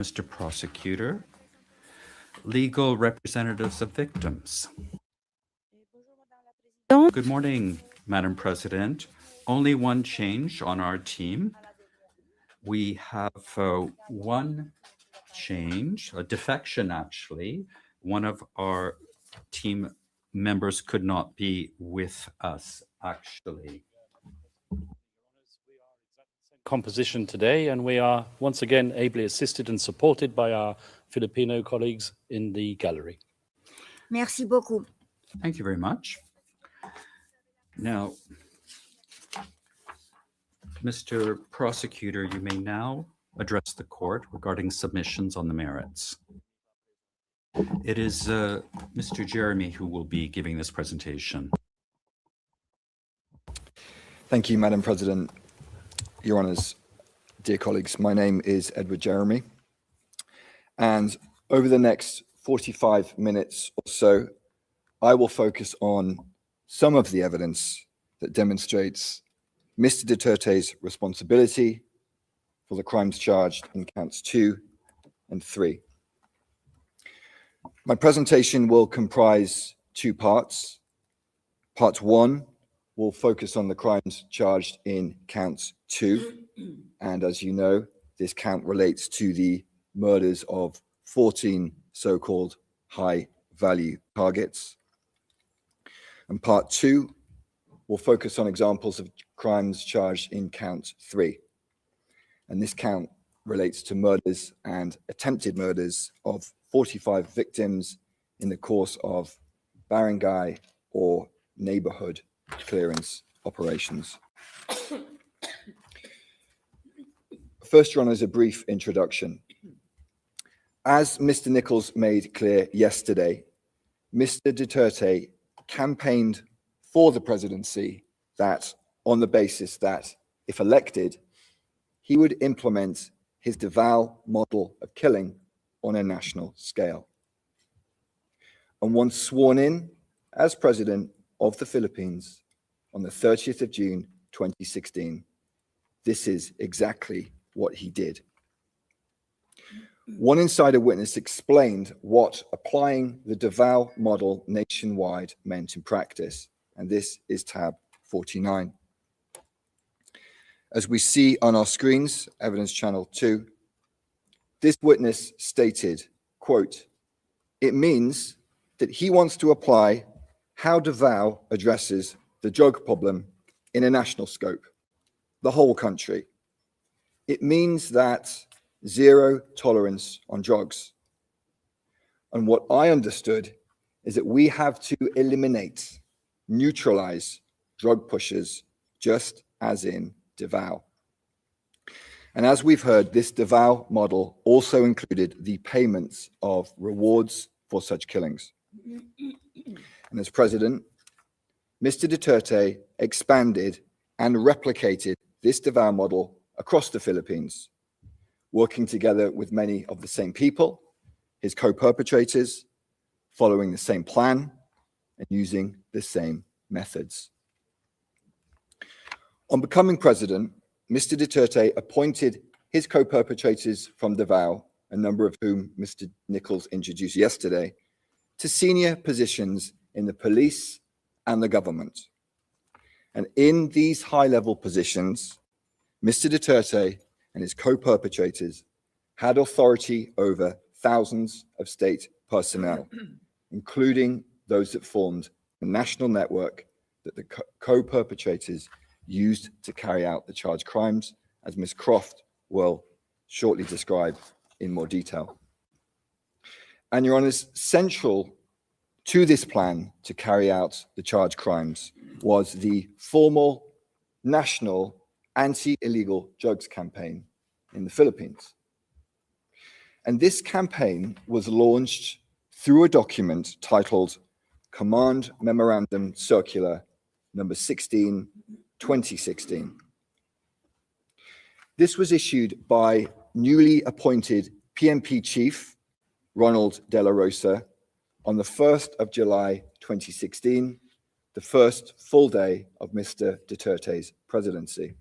Mr. Prosecutor, legal representatives of victims. Good morning, Madam President. Only one change on our team. We have one change, a defection actually. One of our team members could not be with us actually. Composition today, and we are once again ably assisted and supported by our Filipino colleagues in the gallery. Merci beaucoup. Thank you very much. Now, Mr. Prosecutor, you may now address the court regarding submissions on the merits. It is Mr. Jeremy who will be giving this presentation. Thank you, Madam President. Your Honours, dear colleagues, my name is Edward Jeremy, and over the next 45 minutes or so, I will focus on some of the evidence that demonstrates Mr. Duterte's responsibility for the crimes charged in counts 2 and 3. My presentation will comprise two parts. Part 1 will focus on the crimes charged in count 2. And as you know, this count relates to the murders of 14 so-called high-value targets. And part 2 will focus on examples of crimes charged in count 3. And this count relates to murders and attempted murders of 45 victims in the course of barangay or neighborhood clearance operations. First, Your Honours, a brief introduction. As Mr. Nichols made clear yesterday, Mr. Duterte campaigned for the presidency that on the basis that, if elected, he would implement his Davao model of killing on a national scale. And once sworn in as president of the Philippines on the 30th of June 2016, this is exactly what he did. One insider witness explained what applying the Davao model nationwide meant in practice, and this is tab 49. As we see on our screens, evidence channel 2, this witness stated, quote, "It means that he wants to apply how Davao addresses the drug problem in a national scope, the whole country. It means that zero tolerance on drugs. And what I understood is that we have to eliminate, neutralize drug pushers, just as in Davao." And as we've heard, this Davao model also included the payments of rewards for such killings. And as president, Mr. Duterte expanded and replicated this Davao model across the Philippines, working together with many of the same people, his co-perpetrators, following the same plan and using the same methods. On becoming president, Mr. Duterte appointed his co-perpetrators from Davao, a number of whom Mr. Nichols introduced yesterday, to senior positions in the police and the government. And in these high-level positions, Mr. Duterte and his co-perpetrators had authority over thousands of state personnel, including those that formed the national network that the co-perpetrators used to carry out the charged crimes, as Ms. Croft will shortly describe in more detail. And Your Honours, central to this plan to carry out the charged crimes was the formal national anti-illegal drugs campaign in the Philippines. And this campaign was launched through a document titled Command Memorandum Circular number 16, 2016. This was issued by newly appointed PNP Chief Ronald De La Rosa on the 1st of July 2016, the first full day of Mr. Duterte's presidency.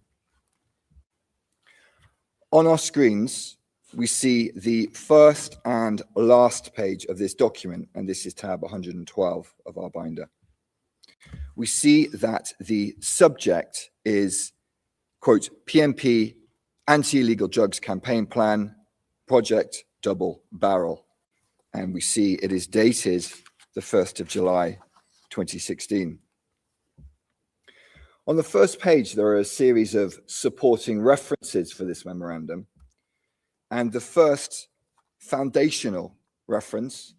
On our screens, we see the first and last page of this document, and this is tab 112 of our binder. We see that the subject is, quote, PMP Anti-Illegal Drugs Campaign Plan, Project Double Barrel. And we see it is dated the 1st of July, 2016. On the first page, there are a series of supporting references for this memorandum. And the first foundational reference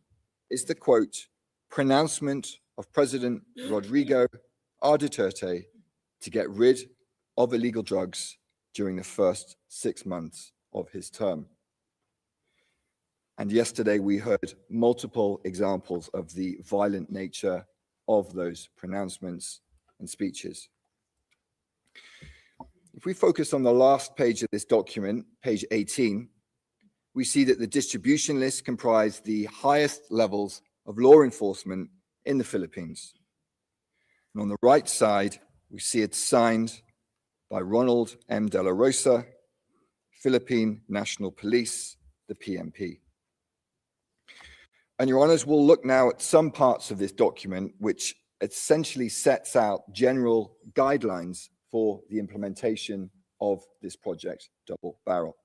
is the quote, pronouncement of President Rodrigo R. Duterte to get rid of illegal drugs during the first 6 months of his term. And yesterday we heard multiple examples of the violent nature of those pronouncements and speeches. If we focus on the last page of this document, page 18, we see that the distribution list comprised the highest levels of law enforcement in the Philippines. And on the right side, we see it signed by Ronald M. De La Rosa, Philippine National Police, the PNP. And your honors, we'll look now at some parts of this document which essentially sets out general guidelines for the implementation of this project Double Barrel.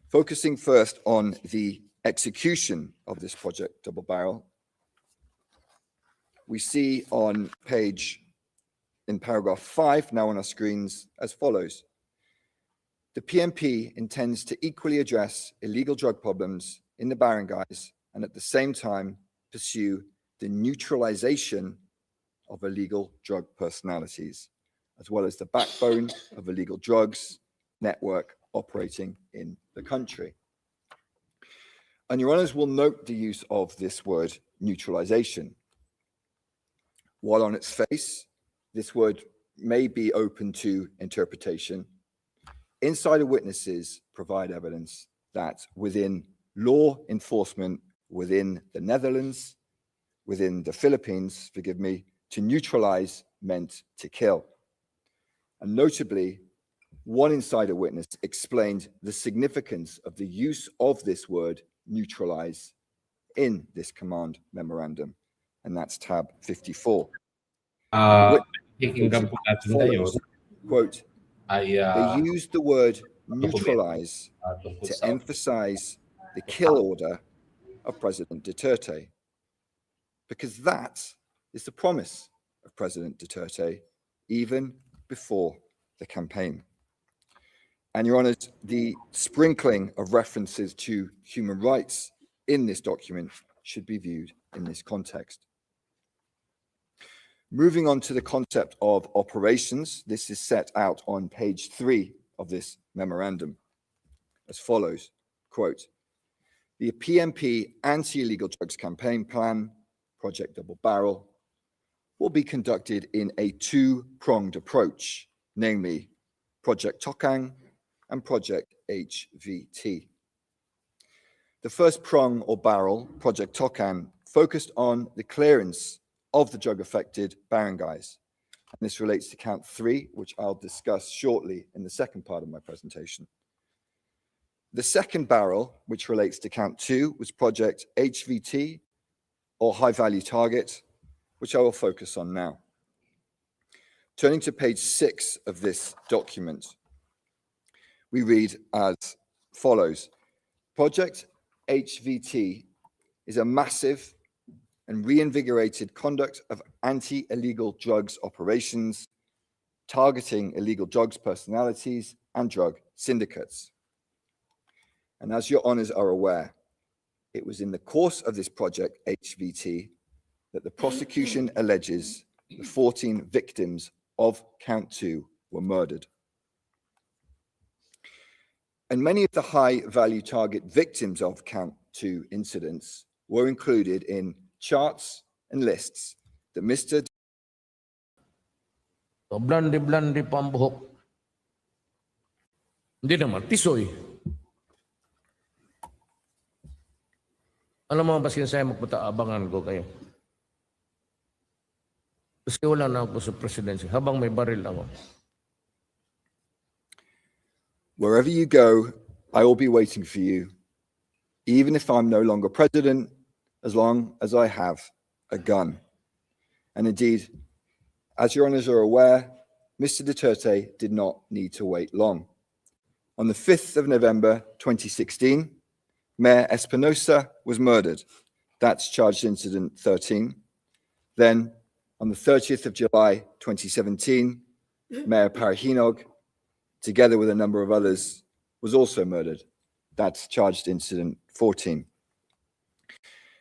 Focusing first on the execution of this project Double Barrel, we see on in paragraph 5, now on our screens, as follows. The PNP intends to equally address illegal drug problems in the barangays and at the same time pursue the neutralization of illegal drug personalities, as well as the backbone of illegal drugs network operating in the country. And your honors will note the use of this word neutralization. While on its face, this word may be open to interpretation, insider witnesses provide evidence that within law enforcement within the Netherlands, within the Philippines, forgive me, to neutralize meant to kill. And notably, one insider witness explained the significance of the use of this word neutralize in this command memorandum, and that's tab 54. Kingdom po natin ngayon Quote, ay they used the word neutralize tungkol to sa emphasize the kill order of President Duterte, because that is the promise of President Duterte even before the campaign. And your honors, the sprinkling of references to human rights in this document should be viewed in this context. Moving on to the concept of operations, this is set out on page 3 of this memorandum as follows, quote, the PNP Anti-Illegal Drugs Campaign Plan, Project Double Barrel, will be conducted in a two-pronged approach, namely Project Tokang and Project HVT. The first prong or barrel, Project Tokang, focused on the clearance of the drug-affected barangays. And this relates to count 3, which I'll discuss shortly in the second part of my presentation. The second barrel, which relates to count 2, was Project HVT, or High Value Target, which I will focus on now. Turning to page 6 of this document, we read as follows. Project HVT is a massive and reinvigorated conduct of anti-illegal drugs operations, targeting illegal drugs personalities and drug syndicates. And as your honors are aware, it was in the course of this project HVT that the prosecution alleges the 14 victims of count 2 were murdered. And many of the high value target victims of count 2 incidents were included in charts and lists that Mr. blandi-blandi pa ang buhok. Hindi naman, tisoy. Alam mo ba siya magpunta, abangan ko kayo. Kasi wala na ako sa presidency, habang may baril ako. Wherever you go I will be waiting for you, even if I'm no longer president, as long as I have a gun. And indeed, as your honours are aware, Mr. Duterte did not need to wait long. On the 5th of November 2016, Mayor Espinosa was murdered. That's charged incident 13. Then, on the 30th of July 2017, Mayor Parahinog, together with a number of others, was also murdered. That's charged incident 14.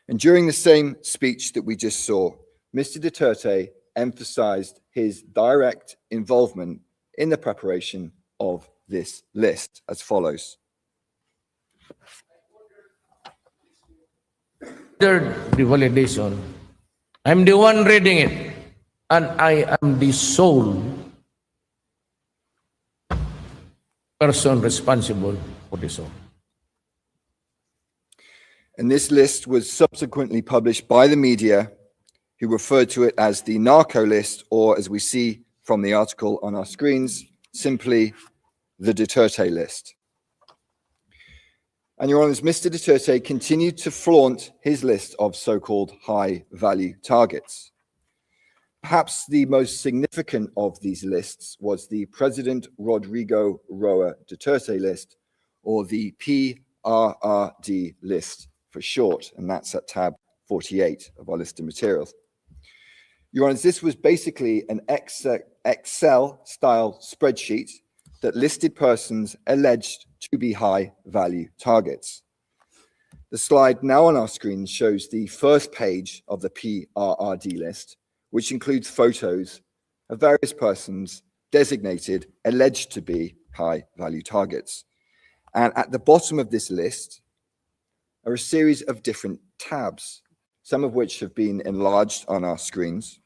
And during the same speech that we just saw, Mr. Duterte emphasized his direct involvement in the preparation of this list as follows. After the validation, I'm the one reading it, and I am the sole person responsible for this all. And this list was subsequently published by the media, who referred to it as the narco list, or as we see from the article on our screens, simply the Duterte list. And your honours, Mr. Duterte continued to flaunt his list of so-called high-value targets. Perhaps the most significant of these lists was the President Rodrigo Roa Duterte list, or the FPRRD list for short, and that's at tab 48 of our list of materials. Your honours, this was basically an Excel-style spreadsheet that listed persons alleged to be high-value targets. The slide now on our screen shows the first page of the FPRRD list, which includes photos of various persons designated alleged to be high-value targets. And at the bottom of this list are a series of different tabs, some of which have been enlarged on our screens.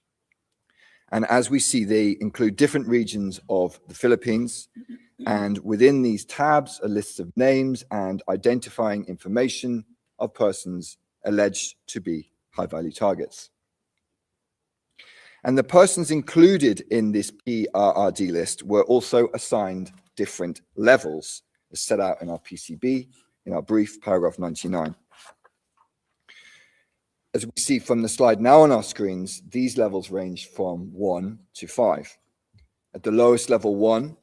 And as we see, they include different regions of the Philippines. And within these tabs are lists of names and identifying information of persons alleged to be high-value targets. And the persons included in this FPRRD list were also assigned different levels, as set out in our PCB, in our brief, paragraph 99. As we see from the slide now on our screens, these levels range from 1 to 5. At the lowest level 1,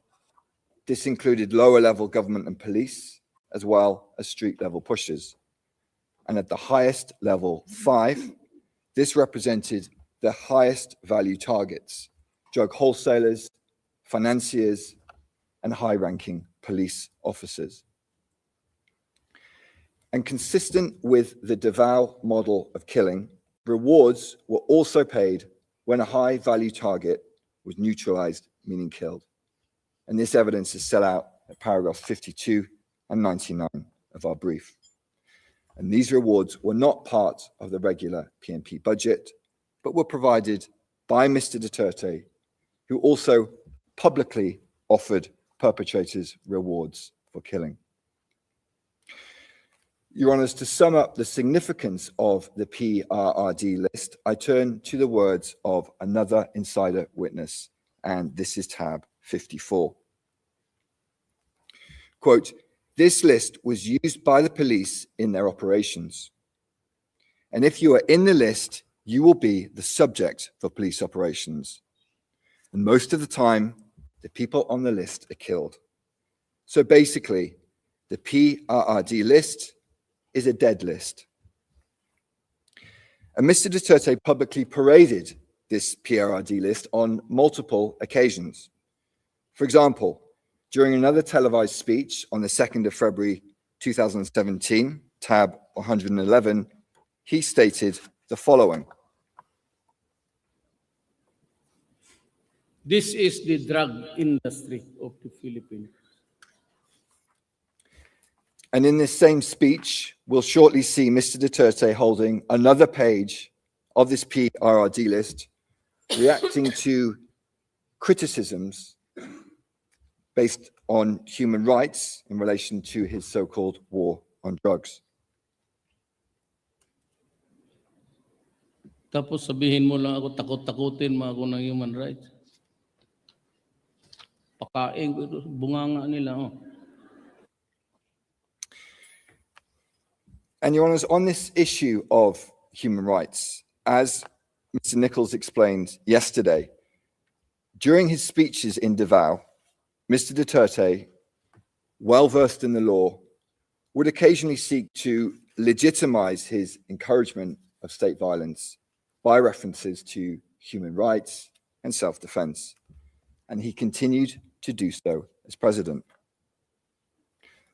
this included lower level government and police, as well as street level pushers. And at the highest level 5, this represented the highest value targets: drug wholesalers, financiers, and high-ranking police officers. And consistent with the Davao model of killing, rewards were also paid when a high-value target was neutralized, meaning killed. And this evidence is set out at paragraphs 52 and 99 of our brief. And these rewards were not part of the regular PNP budget, but were provided by Mr. Duterte, who also publicly offered perpetrators rewards for killing. Your Honours, to sum up the significance of the FPRRD list, I turn to the words of another insider witness, and this is tab 54. Quote, "This list was used by the police in their operations. And if you are in the list, you will be the subject for police operations. And most of the time, the people on the list are killed. So basically, the FPRRD list is a dead list." And Mr. Duterte publicly paraded this FPRRD list on multiple occasions. For example, during another televised speech on the 2nd of February 2017, tab 111, he stated the following. This is the drug industry of the Philippines. And in this same speech, we'll shortly see Mr. Duterte holding another page of this FPRRD list, reacting to criticisms based on human rights in relation to his so-called war on drugs. Tapos sabihin mo lang ako, takot-takutin mo ako ng human rights. Pakain ko ito, bunganga nila. Oh. And Your Honours, on this issue of human rights, as Mr. Nichols explained yesterday, during his speeches in Davao, Mr. Duterte, well versed in the law, would occasionally seek to legitimize his encouragement of state violence by references to human rights and self-defense. And he continued to do so as president.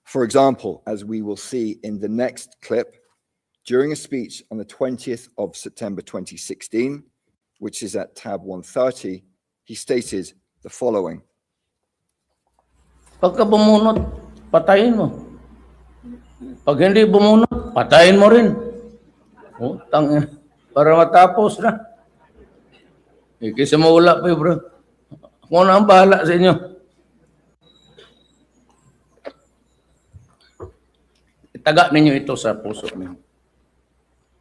For example, as we will see in the next clip, during a speech on the 20th of September 2016, which is at tab 130, he stated the following. Pagka bumunot, patayin mo. Pag hindi bumunot, patayin mo rin. Oh, tangina. Para matapos na. Kaysa mawala pa bro. Ako na ang bahala sa inyo. Itaga ninyo ito sa puso ninyo.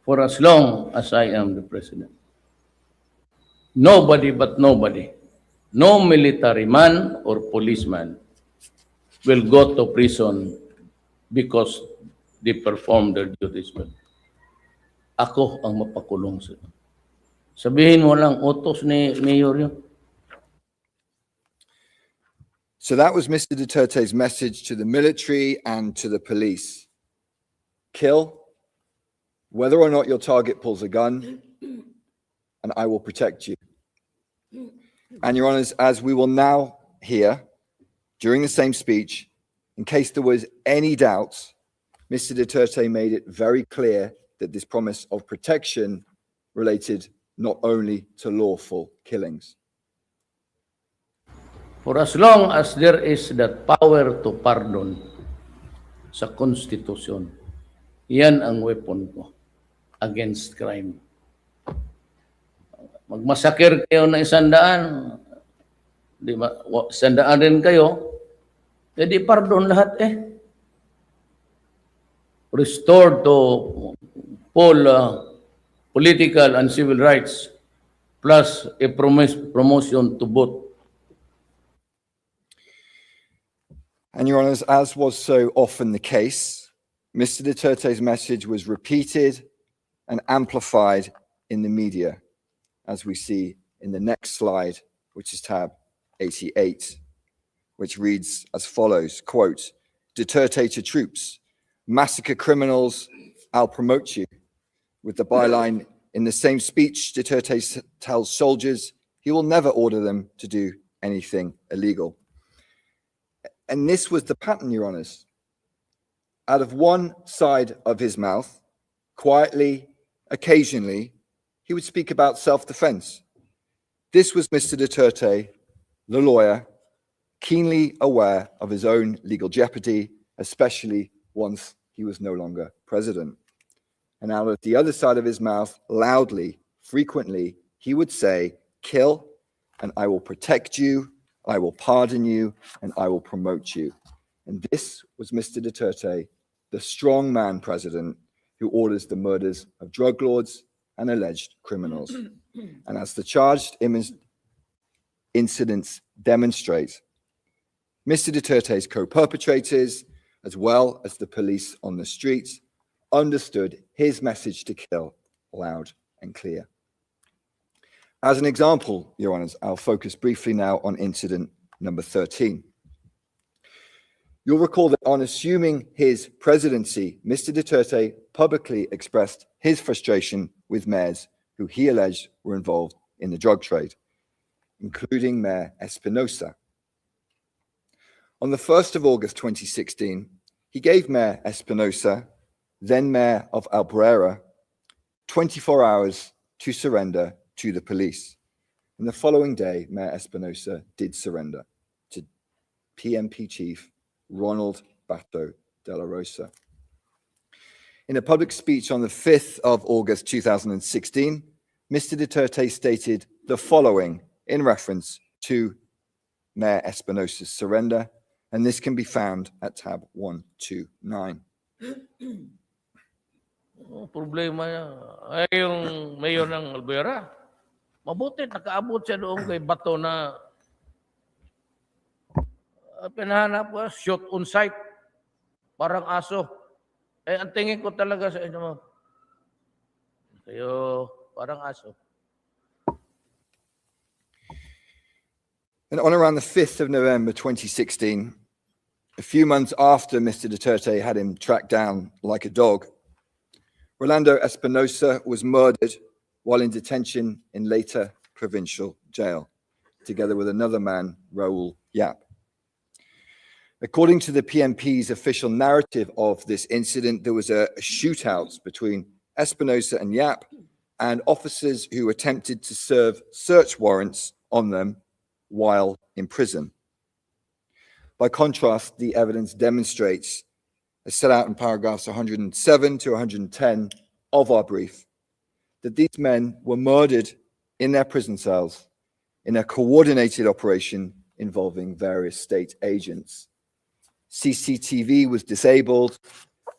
For as long as I am the president, nobody but nobody, no military man or policeman will go to prison because they perform their duties well. Ako ang mapakulong sa inyo. Sabihin mo lang, utos ni Mayor yun. So that was Mr. Duterte's message to the military and to the police. Kill, whether or not your target pulls a gun, and I will protect you. And Your Honours, as we will now hear, during the same speech, in case there was any doubt, Mr. Duterte made it very clear that this promise of protection related not only to lawful killings. For as long as there is that power to pardon sa Konstitusyon, yan ang weapon ko against crime. Magmasakir kayo na 100, di ba? 100 rin kayo, edi pardon lahat eh. Restored to full political and civil rights plus a promotion to both. And Your Honours, as was so often the case, Mr. Duterte's message was repeated and amplified in the media, as we see in the next slide, which is tab 88, which reads as follows, quote, Duterte to troops, massacre criminals, I'll promote you. With the byline, in the same speech, Duterte tells soldiers he will never order them to do anything illegal. And this was the pattern, Your Honours. Out of one side of his mouth, quietly, occasionally, he would speak about self-defense. This was Mr. Duterte, the lawyer, keenly aware of his own legal jeopardy, especially once he was no longer president. And out of the other side of his mouth, loudly, frequently, he would say, kill, and I will protect you, I will pardon you, and I will promote you. And this was Mr. Duterte, the strong man president who orders the murders of drug lords and alleged criminals. And as the charged incidents demonstrate, Mr. Duterte's co-perpetrators, as well as the police on the streets, understood his message to kill loud and clear. As an example, Your Honours, I'll focus briefly now on incident number 13. You'll recall that on assuming his presidency, Mr. Duterte publicly expressed his frustration with mayors who he alleged were involved in the drug trade, including Mayor Espinosa. On the 1st of August 2016, he gave Mayor Espinosa, then Mayor of Albuera, 24 hours to surrender to the police. And the following day, Mayor Espinosa did surrender to PMP Chief Ronald Bato de la Rosa. In a public speech on the 5th of August 2016, Mr. Duterte stated the following in reference to Mayor Espinosa's surrender, and this can be found at tab 129. Problema niya ay yung mayor ng Albuera. Mabuti, nakaabot siya doon kay Bato na pinahanap ko, shot on sight. Parang aso. Eh, ang tingin ko talaga sa inyo, kayo parang aso. And on around the 5th of November 2016, a few months after Mr. Duterte had him tracked down like a dog, Rolando Espinosa was murdered while in detention in Leyte Provincial Jail, together with another man, Raul Yap. According to the PNP's official narrative of this incident, there was a shootout between Espinosa and Yap and officers who attempted to serve search warrants on them while in prison. By contrast, the evidence demonstrates, as set out in paragraphs 107 to 110 of our brief, that these men were murdered in their prison cells in a coordinated operation involving various state agents. CCTV was disabled,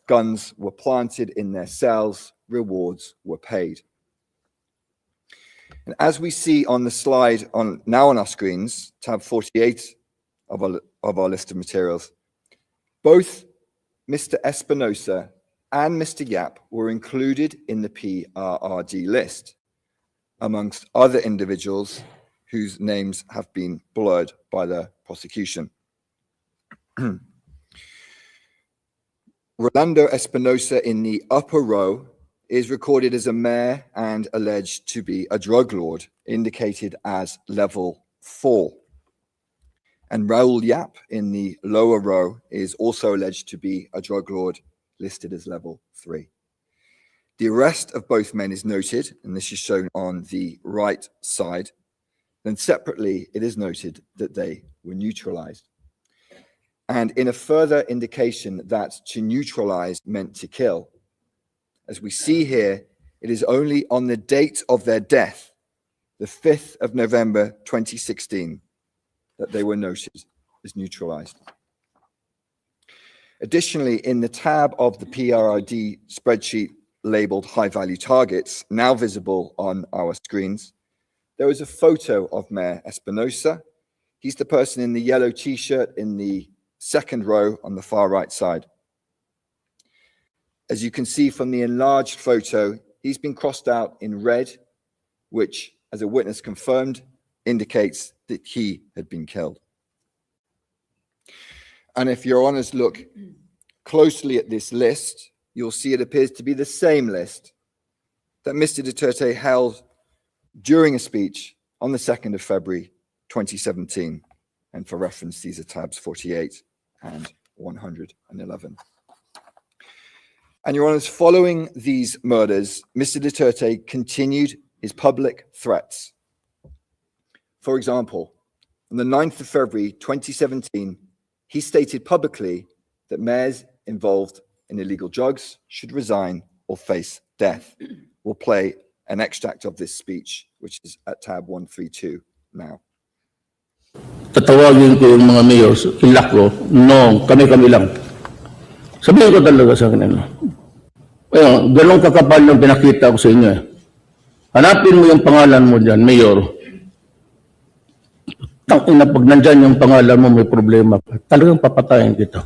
guns were planted in their cells, rewards were paid. And as we see on the slide now on our screens, tab 48 of our list of materials, both Mr. Espinosa and Mr. Yap were included in the PRRD list, amongst other individuals whose names have been blurred by the prosecution. Rolando Espinosa in the upper row is recorded as a mayor and alleged to be a drug lord, indicated as level 4. And Raul Yap in the lower row is also alleged to be a drug lord, listed as level 3. The arrest of both men is noted, and this is shown on the right side. Then separately, it is noted that they were neutralized. And in a further indication that to neutralize meant to kill, as we see here, it is only on the date of their death, the 5th of November 2016, that they were noted as neutralized. Additionally, in the tab of the PRRD spreadsheet labeled high value targets, now visible on our screens, there is a photo of Mayor Espinosa. He's the person in the yellow t-shirt in the second row on the far right side. As you can see from the enlarged photo, he's been crossed out in red, which, as a witness confirmed, indicates that he had been killed. And if your honors look closely at this list, you'll see it appears to be the same list that Mr. Duterte held during a speech on the 2nd of February 2017. And for reference, these are tabs 48 and 111. And your honors, following these murders, Mr. Duterte continued his public threats. For example, on the 9th of February 2017, he stated publicly that mayors involved in illegal drugs should resign or face death. We'll play an extract of this speech, which is at tab 132 now. Tatawagin ko yung mga mayors, ilak ko, no, kami-kami lang. Sabihin ko talaga sa kanila. Ayun, ganun kakapal yung pinakita ko sa inyo. Hanapin mo yung pangalan mo dyan, mayor. Tangina, pag nandyan yung pangalan mo, may problema ka. Talagang papatayin kita.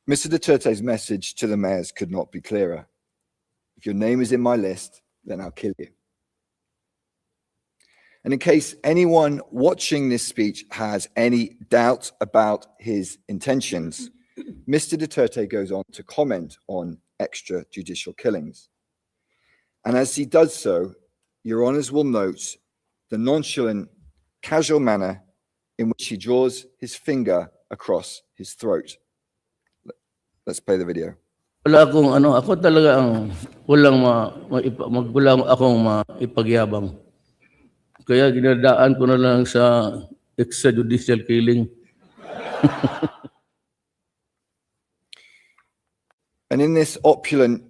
Mr. Duterte's message to the mayors could not be clearer. If your name is in my list, then I'll kill you. And in case anyone watching this speech has any doubt about his intentions, Mr. Duterte goes on to comment on extrajudicial killings. And as he does so, your honors will note the nonchalant, casual manner in which he draws his finger across his throat. Let's play the video. Wala akong ako talaga ang walang akong maipagyabang. Kaya ginadaan ko na lang sa extrajudicial killing. And in this opulent,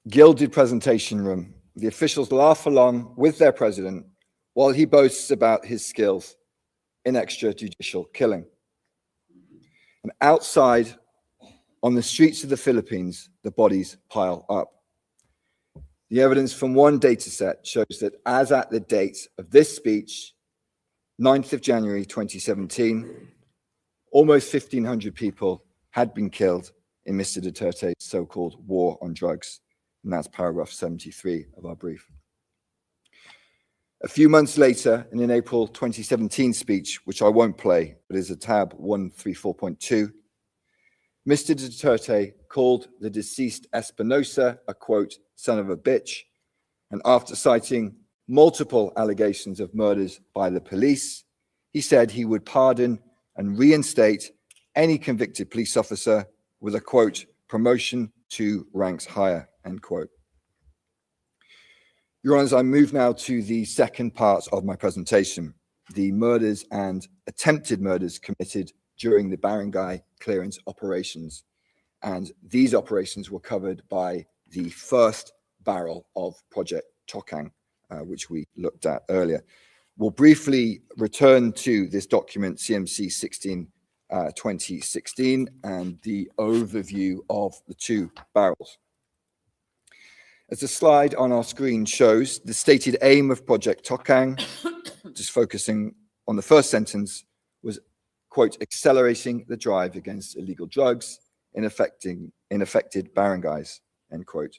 gilded presentation room, the officials laugh along with their president while he boasts about his skills in extrajudicial killing. And outside, on the streets of the Philippines, the bodies pile up. The evidence from one data set shows that as at the date of this speech, 9th of January 2017, almost 1,500 people had been killed in Mr. Duterte's so-called war on drugs. And that's paragraph 73 of our brief. A few months later, in an April 2017 speech, which I won't play, but is a tab 134.2, Mr. Duterte called the deceased Espinosa a, quote, son of a bitch, and after citing multiple allegations of murders by the police, he said he would pardon and reinstate any convicted police officer with a, quote, promotion to ranks higher, end quote. Your Honours, I move now to the second part of my presentation, the murders and attempted murders committed during the barangay clearance operations. And these operations were covered by the first barrel of Project Tokang, which we looked at earlier. We'll briefly return to this document, CMC 16, 2016, and the overview of the two barrels. As the slide on our screen shows, the stated aim of Project Tokang, just focusing on the first sentence, was, quote, accelerating the drive against illegal drugs in affected barangays, end quote.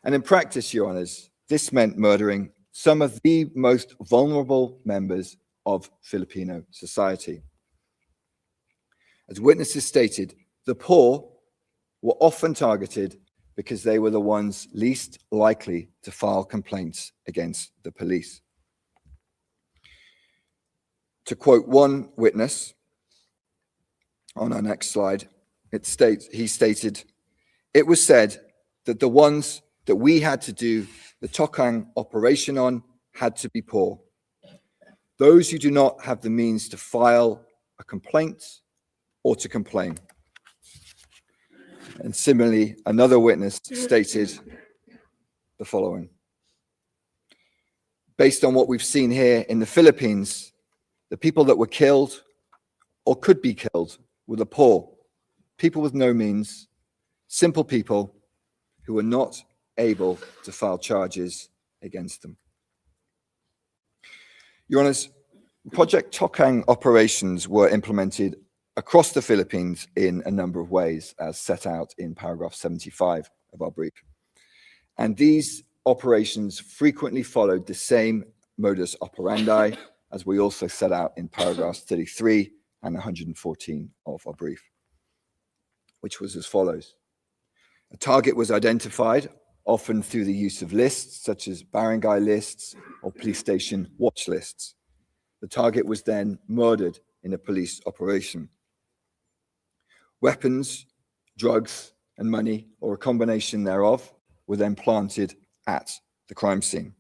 And in practice, Your Honours, this meant murdering some of the most vulnerable members of Filipino society. As witnesses stated, the poor were often targeted because they were the ones least likely to file complaints against the police. To quote one witness on our next slide, he stated, "It was said that the ones that we had to do the Tokang operation on had to be poor. Those who do not have the means to file a complaint or to complain." And similarly, another witness stated the following: based on what we've seen here in the Philippines, the people that were killed or could be killed were the poor, people with no means, simple people who were not able to file charges against them. Your Honours, Project Tokang operations were implemented across the Philippines in a number of ways, as set out in paragraph 75 of our brief. And these operations frequently followed the same modus operandi as we also set out in paragraphs 33 and 114 of our brief, which was as follows. A target was identified, often through the use of lists, such as barangay lists or police station watch lists. The target was then murdered in a police operation. Weapons, drugs, and money, or a combination thereof, were then planted at the crime scene.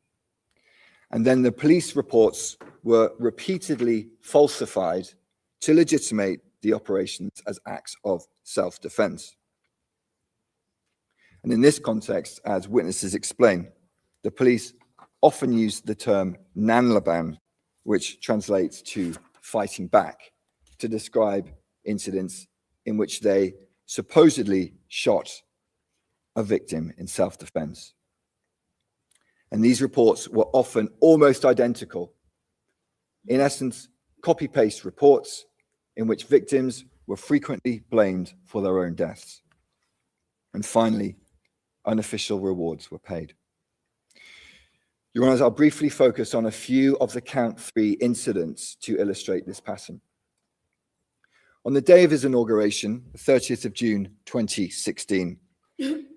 And then the police reports were repeatedly falsified to legitimate the operations as acts of self-defense. And in this context, as witnesses explain, the police often used the term nanlaban, which translates to fighting back, to describe incidents in which they supposedly shot a victim in self-defense. And these reports were often almost identical. In essence, copy-paste reports in which victims were frequently blamed for their own deaths. And finally, unofficial rewards were paid. Your Honours, I'll briefly focus on a few of the count 3 incidents to illustrate this pattern. On the day of his inauguration, the 30th of June, 2016,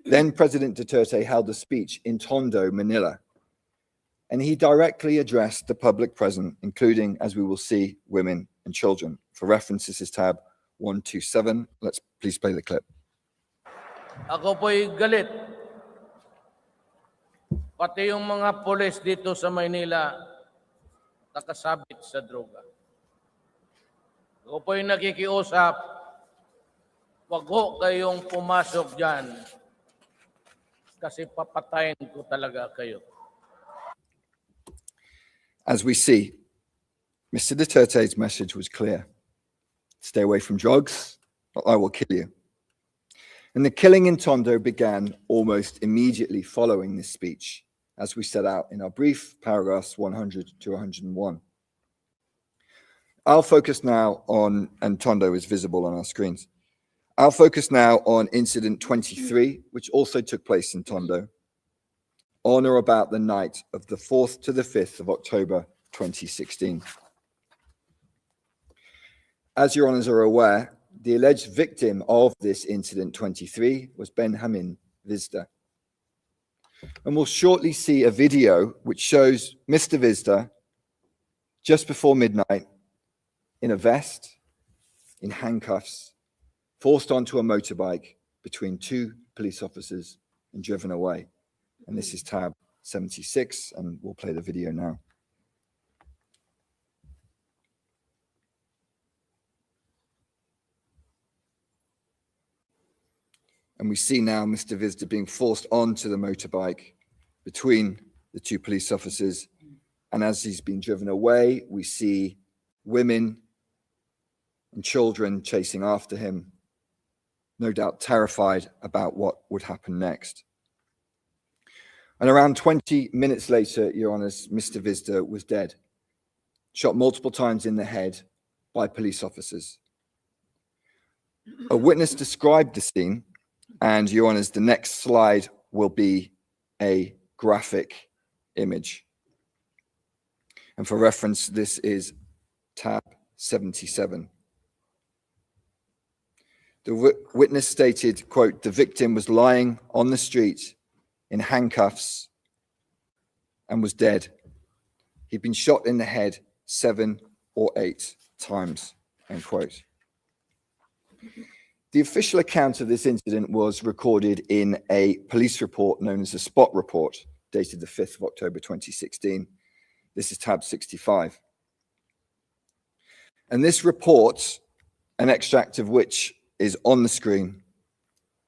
then President Duterte held a speech in Tondo, Manila, and he directly addressed the public present, including, as we will see, women and children. For reference, this is tab 127. Let's please play the clip. Ako po'y galit. Pati yung mga pulis dito sa Maynila nakasabit sa droga. Ako po'y nakikiusap, wag ho kayong pumasok dyan kasi papatayin ko talaga kayo. As we see, Mr. Duterte's message was clear. Stay away from drugs, or I will kill you. And the killing in Tondo began almost immediately following this speech, as we set out in our brief, paragraphs 100 to 101. I'll focus now on, and Tondo is visible on our screens. I'll focus now on incident 23, which also took place in Tondo, on or about the night of the 4th to the 5th of October 2016. As your honours are aware, the alleged victim of this incident 23 was Benjamin Vizda. And we'll shortly see a video which shows Mr. Vizda just before midnight in a vest, in handcuffs, forced onto a motorbike between two police officers and driven away. And this is tab 76, and we'll play the video now. And we see now Mr. Vizda being forced onto the motorbike between the two police officers. And as he's been driven away, we see women and children chasing after him, no doubt terrified about what would happen next. And around 20 minutes later, your honours, Mr. Vizda was dead, shot multiple times in the head by police officers. A witness described the scene, and your honours, the next slide will be a graphic image. And for reference, this is tab 77. The witness stated, quote, "The victim was lying on the street in handcuffs and was dead. He'd been shot in the head 7 or 8 times," end quote. The official account of this incident was recorded in a police report known as the Spot Report, dated the 5th of October 2016. This is tab 65. And this report, an extract of which is on the screen,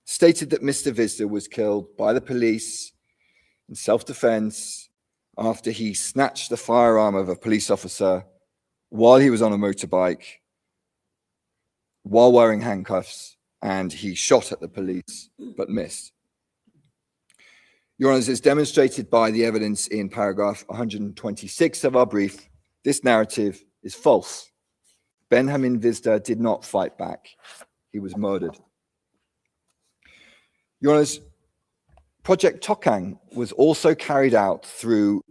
stated that Mr. Vizda was killed by the police in self-defense after he snatched the firearm of a police officer while he was on a motorbike, while wearing handcuffs, and he shot at the police but missed. Your Honours, as demonstrated by the evidence in paragraph 126 of our brief, this narrative is false. Benjamin Vizda did not fight back. He was murdered. Your Honours, Project Tokang was also carried out through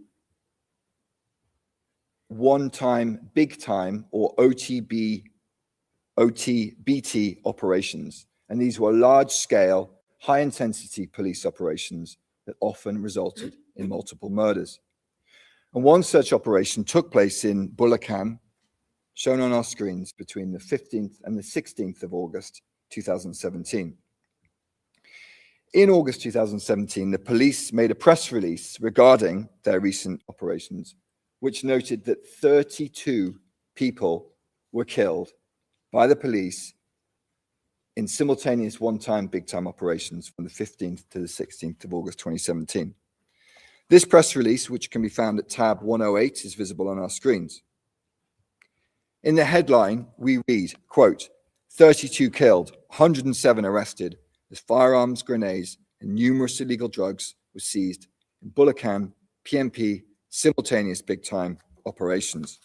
one-time, big-time, or OTBT operations. And these were large-scale, high-intensity police operations that often resulted in multiple murders. And one such operation took place in Bulacan, shown on our screens, between the 15th and the 16th of August 2017. In August 2017, the police made a press release regarding their recent operations, which noted that 32 people were killed by the police in simultaneous one-time, big-time operations from the 15th to the 16th of August 2017. This press release, which can be found at tab 108, is visible on our screens. In the headline, we read, quote, 32 killed, 107 arrested, as firearms, grenades, and numerous illegal drugs were seized in Bulacan, PMP, simultaneous big-time operations.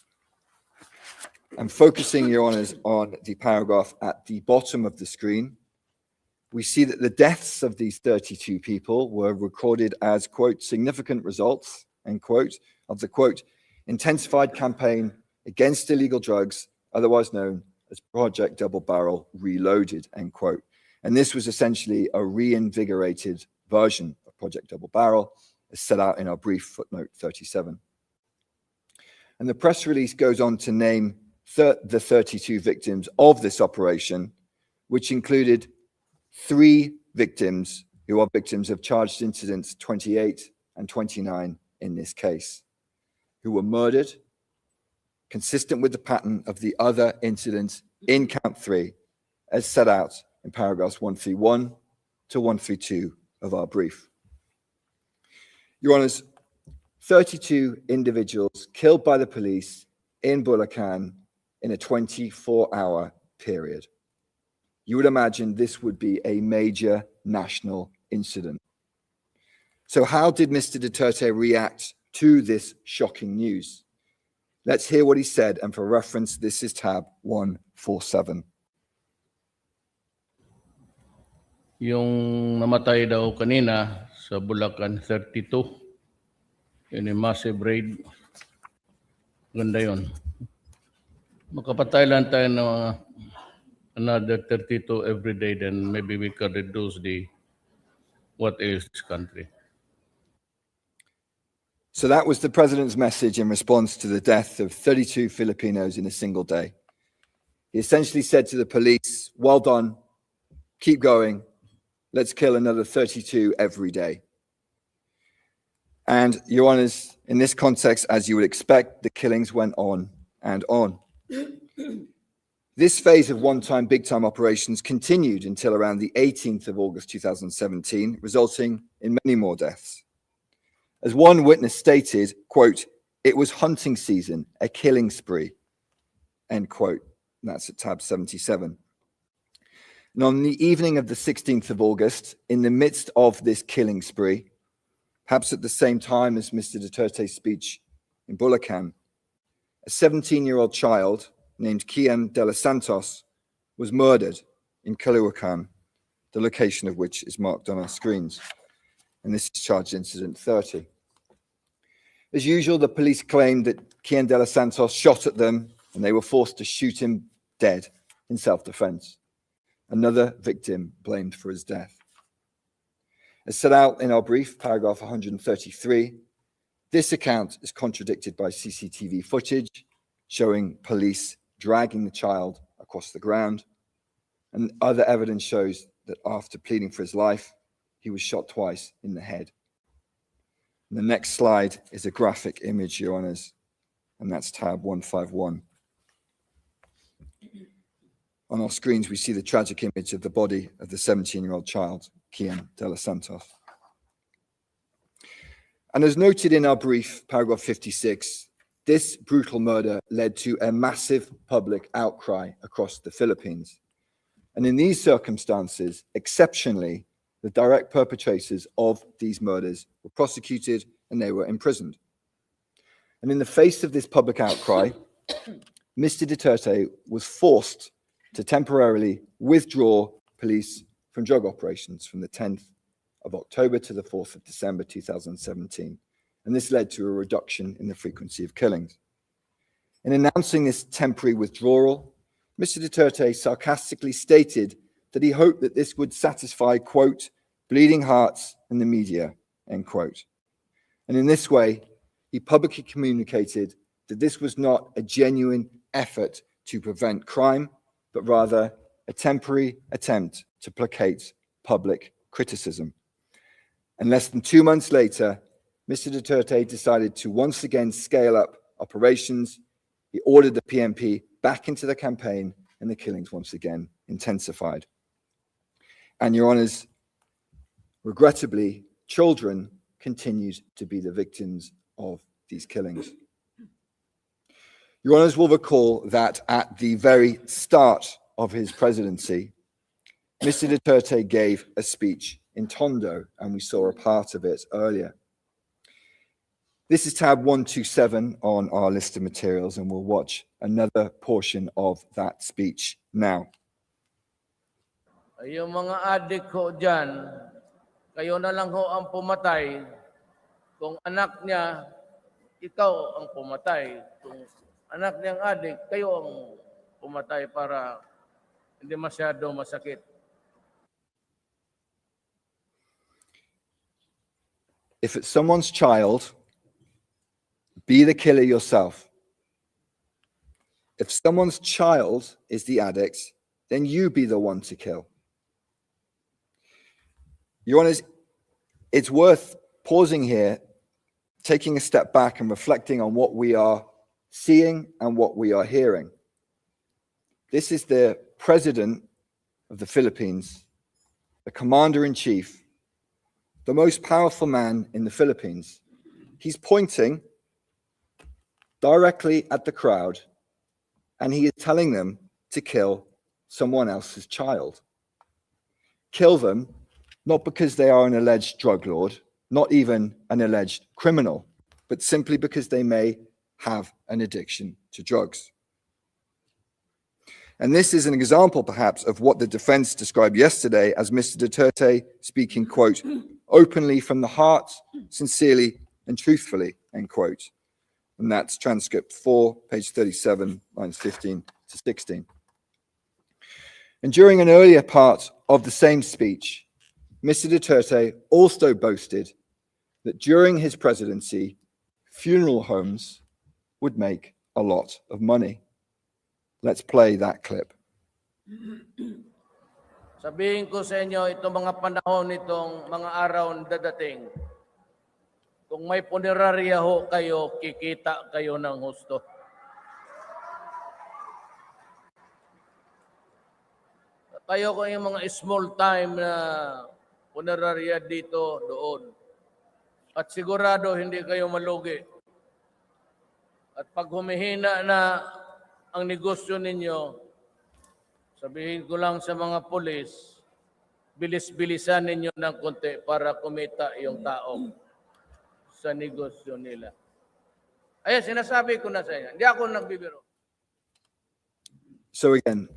And focusing, Your Honours, on the paragraph at the bottom of the screen, we see that the deaths of these 32 people were recorded as, quote, significant results, end quote, of the, quote, intensified campaign against illegal drugs, otherwise known as Project Double Barrel Reloaded, end quote. And this was essentially a reinvigorated version of Project Double Barrel, as set out in our brief footnote 37. And the press release goes on to name the 32 victims of this operation, which included 3 victims who are victims of charged incidents 28 and 29 in this case, who were murdered, consistent with the pattern of the other incidents in count 3, as set out in paragraphs 131 to 132 of our brief. Your Honours, 32 individuals killed by the police in Bulacan in a 24-hour period. You would imagine this would be a major national incident. So how did Mr. Duterte react to this shocking news? Let's hear what he said, and for reference, this is tab 147. Yung namatay daw kanina sa Bulacan 32 in a massive raid. Ganda yun. Makapatay lang tayo ng mga another 32 every day, then maybe we can reduce the what is this country. So that was the president's message in response to the death of 32 Filipinos in a single day. He essentially said to the police, well done, keep going, let's kill another 32 every day. And, Your Honours, in this context, as you would expect, the killings went on and on. This phase of one-time, big-time operations continued until around the 18th of August 2017, resulting in many more deaths. As one witness stated, quote, "It was hunting season, a killing spree," end quote. And that's at tab 77. And on the evening of the 16th of August, in the midst of this killing spree, perhaps at the same time as Mr. Duterte's speech in Bulacan, a 17-year-old child named Kian de los Santos was murdered in Caloocan, the location of which is marked on our screens. And this is charged incident 30. As usual, the police claimed that Kian de los Santos shot at them and they were forced to shoot him dead in self-defense. Another victim blamed for his death. As set out in our brief, paragraph 133, this account is contradicted by CCTV footage showing police dragging the child across the ground, and other evidence shows that after pleading for his life, he was shot twice in the head. And the next slide is a graphic image, Your Honours, and that's tab 151. On our screens, we see the tragic image of the body of the 17-year-old child, Kian de los Santos. And as noted in our brief, paragraph 56, this brutal murder led to a massive public outcry across the Philippines. And in these circumstances, exceptionally, the direct perpetrators of these murders were prosecuted and they were imprisoned. And in the face of this public outcry, Mr. Duterte was forced to temporarily withdraw police from drug operations from the 10th of October to the 4th of December 2017. And this led to a reduction in the frequency of killings. In announcing this temporary withdrawal, Mr. Duterte sarcastically stated that he hoped that this would satisfy, quote, bleeding hearts and the media, end quote. And in this way, he publicly communicated that this was not a genuine effort to prevent crime, but rather a temporary attempt to placate public criticism. And less than 2 months later, Mr. Duterte decided to once again scale up operations. He ordered the PNP back into the campaign, and the killings once again intensified. And Your Honours, regrettably, children continued to be the victims of these killings. Your Honours will recall that at the very start of his presidency, Mr. Duterte gave a speech in Tondo, and we saw a part of it earlier. This is tab 127 on our list of materials, and we'll watch another portion of that speech now. Yung mga adik ho dyan, kayo na lang ho ang pumatay. Kung anak niya, ikaw ang pumatay. Kung anak niyang adik, kayo ang pumatay para hindi masyado masakit. If it's someone's child, be the killer yourself. If someone's child is the addict, then you be the one to kill. Your Honours, it's worth pausing here, taking a step back and reflecting on what we are seeing and what we are hearing. This is the President of the Philippines, the Commander-in-Chief, the most powerful man in the Philippines. He's pointing directly at the crowd, and he is telling them to kill someone else's child. Kill them, not because they are an alleged drug lord, not even an alleged criminal, but simply because they may have an addiction to drugs. And this is an example, perhaps, of what the defense described yesterday as Mr. Duterte speaking, quote, openly from the heart, sincerely and truthfully, end quote. And that's transcript 4, page 37, lines 15 to 16. And during an earlier part of the same speech, Mr. Duterte also boasted that during his presidency, funeral homes would make a lot of money. Let's play that clip. Sabihin ko sa inyo, itong mga panahon nitong mga araw na dadating, kung may punerarya ho kayo, kikita kayo ng husto. Kayo ko yung mga small time na punerarya dito, doon. At sigurado hindi kayo malugi. At pag humihina na ang negosyo ninyo, sabihin ko lang sa mga pulis, bilis-bilisan ninyo ng konti para kumita yung tao sa negosyo nila. Ayan, sinasabi ko na sa inyo. Hindi ako nagbibiro. So again,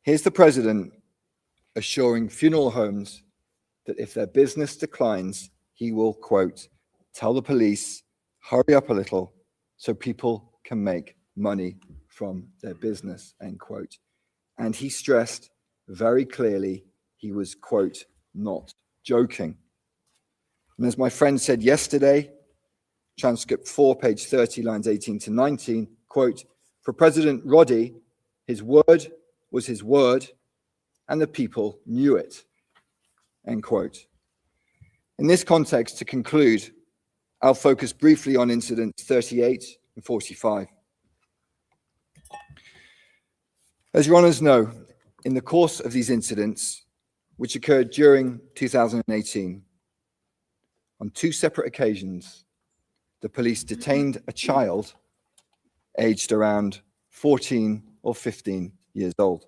here's the president assuring funeral homes that if their business declines, he will, quote, tell the police, hurry up a little so people can make money from their business, end quote. And he stressed very clearly he was, quote, not joking. And as my friend said yesterday, transcript 4, page 30, lines 18 to 19, quote, for President Roddy, his word was his word, and the people knew it, end quote. In this context, to conclude, I'll focus briefly on incidents 38 and 45. As your honours know, in the course of these incidents, which occurred during 2018, on 2 separate occasions, the police detained a child aged around 14 or 15 years old.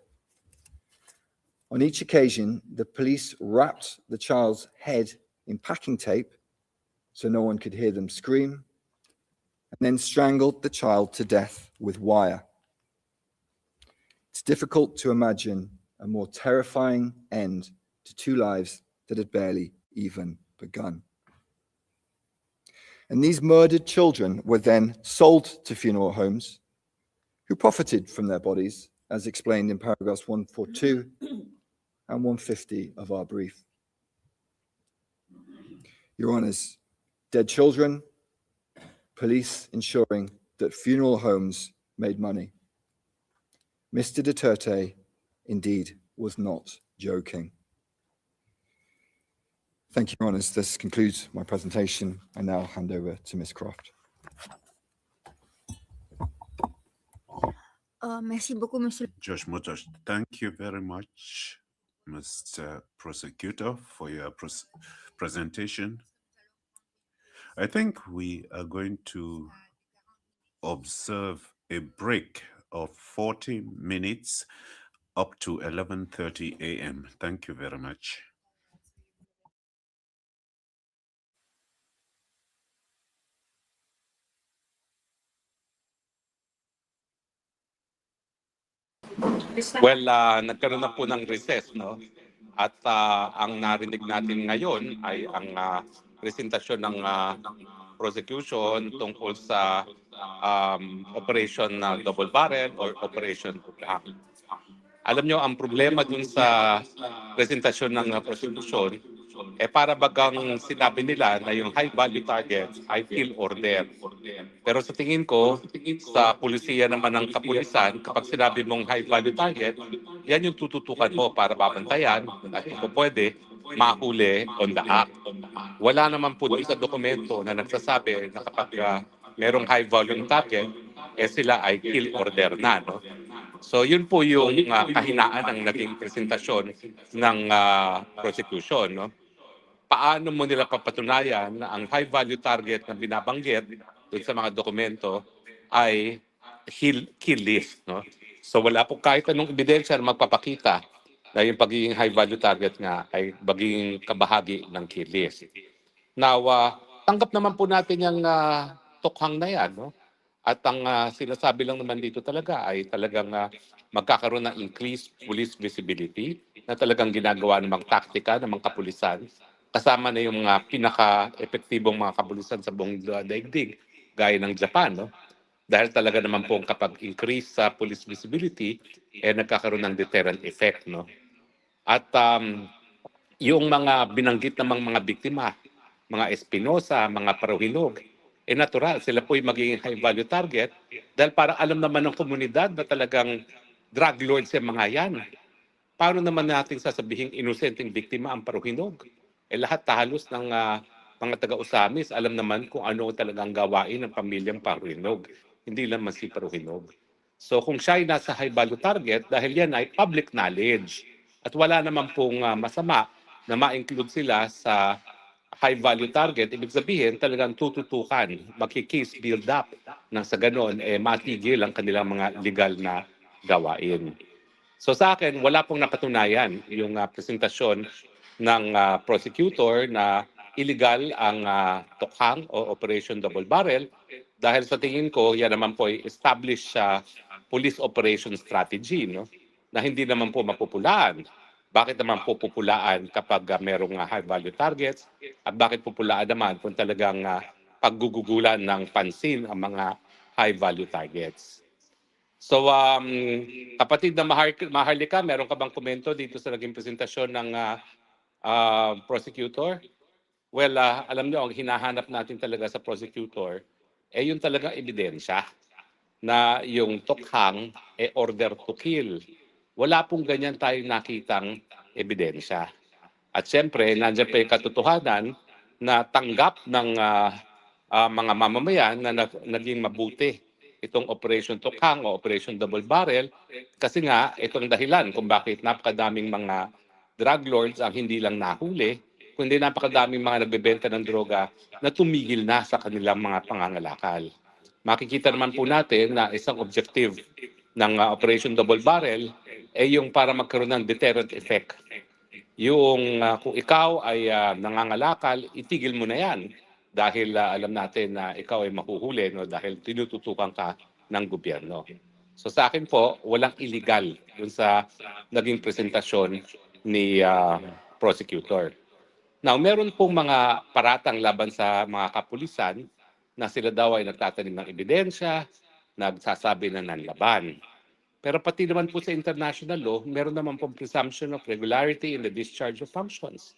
On each occasion, the police wrapped the child's head in packing tape so no one could hear them scream, and then strangled the child to death with wire. It's difficult to imagine a more terrifying end to 2 lives that had barely even begun. And these murdered children were then sold to funeral homes who profited from their bodies, as explained in paragraphs 142 and 150 of our brief. Your Honours, dead children, police ensuring that funeral homes made money. Mr. Duterte indeed was not joking. Thank you, Your Honours. This concludes my presentation. I now hand over to Ms. Croft. Merci beaucoup, Monsieur. Judge Motors, thank you very much, Mr. Prosecutor, for your presentation. I think we are going to observe a break of 40 minutes up to 11:30 a.m. Thank you very much. Well, nagkaroon na po ng recess, no? At ang narinig natin ngayon ay ang presentasyon ng prosecution tungkol sa operation na double barrel or operation black. Alam nyo, ang problema dun sa presentasyon ng prosecution, para bagang sinabi nila na yung high value target ay kill order. Pero sa tingin ko, sa pulisiya naman ng kapulisan, kapag sinabi mong high value target, yan yung tututukan mo para babantayan at kung pwede, mahuli on the act. Wala naman po doon sa dokumento na nagsasabi na kapag merong high volume target, sila ay kill order na. No? So yun po yung kahinaan ng naging presentasyon ng prosecution. No? Paano mo nila papatunayan na ang high value target na binabanggit doon sa mga dokumento ay kill list. No? So wala po kahit anong ebidensya na magpapakita na yung pagiging high value target nga ay magiging kabahagi ng kill list. Now, tanggap naman po natin yung tukhang na yan. No? At ang sinasabi lang naman dito talaga ay talagang magkakaroon ng increased police visibility na talagang ginagawa ng mga taktika ng mga kapulisan, kasama na yung mga pinaka-epektibong mga kapulisan sa buong daigdig, gaya ng Japan, no? Dahil talaga naman po kapag increase sa police visibility, nagkakaroon ng deterrent effect, no? At yung mga binanggit namang mga biktima, mga Espinosa, mga Paruhinog, natural, sila po yung magiging high value target dahil parang alam naman ng komunidad na talagang drug lords yung mga yan. Paano naman natin sasabihin inosenteng biktima ang Paruhinog? Lahat halos ng mga taga-Usamis, alam naman kung ano talagang gawain ng pamilyang Paruhinog. Hindi naman si Paruhinog. So kung siya ay nasa high value target, dahil yan ay public knowledge. At wala naman pong masama na ma-include sila sa high value target, ibig sabihin talagang tututukan, magki-case build up nang sa ganon matigil ang kanilang mga legal na gawain. So sa akin, wala pong napatunayan yung presentasyon ng prosecutor na illegal ang tukhang o Operation Double Barrel dahil sa tingin ko, yan naman po ay established police operation strategy, no? Na hindi naman po mapupulaan. Bakit naman po pupulaan kapag merong high value targets? At bakit pupulaan naman kung talagang paggugugulan ng pansin ang mga high value targets? So, kapatid na Maharlika, meron ka bang komento dito sa naging presentasyon ng prosecutor? Well, alam niyo, ang hinahanap natin talaga sa prosecutor, yung talagang ebidensya na yung tukhang order to kill. Wala pong ganyan tayong nakitang ebidensya. At siyempre, nandiyan pa yung katotohanan na tanggap ng mga mamamayan na naging mabuti itong Operation Tukhang o Operation Double Barrel kasi nga itong dahilan kung bakit napakadaming mga drug lords ang hindi lang nahuli, kundi napakadaming mga nagbebenta ng droga na tumigil na sa kanilang mga pangangalakal. Makikita naman po natin na isang objective ng Operation Double Barrel ay yung para magkaroon ng deterrent effect. Yung kung ikaw ay nangangalakal, itigil mo na yan dahil alam natin na ikaw ay mahuhuli no, dahil tinututukan ka ng gobyerno. So sa akin po, walang illegal dun sa naging presentasyon ni prosecutor. Now, meron pong mga paratang laban sa mga kapulisan na sila daw ay nagtatanim ng ebidensya, nagsasabi na nanlaban. Pero pati naman po sa international law, meron naman pong presumption of regularity in the discharge of functions.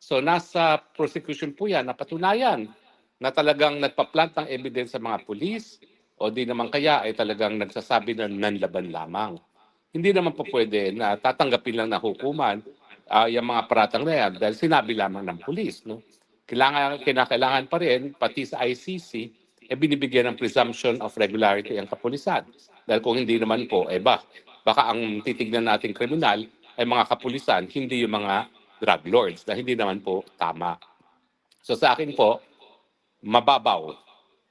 So nasa prosecution po yan, napatunayan na talagang nagpa-plant ng evidence sa mga pulis o di naman kaya ay talagang nagsasabi na nanlaban lamang. Hindi naman po pwede na tatanggapin lang na hukuman yung mga paratang na yan dahil sinabi lamang ng pulis. No? Kinakailangan pa rin, pati sa ICC, binibigyan ng presumption of regularity ang kapulisan. Dahil kung hindi naman po, baka ang titignan nating kriminal ay mga kapulisan, hindi yung mga drug lords, na hindi naman po tama. So sa akin po, mababaw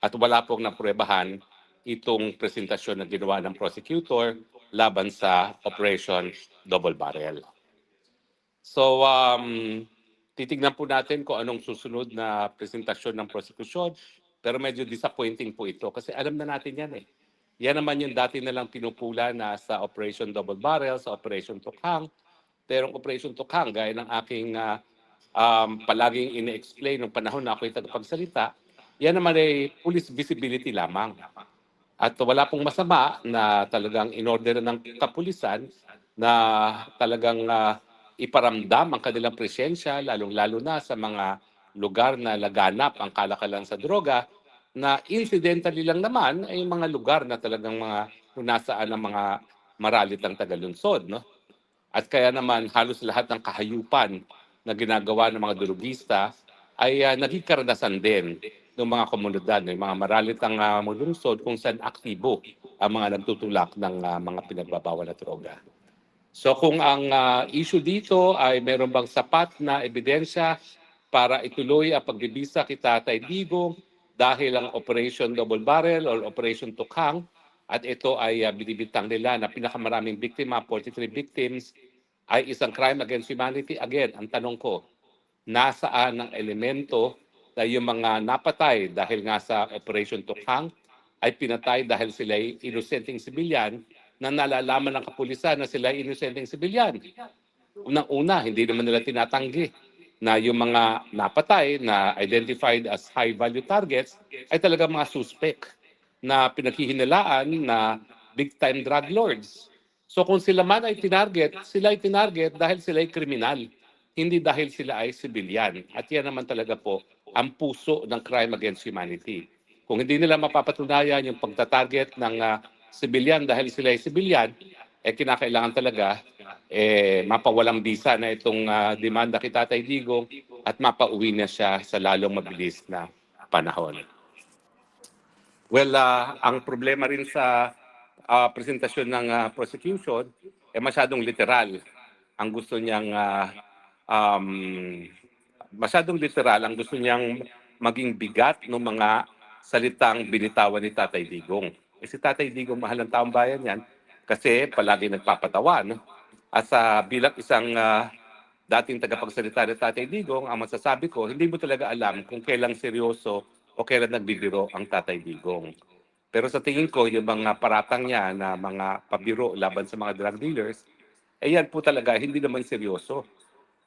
at wala pong napruebahan itong presentasyon na ginawa ng prosecutor laban sa Operation Double Barrel. So, titignan po natin kung anong susunod na presentasyon ng prosecution. Pero medyo disappointing po ito kasi alam na natin yan eh. Yan naman yung dati na lang pinupula na sa Operation Double Barrel, sa Operation Tukhang. Pero ang Operation Tukhang, gaya ng aking palaging ine-explain nung panahon na ako'y tagapagsalita, yan naman ay police visibility lamang. At wala pong masama na talagang in-order ng kapulisan na talagang iparamdam ang kanilang presensya, lalong-lalo na sa mga lugar na laganap ang kalakalan sa droga, na incidentally lang naman ay mga lugar na talagang mga kung nasaan ang mga maralitang tagalunsod. No? At kaya naman halos lahat ng kahayupan na ginagawa ng mga drogista ay naging karanasan din ng mga komunidad, ng mga maralitang lungsod kung saan aktibo ang mga nagtutulak ng mga pinagbabawal na droga. So kung ang issue dito ay meron bang sapat na ebidensya para ituloy ang pagbibisa kay Tatay Digong dahil ang Operation Double Barrel or Operation Tukhang at ito ay binibintang nila na pinakamaraming biktima, 43 victims, ay isang crime against humanity. Again, ang tanong ko, nasaan ang elemento na yung mga napatay dahil nga sa Operation Tukhang ay pinatay dahil sila ay inosenteng sibilyan na nalalaman ng kapulisan na sila ay inosenteng sibilyan. Unang-una, hindi naman nila tinatanggi na yung mga napatay na identified as high-value targets ay talaga mga suspect na pinaghihinalaan na big-time drug lords. So kung sila man ay tinarget dahil sila ay kriminal, hindi dahil sila ay sibilyan. At yan naman talaga po ang puso ng crime against humanity. Kung hindi nila mapapatunayan yung pagtatarget ng sibilyan dahil sila ay sibilyan, kinakailangan talaga mapawalang bisa na itong demanda kay Tatay Digong at mapauwi na siya sa lalong mabilis na panahon. Well, ang problema rin sa presentasyon ng prosecution masyadong literal. Ang gusto niyang masyadong literal ang gusto niyang maging bigat ng mga salitang binitawan ni Tatay Digong. Si Tatay Digong mahal ng taong bayan yan kasi palagi nagpapatawa. No? At bilang isang dating tagapagsalita ni Tatay Digong, ang masasabi ko, hindi mo talaga alam kung kailang seryoso o kailan nagbibiro ang Tatay Digong. Pero sa tingin ko, yung mga paratang niya na mga pabiro laban sa mga drug dealers, yan po talaga hindi naman seryoso.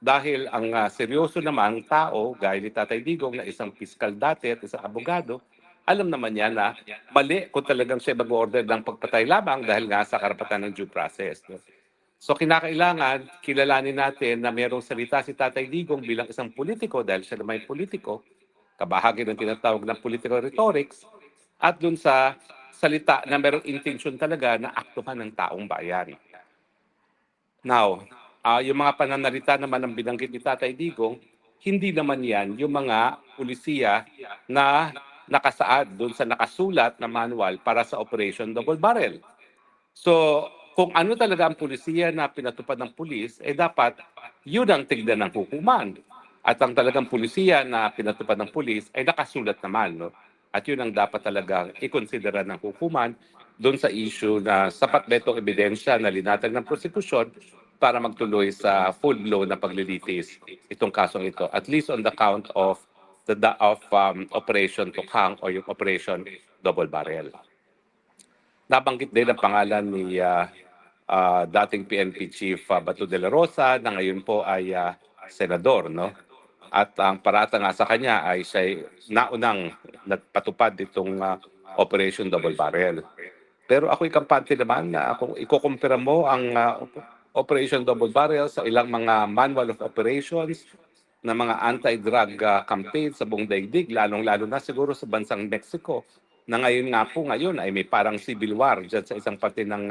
Dahil ang seryoso naman tao, gaya ni Tatay Digong na isang piskal dati at isang abogado, alam naman niya na mali kung talagang siya mag-order ng pagpatay lamang dahil nga sa karapatan ng due process. No? So kinakailangan, kilalanin natin na mayroong salita si Tatay Digong bilang isang politiko dahil siya naman politiko, kabahagi ng tinatawag ng political rhetorics, at dun sa salita na mayroong intention talaga na aktuhan ng taong bayan. Now, yung mga pananalita naman ng binanggit ni Tatay Digong, hindi naman yan yung mga pulisiya na nakasaad doon sa nakasulat na manual para sa Operation Double Barrel. So, kung ano talaga ang pulisiya na pinatupad ng pulis, dapat yun ang tignan ng hukuman. At ang talagang pulisiya na pinatupad ng pulis ay nakasulat naman. No? At yun ang dapat talagang ikonsidera ng hukuman doon sa issue na sapat ba itong ebidensya na linatag ng prosekusyon para magtuloy sa full-blown na paglilitis itong kasong ito. At least on the count of Operation Tukhang o yung Operation Double Barrel. Nabanggit din ang pangalan ni dating PNP Chief Bato de la Rosa na ngayon po ay senador. No? At ang parata nga sa kanya ay siya naunang nagpatupad itong Operation Double Barrel. Pero ako'y kampante naman na kung ikukumpira mo ang Operation Double Barrel sa ilang mga manual of operations na mga anti-drug campaign sa buong daigdig, lalong-lalo na siguro sa bansang Mexico, na ngayon ay may parang civil war dyan sa isang parte ng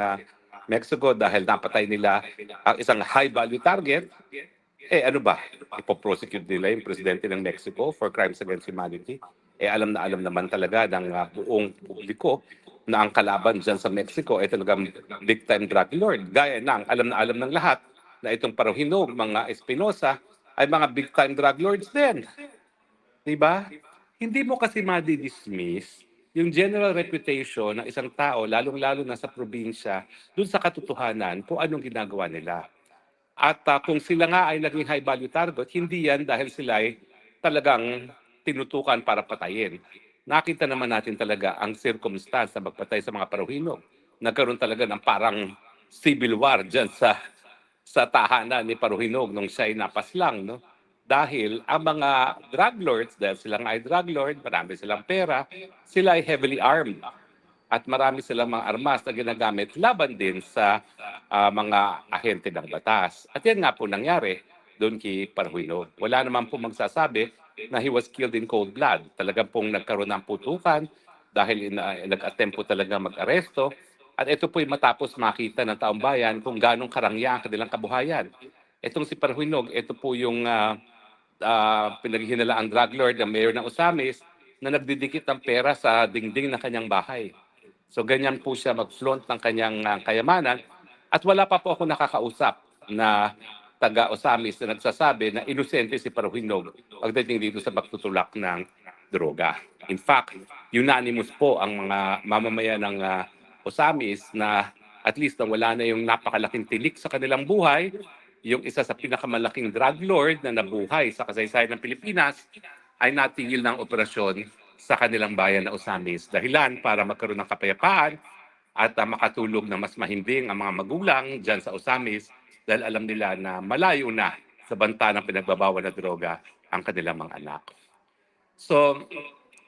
Mexico dahil napatay nila ang isang high-value target. Ano ba? Ipoprosecute nila yung presidente ng Mexico for crimes against humanity? Alam na alam naman talaga ng buong publiko na ang kalaban dyan sa Mexico ay talagang big-time drug lord. Gaya ng alam na alam ng lahat na itong Parahinog, mga Espinosa, ay mga big-time drug lords din. Diba? Hindi mo kasi madi-dismiss yung general reputation ng isang tao, lalong-lalo na sa probinsya, dun sa katotohanan kung anong ginagawa nila. At kung sila nga ay naging high-value target, hindi yan dahil sila ay talagang tinutukan para patayin. Nakita naman natin talaga ang circumstance na magpatay sa mga Parahinog. Nagkaroon talaga ng parang civil war dyan sa tahanan ni Parahinog nung siya ay napaslang. No? Dahil ang mga drug lords, dahil sila nga ay drug lord, marami silang pera, sila ay heavily armed. At marami silang mga armas na ginagamit laban din sa mga ahente ng batas. At yan nga po nangyari doon kay Parahinog. Wala naman po magsasabi na he was killed in cold blood. Talagang pong nagkaroon ng putukan dahil nag-attempt po talaga mag-aresto. At ito po'y matapos makita ng taong bayan kung ganong karangya ang kanilang kabuhayan. Itong si Parahinog, ito po yung pinaghinalaang drug lord ng mayor ng Osamis na nagdidikit ng pera sa dingding ng kanyang bahay. So ganyan po siya mag-flaunt ng kanyang kayamanan. At wala pa po ako nakakausap na taga-Osamis na nagsasabi na inosente si Parahinog pagdating dito sa pagtutulak ng droga. In fact, unanimous po ang mga mamamayan ng Osamis na at least na wala na yung napakalaking tinik sa kanilang buhay, yung isa sa pinakamalaking drug lord na nabuhay sa kasaysayan ng Pilipinas ay natigil ng operasyon sa kanilang bayan na Osamis. Dahilan para magkaroon ng kapayapaan at makatulog na mas mahimbing ang mga magulang dyan sa Osamis dahil alam nila na malayo na sa banta ng pinagbabawal na droga ang kanilang mga anak. So,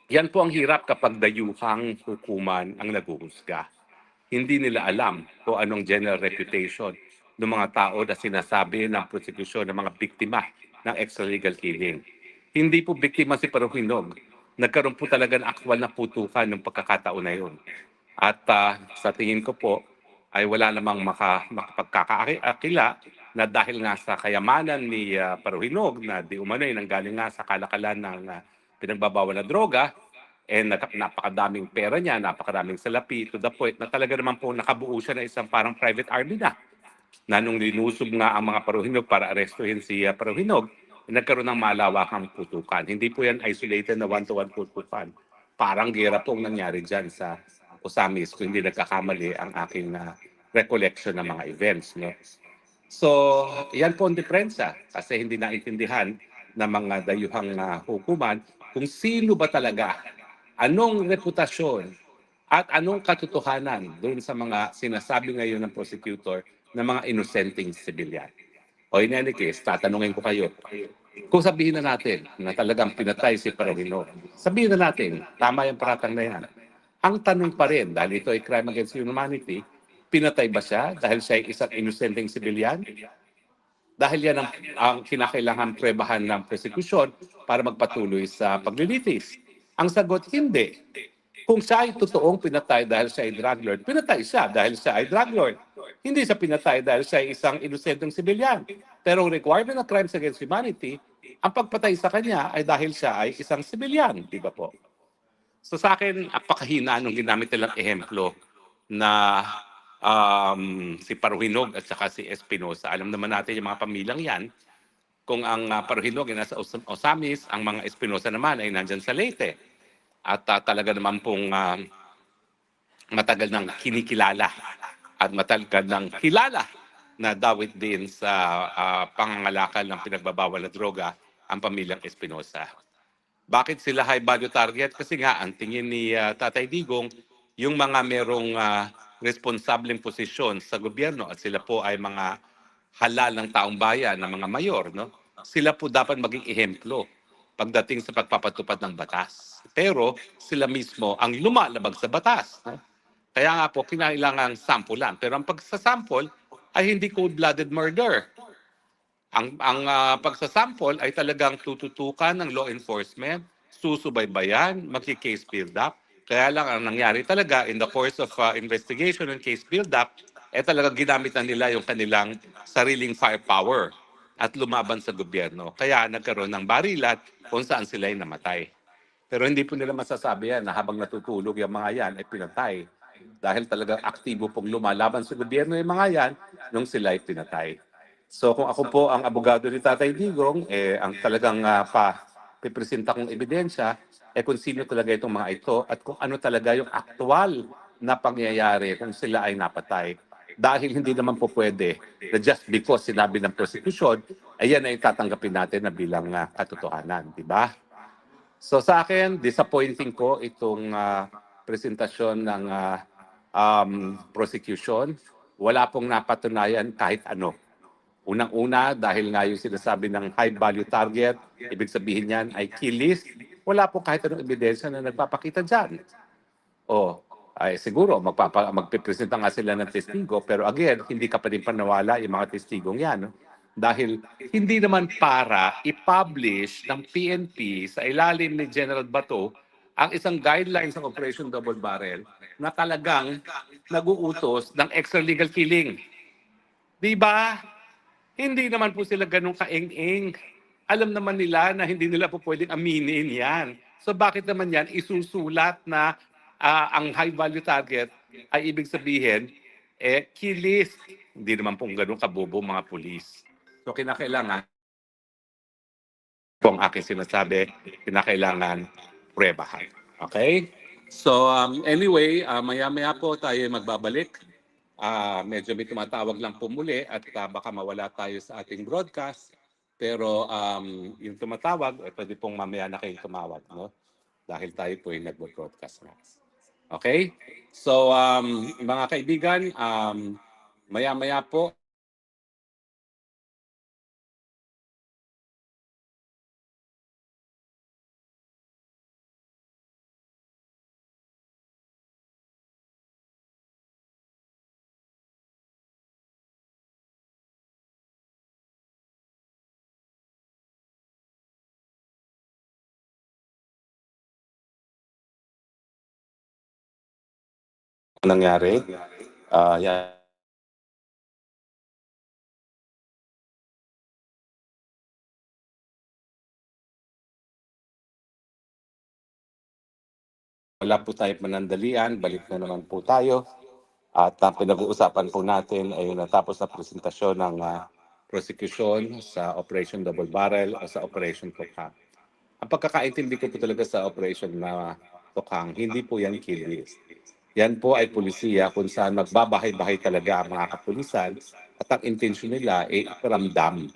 yan po ang hirap kapag dayuhang hukuman ang naguhusga. Hindi nila alam kung anong general reputation ng mga tao na sinasabi ng prosekusyon ng mga biktima ng extralegal killing. Hindi po biktima si Paruhinog. Nagkaroon po talaga ng aktwal na putukan ng pagkakataon na yun. At sa tingin ko po, ay wala namang makapagkakaakila na dahil nga sa kayamanan ni Paruhinog na di umano'y nanggaling nga sa kalakalan ng pinagbabawal na droga, napakadaming pera niya, napakadaming salapi, to the point na talaga naman po nakabuo siya na isang parang private army na nung linusob nga ang mga Paruhinog para arestuhin si Paruhinog, nagkaroon ng malawakang putukan. Hindi po yan isolated na one-to-one putukan. Parang gera pong nangyari dyan sa Osamis kung hindi nagkakamali ang aking recollection ng mga events. No? So, yan po ang diferensya kasi hindi naintindihan ng mga dayuhang hukuman kung sino ba talaga, anong reputasyon at anong katotohanan doon sa mga sinasabi ngayon ng prosecutor ng mga inosenteng sibilyan. O in any case, tatanungin ko kayo, kung sabihin na natin na talagang pinatay si Paruhinog, sabihin na natin, tama yung paratang na yan. Ang tanong pa rin, dahil ito ay crime against humanity, pinatay ba siya dahil siya ay isang inosenteng sibilyan? Dahil yan ang kinakailangan prebahan ng prosecution para magpatuloy sa paglilitis. Ang sagot, hindi. Kung siya ay totoong pinatay dahil siya ay drug lord, pinatay siya dahil siya ay drug lord. Hindi siya pinatay dahil siya ay isang inosenteng sibilyan. Pero ang requirement ng crimes against humanity, ang pagpatay sa kanya ay dahil siya ay isang sibilyan. Di ba po? So sa akin, apakahina nung ginamit nilang ehemplo na si Paruhinog at saka si Espinosa. Alam naman natin yung mga pamilyang yan, kung ang Paruhinog ay nasa Osamis, ang mga Espinosa naman ay nandyan sa Leyte. At talaga naman pong matagal nang kinikilala at matagal nang kilala na dawit din sa pangangalakal ng pinagbabawal na droga ang pamilyang Espinosa. Bakit sila high value target? Kasi nga, ang tingin ni Tatay Digong, yung mga merong responsableng posisyon sa gobyerno at sila po ay mga halal ng taong bayan, ng mga mayor, no? Sila po dapat maging ehemplo pagdating sa pagpapatupad ng batas. Pero sila mismo ang lumalabag sa batas. No? Kaya nga po, kinailangan sampulan. Pero ang pagsasample ay hindi cold-blooded murder. Ang pagsasample ay talagang tututukan ng law enforcement, susubaybayan, magki-case build up. Kaya lang ang nangyari talaga in the course of investigation and case build up, talagang ginamit na nila yung kanilang sariling firepower at lumaban sa gobyerno. Kaya nagkaroon ng barilat kung saan sila ay namatay. Pero hindi po nila masasabi yan na habang natutulog yung mga yan ay pinatay. Dahil talagang aktibo pong lumalaban sa gobyerno yung mga yan nung sila ay pinatay. So kung ako po ang abogado ni Tatay Digong, ang talagang pipresenta kong ebidensya, kung sino talaga itong mga ito at kung ano talaga yung aktual na pangyayari kung sila ay napatay. Dahil hindi naman po pwede na just because sinabi ng prosecution, yan ay tatanggapin natin na bilang katotohanan, di ba? So sa akin, disappointing ko itong presentasyon ng prosecution. Wala pong napatunayan kahit ano. Unang-una, dahil nga yung sinasabi ng high value target, ibig sabihin yan ay kill list, wala po kahit anong ebidensya na nagpapakita dyan. O, ay siguro, magpipresenta nga sila ng testigo, pero again, hindi ka pa rin panawala yung mga testigong yan. No? Dahil hindi naman para i-publish ng PNP sa ilalim ni General Bato ang isang guidelines ng Operation Double Barrel na talagang nag-uutos ng extralegal killing. Di ba? Hindi naman po sila ganun kaeng-eng. Alam naman nila na hindi nila po pwedeng aminin yan. So bakit naman yan isusulat na ang high value target ay ibig sabihin, kill list. Hindi naman po ganun kabobo mga pulis. So kinakailangan, po ang aking sinasabi, kinakailangan prebahan. Okay? So anyway, maya-maya po tayo magbabalik. Medyo may tumatawag lang po muli at baka mawala tayo sa ating broadcast. Pero yung tumatawag, pwede pong mamaya na kayong tumawag, no? Dahil tayo po yung nag-broadcast na. Okay? So, mga kaibigan, maya-maya po, nangyari, yan. Wala po tayo panandalian, balik na naman po tayo. At ang pinag-uusapan po natin ay natapos na presentasyon ng prosecution sa Operation Double Barrel o sa Operation Tokhang. Ang pagkakaintindi ko po talaga sa Operation na Tokhang, hindi po yan kill list. Yan po ay pulisiya kung saan magbabahay-bahay talaga ang mga kapulisan at ang intensyon nila ay iparamdam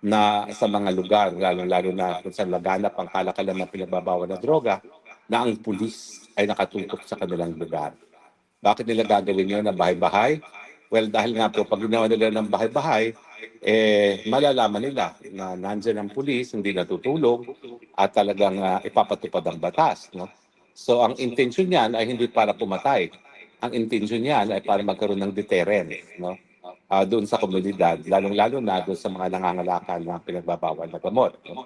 na sa mga lugar, lalo-lalo na kung saan laganap ang kalakalan ng pinagbabawal na droga, na ang pulis ay nakatutok sa kanilang lugar. Bakit nila gagawin yun na bahay-bahay? Well, dahil nga po, pag ginawa nila ng bahay-bahay, malalaman nila na nandyan ang pulis, hindi natutulog, at talagang ipapatupad ang batas. No? So, ang intention niyan ay hindi para pumatay. Ang intention niyan ay para magkaroon ng deterrent. No? Doon sa komunidad, lalong-lalo na doon sa mga nangangalakal ng pinagbabawal na gamot. No?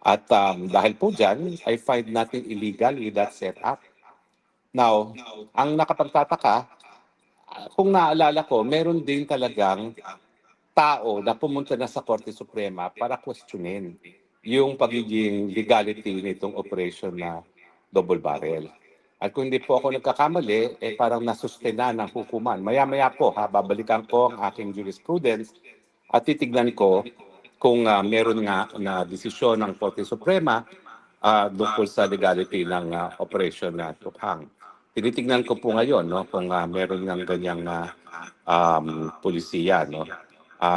At dahil po dyan, I find nothing illegal with that setup. Now, ang nakapagtataka, kung naalala ko, meron din talagang tao na pumunta na sa Korte Suprema para questionin yung pagiging legality nitong operation na double barrel. At kung hindi po ako nagkakamali, parang nasustena ng hukuman. Maya-maya po, babalikan ko ang aking jurisprudence at titignan ko kung meron nga na desisyon ng Korte Suprema tungkol sa legality ng operation na Tukhang. Tinitignan ko po ngayon kung meron ng ganyang pulisiya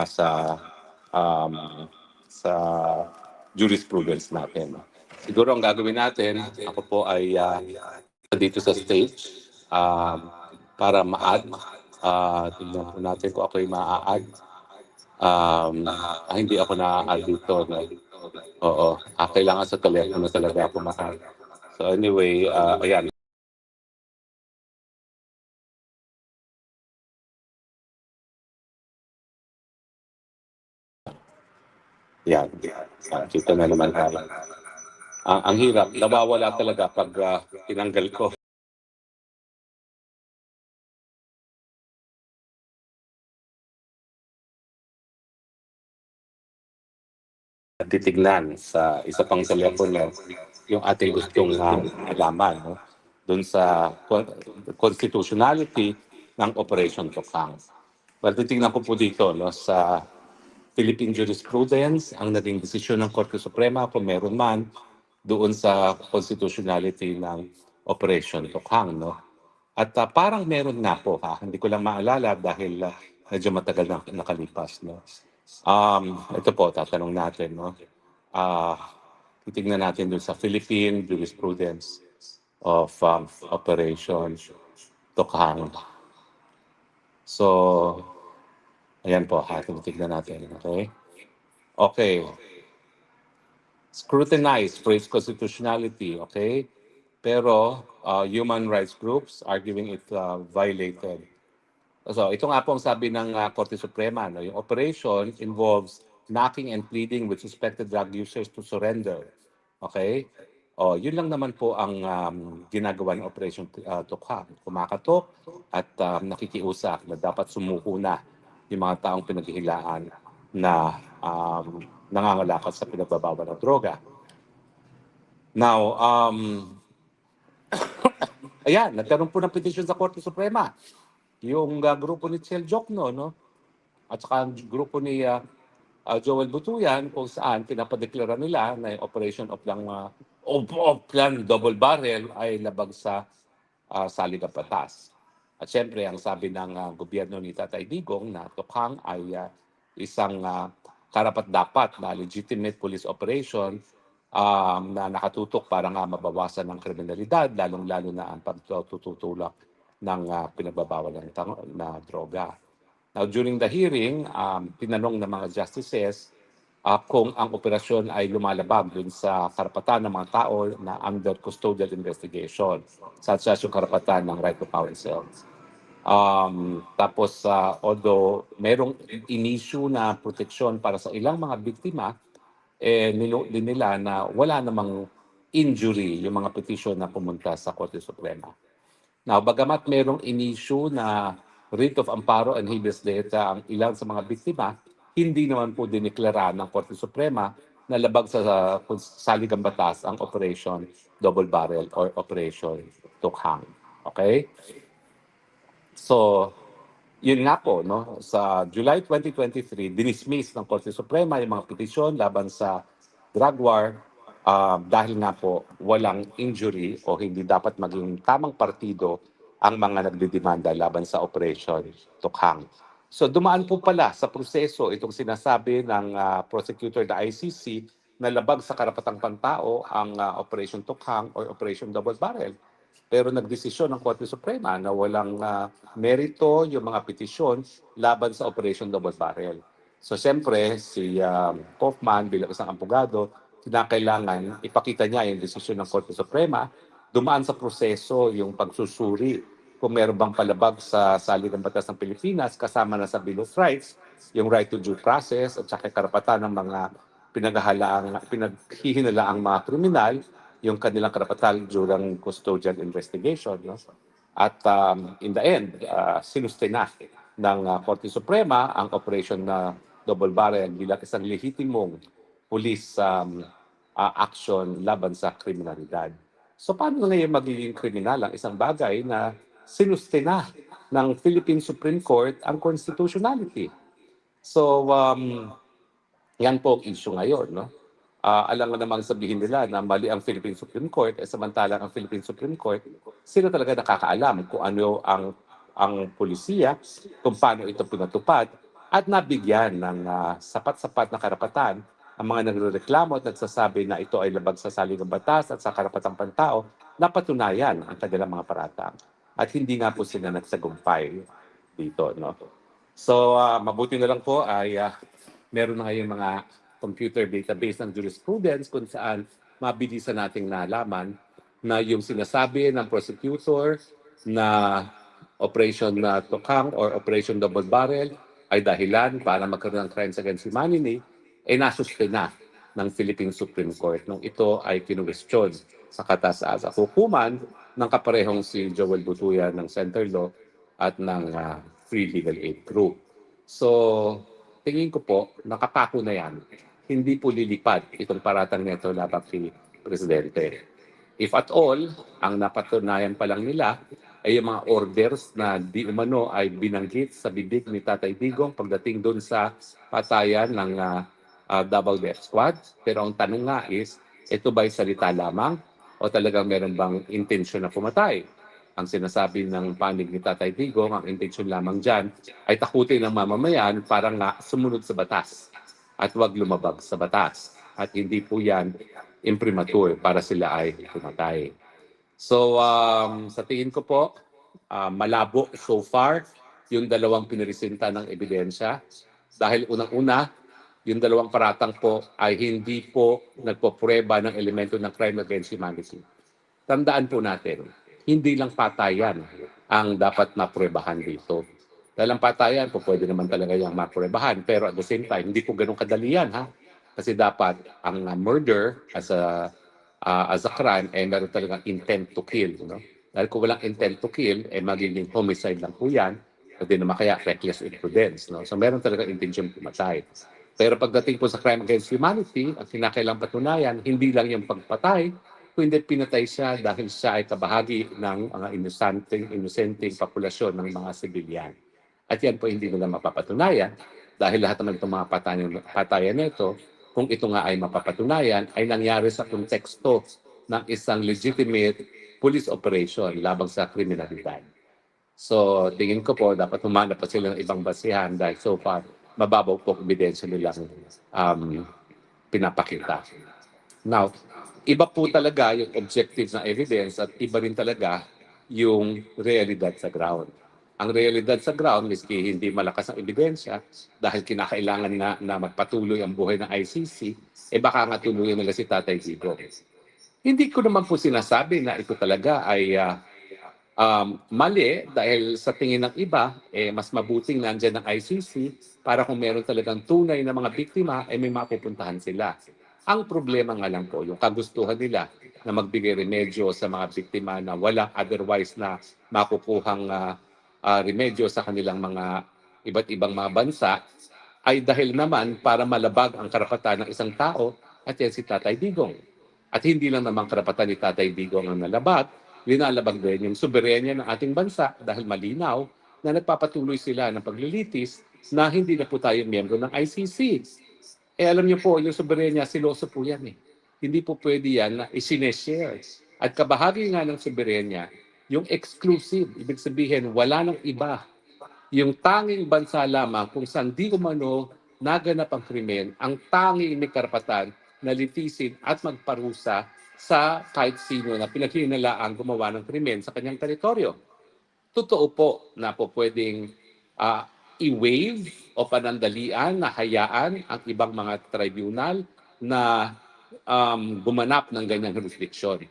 sa jurisprudence natin. Siguro ang gagawin natin, ako po ay dito sa stage para ma-add. Tignan po natin kung ako'y ma-add. Hindi ako na-add dito. No? Oo. Kailangan sa telepono talaga ako ma-add. So anyway, ayan. Yan. Kita na naman tayo. Ang hirap, nawawala talaga pag tinanggal ko. Titignan sa isa pang telepono yung ating gustong alaman doon sa constitutionality ng Operation Tokhang. Well, titignan ko po dito sa Philippine jurisprudence, ang naging desisyon ng Korte Suprema kung meron man doon sa constitutionality ng Operation Tokhang. No? At parang meron nga po, hindi ko lang maalala dahil medyo matagal na nakalipas. No? Ito po, tatanong natin. No? Titignan natin doon sa Philippine jurisprudence of Operation Tokhang. So, ayan po, tignan natin. Okay? Okay. Scrutinize for its constitutionality, okay? Pero human rights groups arguing it violated. So, ito nga po ang sabi ng Korte Suprema. No? Yung operation involves knocking and pleading with suspected drug users to surrender. Okay? Yun lang naman po ang ginagawa ng Operation Tokhang. Kumakatok at nakikiusap na dapat sumuko na yung mga taong pinaghihilaan na nangangalakal sa pinagbabawal ng droga. Now, ayan, nagkaroon po ng petition sa Korte Suprema. Yung grupo ni Chel Jokno, no? At saka ang grupo ni Joel Butuyan, kung saan pinapadeklara nila na yung operation of plan double barrel ay labag sa saligang batas. At syempre, ang sabi ng gobyerno ni Tatay Digong na Tokhang ay isang karapat-dapat na legitimate police operation na nakatutok para nga mabawasan ng kriminalidad, lalong-lalo na ang pagtutulak ng pinagbabawal na droga. Now, during the hearing, tinanong ng mga justices kung ang operasyon ay lumalabag dun sa karapatan ng mga tao na under custodial investigation, such as yung karapatan ng right to counsel. Tapos, although merong in-issue na proteksyon para sa ilang mga biktima, ninote din nila na wala namang injury yung mga petition na pumunta sa Korte Suprema. Now, bagamat merong in-issue na writ of amparo and habeas data ang ilan sa mga biktima, hindi naman po diniklara ng Korte Suprema na labag sa saligang batas ang Operation Double Barrel or Operation Tukhang. Okay? So, yun nga po, no? Sa July 2023, dinismiss ng Korte Suprema yung mga petisyon laban sa drug war dahil nga po walang injury o hindi dapat maging tamang partido ang mga nagdidemanda laban sa Operation Tukhang. So dumaan po pala sa proseso itong sinasabi ng prosecutor na ICC na labag sa karapatang pantao ang Operation Tukhang or Operation Double Barrel. Pero nagdesisyon ng Korte Suprema na walang merito yung mga petisyon laban sa Operation Double Barrel. So siyempre, si Kaufman bilang isang abogado, kinakailangan ipakita niya yung desisyon ng Korte Suprema, dumaan sa proseso yung pagsusuri kung meron bang palabag sa saligang batas ng Pilipinas kasama na sa Bill of Rights, yung right to due process at saka karapatan ng mga pinaghihinalaang mga kriminal, yung kanilang karapatan during custodial investigation. No? At in the end, sinuste na ng Korte Suprema ang operation na double barrel bilang isang lehitimong police action laban sa kriminalidad. So paano ngayon magiging kriminal ang isang bagay na sinuste na ng Philippine Supreme Court ang constitutionality? So yan po ang issue ngayon. No? Alam nga namang sabihin nila na mali ang Philippine Supreme Court, samantalang ang Philippine Supreme Court, sila talaga nakakaalam kung ano ang polisiya, kung paano ito pinatupad, at nabigyan ng sapat-sapat na karapatan ang mga nagrereklamo at nagsasabi na ito ay labag sa saligang batas at sa karapatang pantao, na patunayan ang kanilang mga paratang. At hindi nga po sila nagsagumpay dito. No? So, mabuti na lang po ay meron na ngayong mga computer database ng jurisprudence kung saan mabilisan nating nalaman na yung sinasabi ng prosecutor na Operation na Tukhang or Operation Double Barrel ay dahilan para magkaroon ng crimes against humanity ay nasuste na ng Philippine Supreme Court nung ito ay kinuwestiyon sa kataas-asa hukuman ng kaparehong si Joel Butuya ng Center Law at ng Free Legal Aid Group. So, tingin ko po, nakapako na yan. Hindi po lilipad itong paratang nito laban kay Presidente. If at all, ang napatunayan pa lang nila ay yung mga orders na di umano ay binanggit sa bibig ni Tatay Digong pagdating doon sa patayan ng double death squad. Pero ang tanong nga is, ito ba'y salita lamang o talagang meron bang intensyon na pumatay? Ang sinasabi ng panig ni Tatay Digong, ang intensyon lamang dyan ay takutin ng mamamayan para nga sumunod sa batas at huwag lumabag sa batas. At hindi po yan imprimatur para sila ay pumatay. So, sa tingin ko po, malabo so far yung dalawang piniresenta ng ebidensya. Dahil unang-una, yung dalawang paratang po ay hindi po nagpoprueba ng elemento ng crime against humanity. Tandaan po natin, hindi lang patayan ang dapat mapruebahan dito. Dahil ang patayan po pwede naman talaga yung mapruebahan, pero at the same time, hindi po ganun kadali yan, ha? Kasi dapat ang murder as a crime ay meron talagang intent to kill. No? Dahil kung walang intent to kill, magiging homicide lang po yan, o di naman kaya reckless imprudence. No? So meron talagang intention pumatay. Pero pagdating po sa crime against humanity, ang kinakailang patunayan, hindi lang yung pagpatay, kundi pinatay siya dahil siya ay kabahagi ng mga inosenteng populasyon ng mga sibilyan. At yan po hindi nila mapapatunayan dahil lahat naman itong mga patayan nito, kung ito nga ay mapapatunayan, ay nangyari sa konteksto ng isang legitimate police operation labang sa kriminalidad. So tingin ko po, dapat humanap pa sila ng ibang basihan dahil so far, mababaw po ang ebidensya nilang pinapakita. Now, iba po talaga yung objective na evidence at iba rin talaga yung realidad sa ground. Ang realidad sa ground, miski hindi malakas ang ebidensya, dahil kinakailangan na magpatuloy ang buhay ng ICC, baka nga tuluyan nila si Tatay Digong. Hindi ko naman po sinasabi na ito talaga ay mali dahil sa tingin ng iba, mas mabuting nandyan ng ICC para kung meron talagang tunay na mga biktima, may mapupuntahan sila. Ang problema nga lang po, yung kagustuhan nila na magbigay remedyo sa mga biktima na walang otherwise na makukuhang remedyo sa kanilang mga iba't ibang mga bansa, ay dahil naman para malabag ang karapatan ng isang tao at yan si Tatay Digong. At hindi lang naman karapatan ni Tatay Digong ang nalabag, linalabag din yung soberenya ng ating bansa dahil malinaw na nagpapatuloy sila ng paglilitis na hindi na po tayo miyembro ng ICC. Alam niyo po, yung soberenya, siloso po yan eh. Hindi po pwede yan na isineshare. At kabahagi nga ng soberenya, yung exclusive, ibig sabihin wala nang iba. Yung tanging bansa lamang kung saan di umano naganap ang krimen, ang tanging may karapatan na litisin at magparusa sa kahit sino na pinaghinalaang gumawa ng krimen sa kanyang teritoryo. Totoo po na po pwedeng i-waive o panandalian na hayaan ang ibang mga tribunal na gumanap ng ganyang jurisdiction.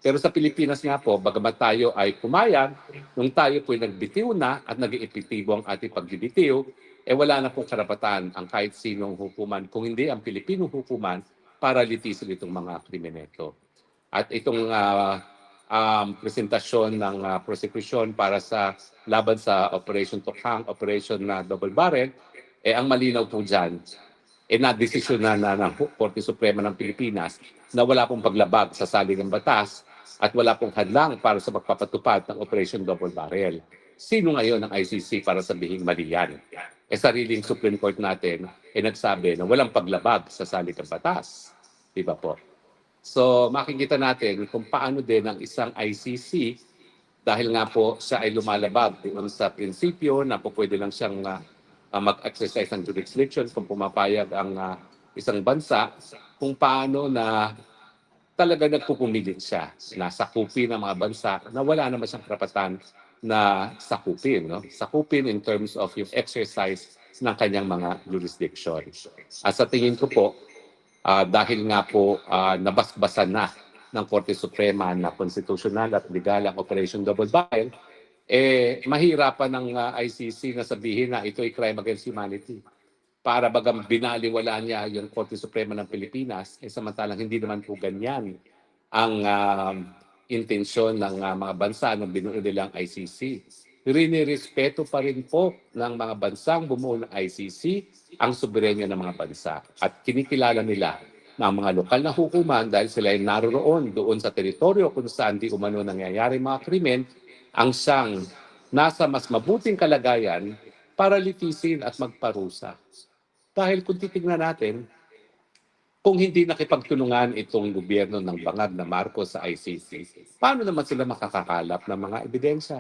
Pero sa Pilipinas nga po, bagamat tayo ay pumayag, nung tayo po'y nagbitiw na at nag-iepektibo ang ating pagbibitiw, wala na pong karapatan ang kahit sinong hukuman, kung hindi ang Pilipinong hukuman, para litisin itong mga krimeneto. At itong presentasyon ng prosecution para sa laban sa Operation Tokhang, Operation na Double Barrel, ang malinaw po dyan, na-desisyon na ng Korte Suprema ng Pilipinas na wala pong paglabag sa saligang batas at wala pong hadlang para sa pagpapatupad ng Operation Double Barrel. Sino ngayon ang ICC para sabihin mali yan? Sariling Supreme Court natin nagsabi na walang paglabag sa saligang batas. Diba po? So makikita natin kung paano din ang isang ICC, dahil nga po siya ay lumalabag doon sa prinsipyo na po pwede lang siyang mag-exercise ng jurisdiction kung pumapayag ang isang bansa, kung paano na talaga nagpupumilit siya na sakupin ng mga bansa na wala naman siyang karapatan na sakupin. No? Sakupin in terms of yung exercise ng kanyang mga jurisdiction. At sa tingin ko po, dahil nga po nabasbasan na ng Korte Suprema na konstitusyonal at legal ang Operation Double Barrel, mahirapan ng ICC na sabihin na ito ay crime against humanity. Para bagang binaliwala niya yung Korte Suprema ng Pilipinas, samantalang hindi naman po ganyan ang intensyon ng mga bansa na binuo nilang ICC. Rinirespeto pa rin po ng mga bansang bumuo ng ICC ang soberenya ng mga bansa. At kinikilala nila na ang mga lokal na hukuman dahil sila ay naroon doon sa teritoryo kung saan di umano nangyayari mga krimen, ang siyang nasa mas mabuting kalagayan para litisin at magparusa. Dahil kung titignan natin, kung hindi nakipagtulungan itong gobyerno ng bangag na Marcos sa ICC, paano naman sila makakakalap ng mga ebidensya?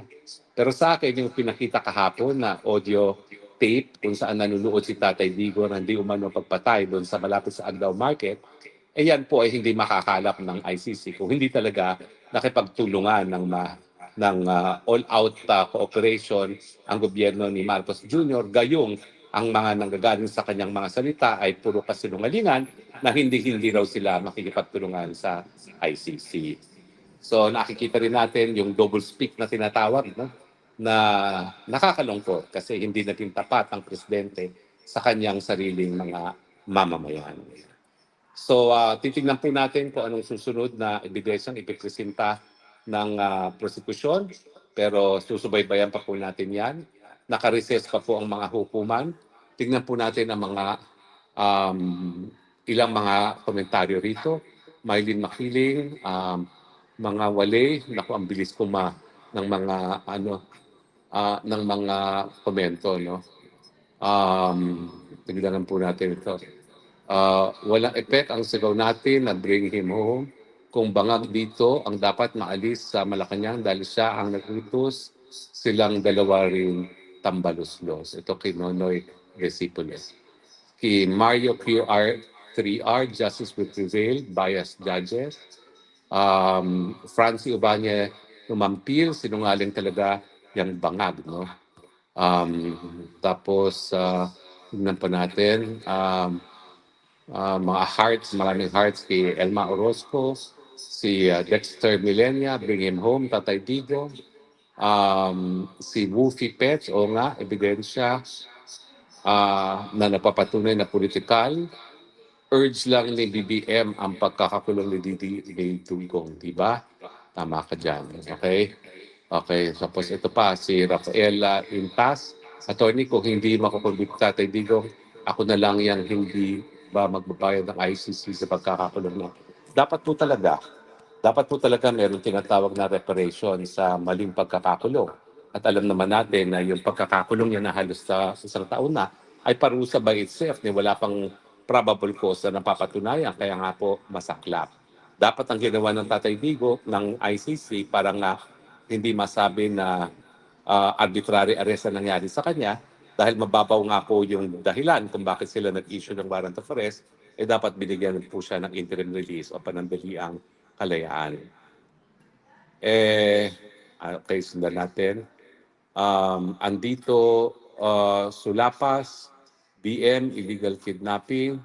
Pero sa akin, yung pinakita kahapon na audio tape kung saan nanunood si Tatay Digong na hindi umano pagpatay doon sa malapit sa Agdao Market, yan po ay hindi makakalap ng ICC kung hindi talaga nakipagtulungan ng all-out cooperation ang gobyerno ni Marcos Jr. Gayong ang mga nanggagaling sa kanyang mga salita ay puro kasinungalingan na hindi raw sila makikipagtulungan sa ICC. So nakikita rin natin yung double speak na tinatawag, no? Na nakakalungkot kasi hindi naging tapat ang presidente sa kanyang sariling mga mamamayan. So titignan po natin kung anong susunod na ebidensyang ipipresenta ng prosecution, pero susubaybayan pa po natin yan. Naka-recess pa po ang mga hukuman. Tingnan po natin ang mga ilang mga komentaryo rito. Mylene Makiling, mga wale, naku, ang bilis ko ng mga ng mga komento, no. Tignan po natin ito. Walang effect ang sigaw natin na bring him home. Kung bangag dito, ang dapat maalis sa Malacanang dahil siya ang nag-utos, silang dalawa rin tambaluslos. Ito kay Nonoy Resipoles. Kay Mario QR FPRRD, Justice will Prevail, Biased Judges. Francie Ubanye Numampil, sinungaling talaga yung bangag, no? Tapos, tignan pa natin, mga hearts, maraming hearts kay Elma Orozco, si Dexter Millenia, Bring Him Home, Tatay Digo, si Woofy Pets, o nga, ebidensya na napapatunay na politikal. Urge lang ni BBM ang pagkakakulong ni Didi Dugong, di ba? Tama ka dyan, okay? Okay, tapos ito pa, si Rafaela Intas. Attorney, kung hindi makukulong Tatay Digong, ako na lang yung hindi ba magbabayad ng ICC sa pagkakakulong na. Dapat po talaga meron tinatawag na reparation sa maling pagkakakulong. At alam naman natin na yung pagkakakulong niya na halos sa isang taon na ay parusa by itself ni wala pang probable cause na napapatunayan, kaya nga po masaklap. Dapat ang ginawa ng Tatay Digo ng ICC para nga hindi masabi na arbitrary arrest na nangyari sa kanya dahil mababaw nga po yung dahilan kung bakit sila nag-issue ng warrant of arrest, dapat binigyan po siya ng interim release o panandaliang kalayaan. Okay, sundan natin. Andito, Sulapas, BM, illegal kidnapping.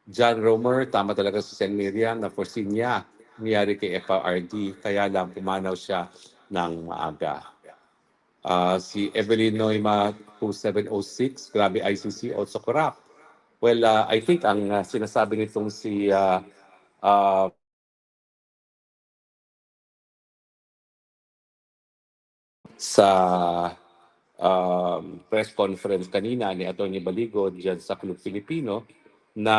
John Romer, tama talaga sa St. Miriam na foreseen niya nangyari kay FPRRD, kaya lang pumanaw siya ng maaga. Si Evelyn Noima 2706, grabe ICC, also corrupt. Well, I think ang sinasabi nitong si sa press conference kanina ni Atty. Baligo diyan sa Club Filipino na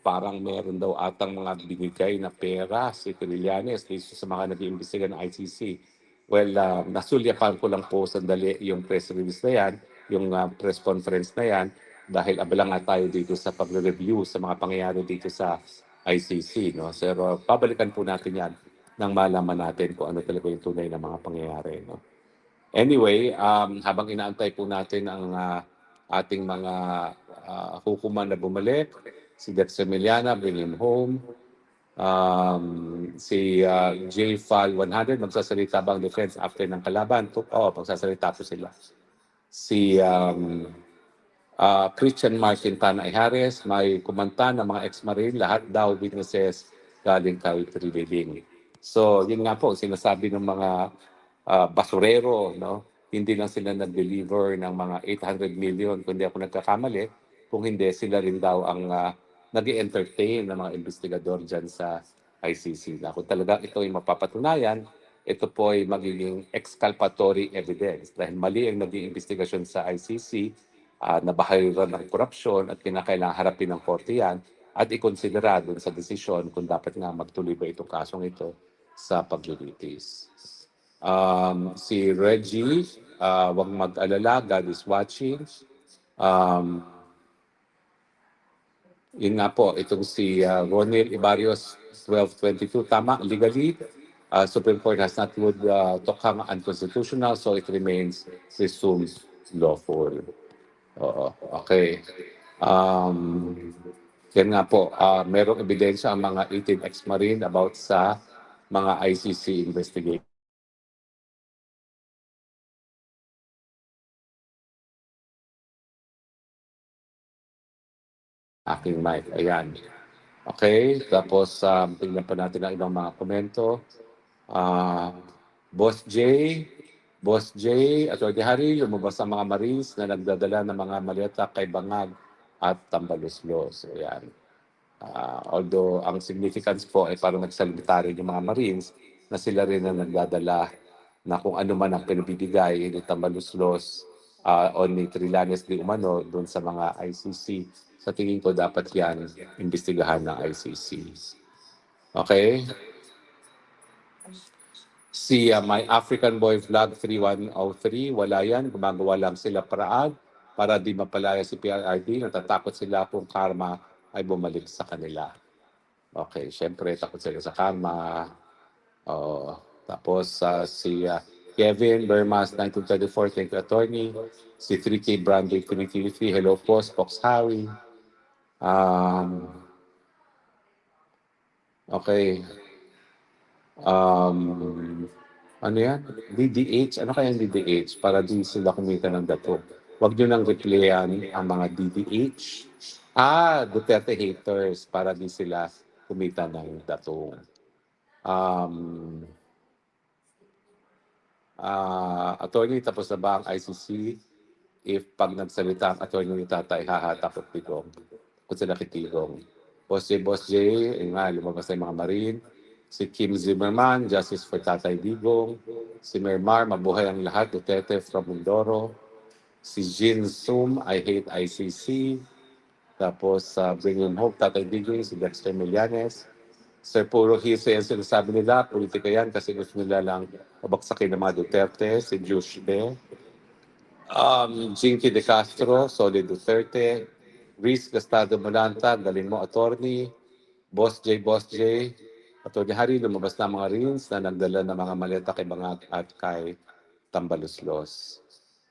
parang meron daw atang mga binigay na pera si Trillanes sa mga nag-iimbestiga ng ICC. Well, nasulyapan ko lang po sandali yung press release na yan, yung press conference na yan, dahil abala nga tayo dito sa pag-review sa mga pangyayari dito sa ICC. No? So, pabalikan po natin yan nang malaman natin kung ano talaga yung tunay na mga pangyayari. No? Anyway, habang inaantay po natin ang ating mga hukuman na bumalik, si Dexter Emiliana, Bring Him Home, si J-Fal 100, magsasalita ba ang defense after ng kalaban? Magsasalita po sila. Si Christian Martin Tanay Harris, may kumanta ng mga ex-marine, lahat daw witnesses galing kay Trillanes. So, yun nga po, sinasabi ng mga basurero, no? Hindi lang sila nag-deliver ng mga 800 million, kundi ako nagkakamali, kung hindi sila rin daw ang nag-entertain ng mga investigador dyan sa ICC. Na kung talaga ito ay mapapatunayan, ito po ay magiging exculpatory evidence dahil mali ang naging investigasyon sa ICC, nabahayaran ng korupsyon at kinakailangan harapin ng korte yan at ikonsidera dun sa desisyon kung dapat nga magtuloy ba itong kasong ito sa Paglilitis. Si Reggie, wag mag-alala, God is watching. Yun nga po, itong si Ronel Ibarios 1222, tama, legally, Supreme Court has not ruled Tokhang unconstitutional, so it remains presumed lawful. Oo, okay. Yan nga po, merong ebidensya ang mga 18 ex-marine about sa mga ICC investigation. Aking mic, ayan. Okay, tapos tingnan pa natin ang ibang mga komento. Boss J, Atty. Harry, lumabas ang mga Marines na nagdadala ng mga maleta kay Bangag at Tambaluslos. Ayan. Although ang significance po ay parang nagsalita rin yung mga Marines na sila rin na nagdadala na kung ano man ang pinabibigay ni Tambaluslos o ni Trillanes di umano doon sa mga ICC. Sa tingin ko dapat yan imbestigahan ng ICC. Okay? Si My African Boy Vlog 3103, wala yan. Gumagawa lang sila paraan para di mapalaya si PRRD. Natatakot sila kung karma ay bumalik sa kanila. Okay, syempre takot sila sa karma. Tapos si Kevin Bermas, 1924, thank you, attorney. Si 3K Brandon, 333, hello po. Fox Howie. Okay. Ano yan? DDH? Ano kaya yung DDH? Para di sila kumita ng dato. Huwag nyo nang replyan ang mga DDH. Duterte haters para di sila kumita ng dato. Attorney, tapos na ba ang ICC? If pag nagsalita ang attorney ni tatay, hahatakot Digong. Kung sila kitigong. Boss J, nga, lumabas na yung mga Marine. Si Kim Zimmerman, Justice for Tatay Digong. Si Mermar, mabuhay ang lahat, Duterte from Mindoro. Si Jin Sum, I hate ICC. Tapos Bring Him Hope, Tatay Digong, si Dexter Millanes. Sir, puro hise ang sinasabi nila, politika yan kasi gusto nila lang mabaksakin ng mga Duterte, si Jush De. Jinky De Castro, Solid Duterte. Reese Gastado Molanta, galing mo, attorney. Boss J. Attorney Harry, lumabas na mga rings na nagdala ng mga maleta kay Bangat at kay Tambaluslos.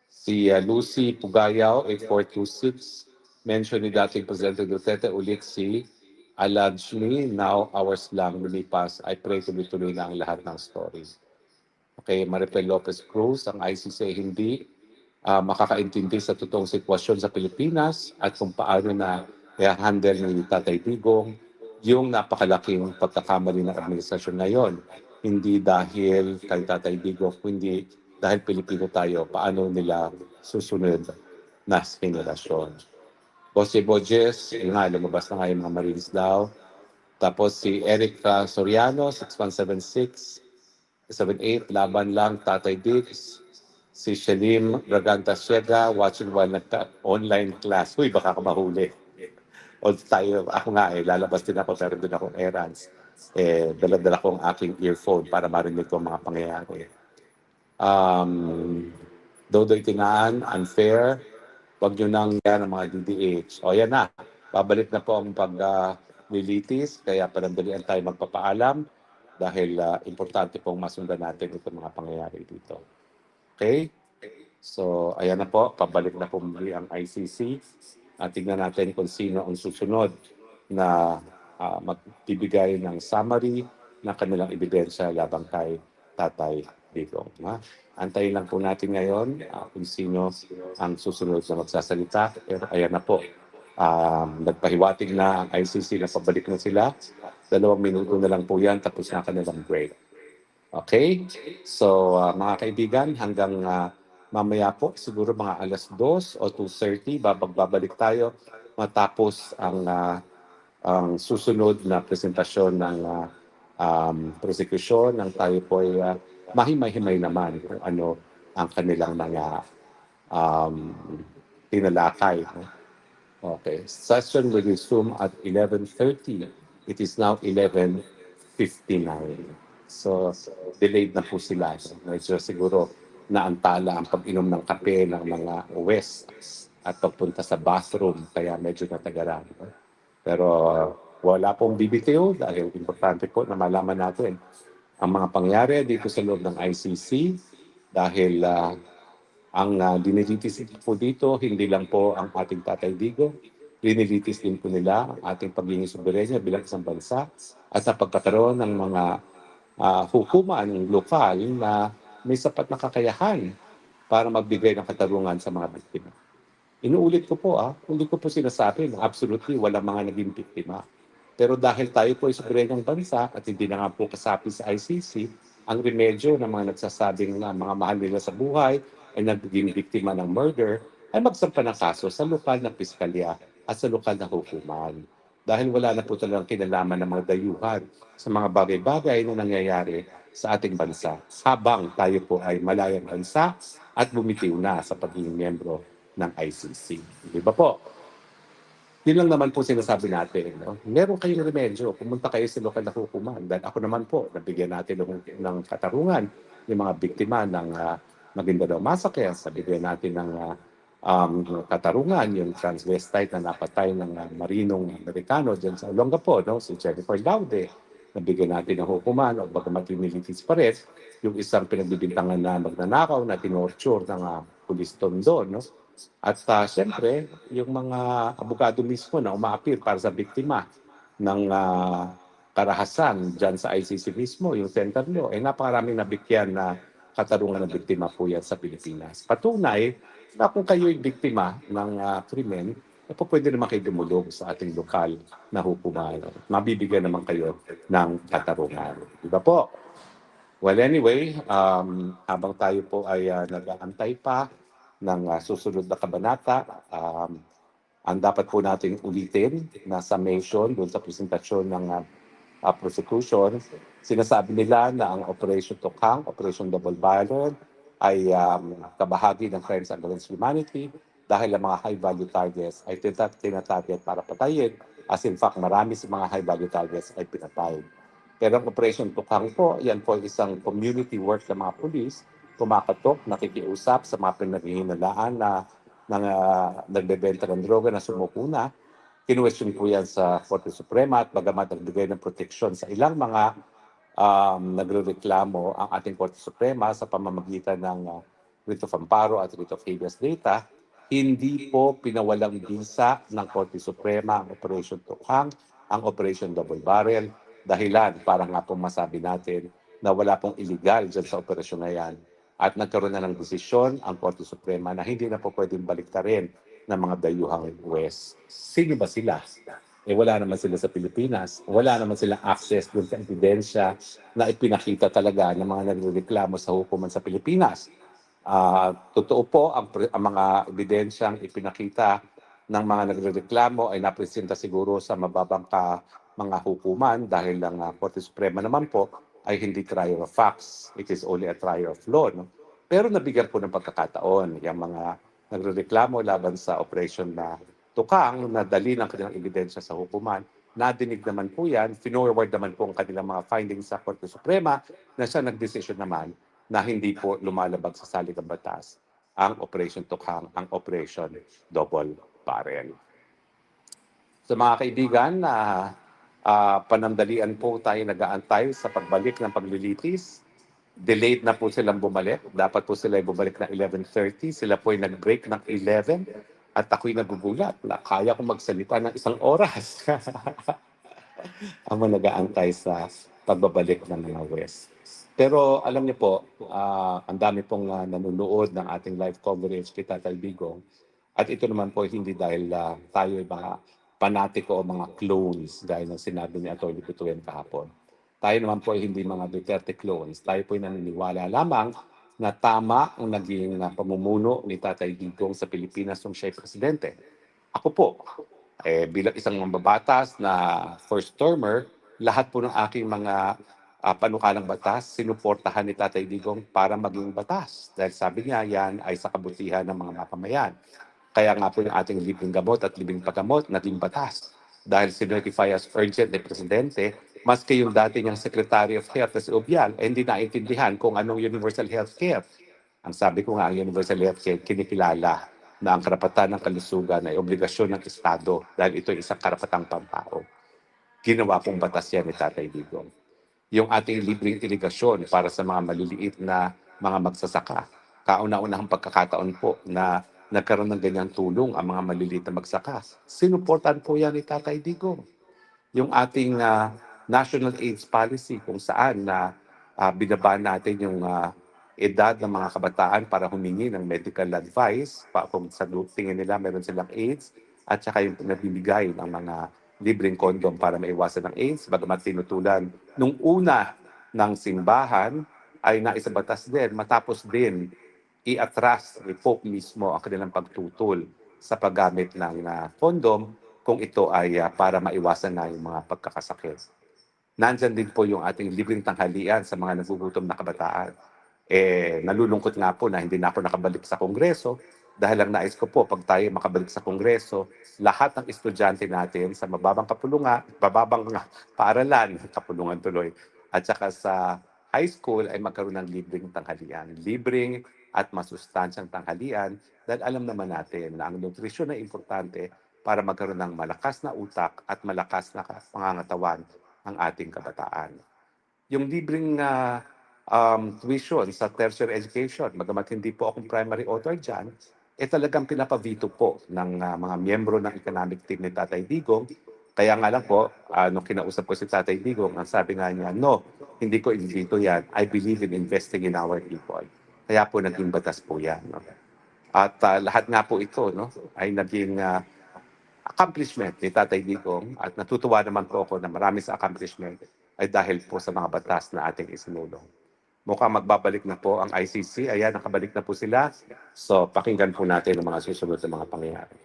Si Lucy Pugayaw, 8426, mention ni dating Presidente Duterte ulit si allegedly now hours lang lumipas. I pray tuloy-tuloy na ang lahat ng story. Okay, Maripel Lopez Cruz, ang ICC hindi makakaintindi sa totoong sitwasyon sa Pilipinas at kung paano na i-handle ni Tatay Digong yung napakalaking pagkakamali ng administrasyon ngayon. Hindi dahil kay Tatay Digong, kundi dahil Pilipino tayo, paano nila susunod na henerasyon. Bossy Bojes, nga, lumabas na nga yung mga Marines daw. Tapos si Eric Soriano, 6176, 78, laban lang, Tatay Diggs. Si Shalim Braganta Siega, watching while online class. Uy, baka ka mahuli. O tayo, ako nga lalabas din ako, pero doon akong errands. Dala-dala ko ang aking earphone para marinig ko ang mga pangyayari. Dodoy Tinaan, unfair. Huwag nyo nang yan ang mga DDH. O yan na, babalik na po ang paglilitis, kaya panandalian tayo magpapaalam dahil importante pong masundan natin itong mga pangyayari dito. Okay? So, ayan na po, pabalik na po muli ang ICC. Tingnan natin kung sino ang susunod na magbibigay ng summary ng kanilang ebidensya labang kay Tatay Digong. Antayin lang po natin ngayon kung sino ang susunod na magsasalita. Pero ayan na po, nagpahiwatig na ang ICC na pabalik na sila. 2 minuto na lang po yan, tapos na kanilang break. Okay? So, mga kaibigan, hanggang mamaya po, siguro mga alas 2 o 2:30, babalik tayo matapos ang susunod na presentasyon ng prosecution ng tayo po ay mahimay-himay naman kung ano ang kanilang mga tinalakay. Okay. Session will resume at 11:30. It is now 11:59. So, delayed na po sila. Medyo siguro naantala ang pag-inom ng kape ng mga West at pagpunta sa bathroom, kaya medyo natagalan. Pero wala pong BBTO dahil importante po na malaman natin ang mga pangyari dito sa loob ng ICC dahil ang dinilitis po dito, hindi lang po ang ating Tatay Digong, dinilitis din po nila ang ating pagiging soberenya bilang isang bansa at sa pagkakaroon ng mga hukuman lokal na may sapat na kakayahan para magbigay ng katarungan sa mga biktima. Inuulit ko po, hindi ko po sinasabi na absolutely wala mga naging biktima. Pero dahil tayo po ay soberenyang bansa at hindi na nga po kasapi sa ICC, ang remedyo ng mga nagsasabing na mga mahal nila sa buhay ay nagiging biktima ng murder ay magsampa ng kaso sa lokal na piskalya at sa lokal na hukuman. Dahil wala na po talagang kinalaman ng mga dayuhan sa mga bagay-bagay na nangyayari sa ating bansa habang tayo po ay malayang bansa at bumitiw na sa pagiging miyembro ng ICC. Di ba po? Yun lang naman po sinasabi natin. No? Meron kayong remedyo. Pumunta kayo sa lokal na hukuman. Dahil ako naman po, nabigyan natin ng katarungan yung mga biktima ng Maguindanao Massacre. Nabigyan natin ng katarungan yung transvestite na napatay ng marinong Amerikano dyan sa Olongapo, no? Si Jennifer Laude. nabigyan natin ng hukuman o bagamat lumilitis pa rin, yung isang pinagbibintangan na magnanakaw na tinorture ng pulis tondo, no? At siyempre, yung mga abogado mismo na umaapir para sa biktima ng karahasan dyan sa ICC mismo, yung center law, napakaraming nabigyan na katarungan ng biktima po yan sa Pilipinas. Patunay na kung kayo'y biktima ng krimen, po pwede naman kayo dumulog sa ating lokal na hukuman. Mabibigyan naman kayo ng katarungan. Diba po? Well, anyway, habang tayo po ay nag-aantay pa ng susunod na kabanata, ang dapat po natin ulitin na summation doon sa presentasyon ng prosecution, sinasabi nila na ang Operation Tokhang, Operation Double Barrel, ay kabahagi ng Crimes Against Humanity dahil ang mga high-value targets ay tinatarget para patayin, as in fact, marami sa mga high-value targets ay pinatay. Pero ang Operation Tokhang po, yan po isang community work ng mga pulis, kumakatok, nakikiusap sa mga pinaghihinalaan na nagbebenta ng droga na sumuko na. Kinuwestiyon po yan sa Korte Suprema at bagamat nagbigay ng proteksyon sa ilang mga nagrereklamo ang ating Korte Suprema sa pamamagitan ng writ of amparo at writ of habeas data, hindi po pinawalang bisa ng Korte Suprema ang Operation Tokhang, ang Operation Double Barrel, dahilan para nga pong masabi natin na wala pong illegal dyan sa operasyon na yan. At nagkaroon na ng desisyon ang Korte Suprema na hindi na po pwedeng baliktarin ng mga dayuhang West. Sino ba sila? Wala naman sila sa Pilipinas. Wala naman silang access dun sa ebidensya na ipinakita talaga ng mga nagrereklamo sa hukuman sa Pilipinas. Totoo po, ang mga ebidensyang ipinakita ng mga nagrereklamo ay napresenta siguro sa mababang mga hukuman dahil ang Korte Suprema naman po ay hindi trial of facts. It is only a trial of law. No? Pero nabigyan po ng pagkakataon yung mga nagrereklamo laban sa operation na Tokhang na dali ng kanilang ebidensya sa hukuman. Nadinig naman po yan, finorward naman po ang kanilang mga findings sa Korte Suprema na siya nagdesisyon naman na hindi po lumalabag sa saligang batas ang Operation Tokhang, ang Operation Double Barrel. Sa mga kaibigan, panandalian po tayo nag-aantay sa pagbalik ng Paglilitis. Delayed na po silang bumalik. Dapat po sila bumalik na 11:30. Sila po ay nag-break ng 11. At ako'y nagugulat na kaya kong magsalita ng 1 oras. Ang nag-aantay sa pagbabalik ng mga West. Pero alam niyo po, ang dami pong nanonood ng ating live coverage kay Tatay Digong. At ito naman po hindi dahil tayo ay mga panatiko o mga clones gaya ng sinabi ni Atty. Pituyen kahapon. Tayo naman po ay hindi mga Duterte clones. Tayo po ay naniniwala lamang na tama ang naging pamumuno ni Tatay Digong sa Pilipinas nung siya ay presidente. Ako po, bilang isang mambabatas na first termer, lahat po ng aking mga panukalang batas, sinuportahan ni Tatay Digong para maging batas. Dahil sabi niya, yan ay sa kabutihan ng mga mapamayan. Kaya nga po yung ating libreng gamot at libreng paggamot naging batas. Dahil sinertify as urgent ni Presidente, maski yung dati niyang Secretary of Health na si Obial, hindi naintindihan kung anong universal health care. Ang sabi ko nga, ang universal health care, kinikilala na ang karapatan ng kalusugan ay obligasyon ng Estado dahil ito ay isang karapatang pantao. Ginawa pong batas yan ni Tatay Digong. Yung ating libreng irigasyon para sa mga maliliit na mga magsasaka. Kauna-unahang pagkakataon po na nagkaroon ng ganyang tulong ang mga maliliit na magsaka. Sinuportan po yan ni Tatay Digong. Yung ating National AIDS Policy kung saan na binaba natin yung edad ng mga kabataan para humingi ng medical advice kung sa tingin nila meron silang AIDS at saka yung nabibigay ng mga libreng kondom para maiwasan ng AIDS. Bagamat tinutulan nung una ng simbahan ay naisabatas din matapos din i-atras ni Pope mismo ang kanilang pagtutol sa paggamit ng kondom kung ito ay para maiwasan na yung mga pagkakasakit. Nandyan din po yung ating libreng tanghalian sa mga nagugutom na kabataan. Nalulungkot nga po na hindi na ako nakabalik sa Kongreso dahil ang nais ko po pag tayo makabalik sa Kongreso, lahat ng estudyante natin sa mababang paaralan, kapulungan tuloy, at saka sa high school ay magkaroon ng libreng tanghalian. Libreng at masustansyang tanghalian dahil alam naman natin na ang nutrisyon ay importante para magkaroon ng malakas na utak at malakas na pangangatawan ang ating kabataan. Yung libreng tuition sa tertiary education, magamat hindi po akong primary author dyan, talagang pinapavito po ng mga miyembro ng economic team ni Tatay Digong. Kaya nga lang po, nung kinausap ko si Tatay Digong, ang sabi nga niya, no, hindi ko invito yan. I believe in investing in our people. Kaya po naging batas po yan. No? At lahat nga po ito no, ay naging accomplishment ni Tatay Digong at natutuwa naman po ako na marami sa accomplishment ay dahil po sa mga batas na ating isinulong. Mukhang magbabalik na po ang ICC. Ayan, nakabalik na po sila. So, pakinggan po natin ang mga susunod na mga pangyayari.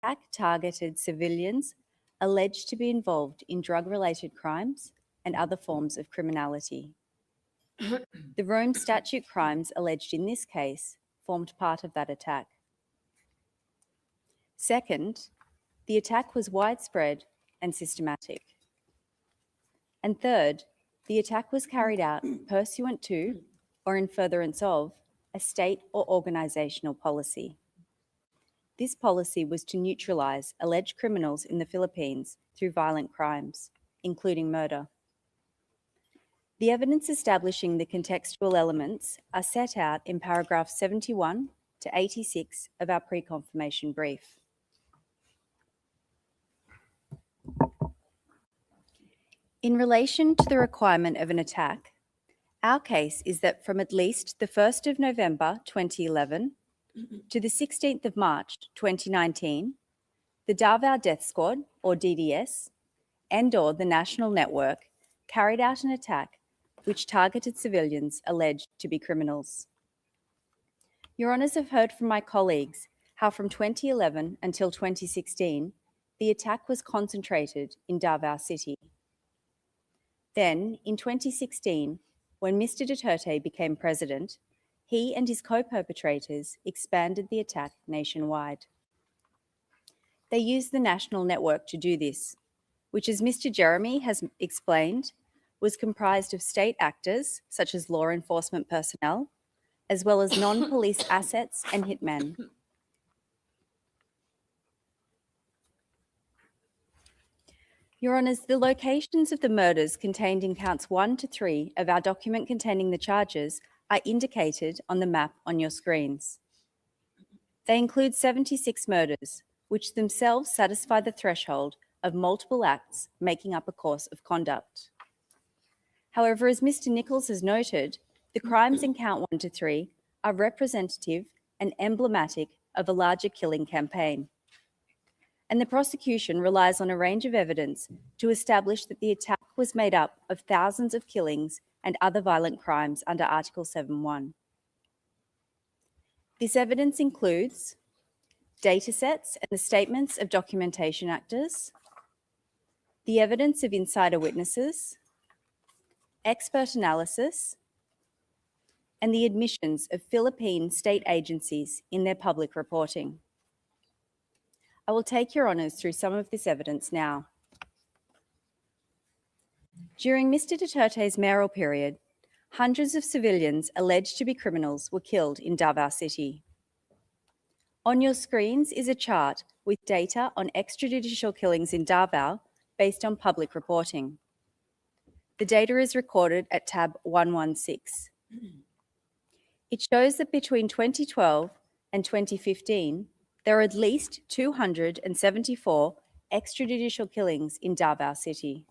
Attack targeted civilians alleged to be involved in drug-related crimes and other forms of criminality. The Rome Statute crimes alleged in this case formed part of that attack. Second, the attack was widespread and systematic. And third, the attack was carried out pursuant to or in furtherance of a state or organizational policy. This policy was to neutralize alleged criminals in the Philippines through violent crimes, including murder. The evidence establishing the contextual elements are set out in paragraphs 71 to 86 of our pre-confirmation brief. In relation to the requirement of an attack, our case is that from at least the 1st of November 2011 to the 16th of March 2019, the Davao Death Squad, or DDS, and/or the National Network carried out an attack which targeted civilians alleged to be criminals. Your Honours have heard from my colleagues how from 2011 until 2016, the attack was concentrated in Davao City. Then, in 2016, when Mr. Duterte became president, he and his co-perpetrators expanded the attack nationwide. They used the national network to do this, which, as Mr. Jeremy has explained, was comprised of state actors, such as law enforcement personnel, as well as non-police assets and hitmen. Your Honours, the locations of the murders contained in counts 1 to 3 of our document containing the charges are indicated on the map on your screens. They include 76 murders, which themselves satisfy the threshold of multiple acts making up a course of conduct. However, as Mr. Nichols has noted, the crimes in count 1 to 3 are representative and emblematic of a larger killing campaign. And the prosecution relies on a range of evidence to establish that the attack was made up of thousands of killings and other violent crimes under Article 7.1. This evidence includes datasets and the statements of documentation actors, the evidence of insider witnesses, expert analysis, and the admissions of Philippine state agencies in their public reporting. I will take your honours through some of this evidence now. During Mr. Duterte's mayoral period, hundreds of civilians alleged to be criminals were killed in Davao City. On your screens is a chart with data on extrajudicial killings in Davao based on public reporting. The data is recorded at tab 116. It shows that between 2012 and 2015, there are at least 274 extrajudicial killings in Davao City.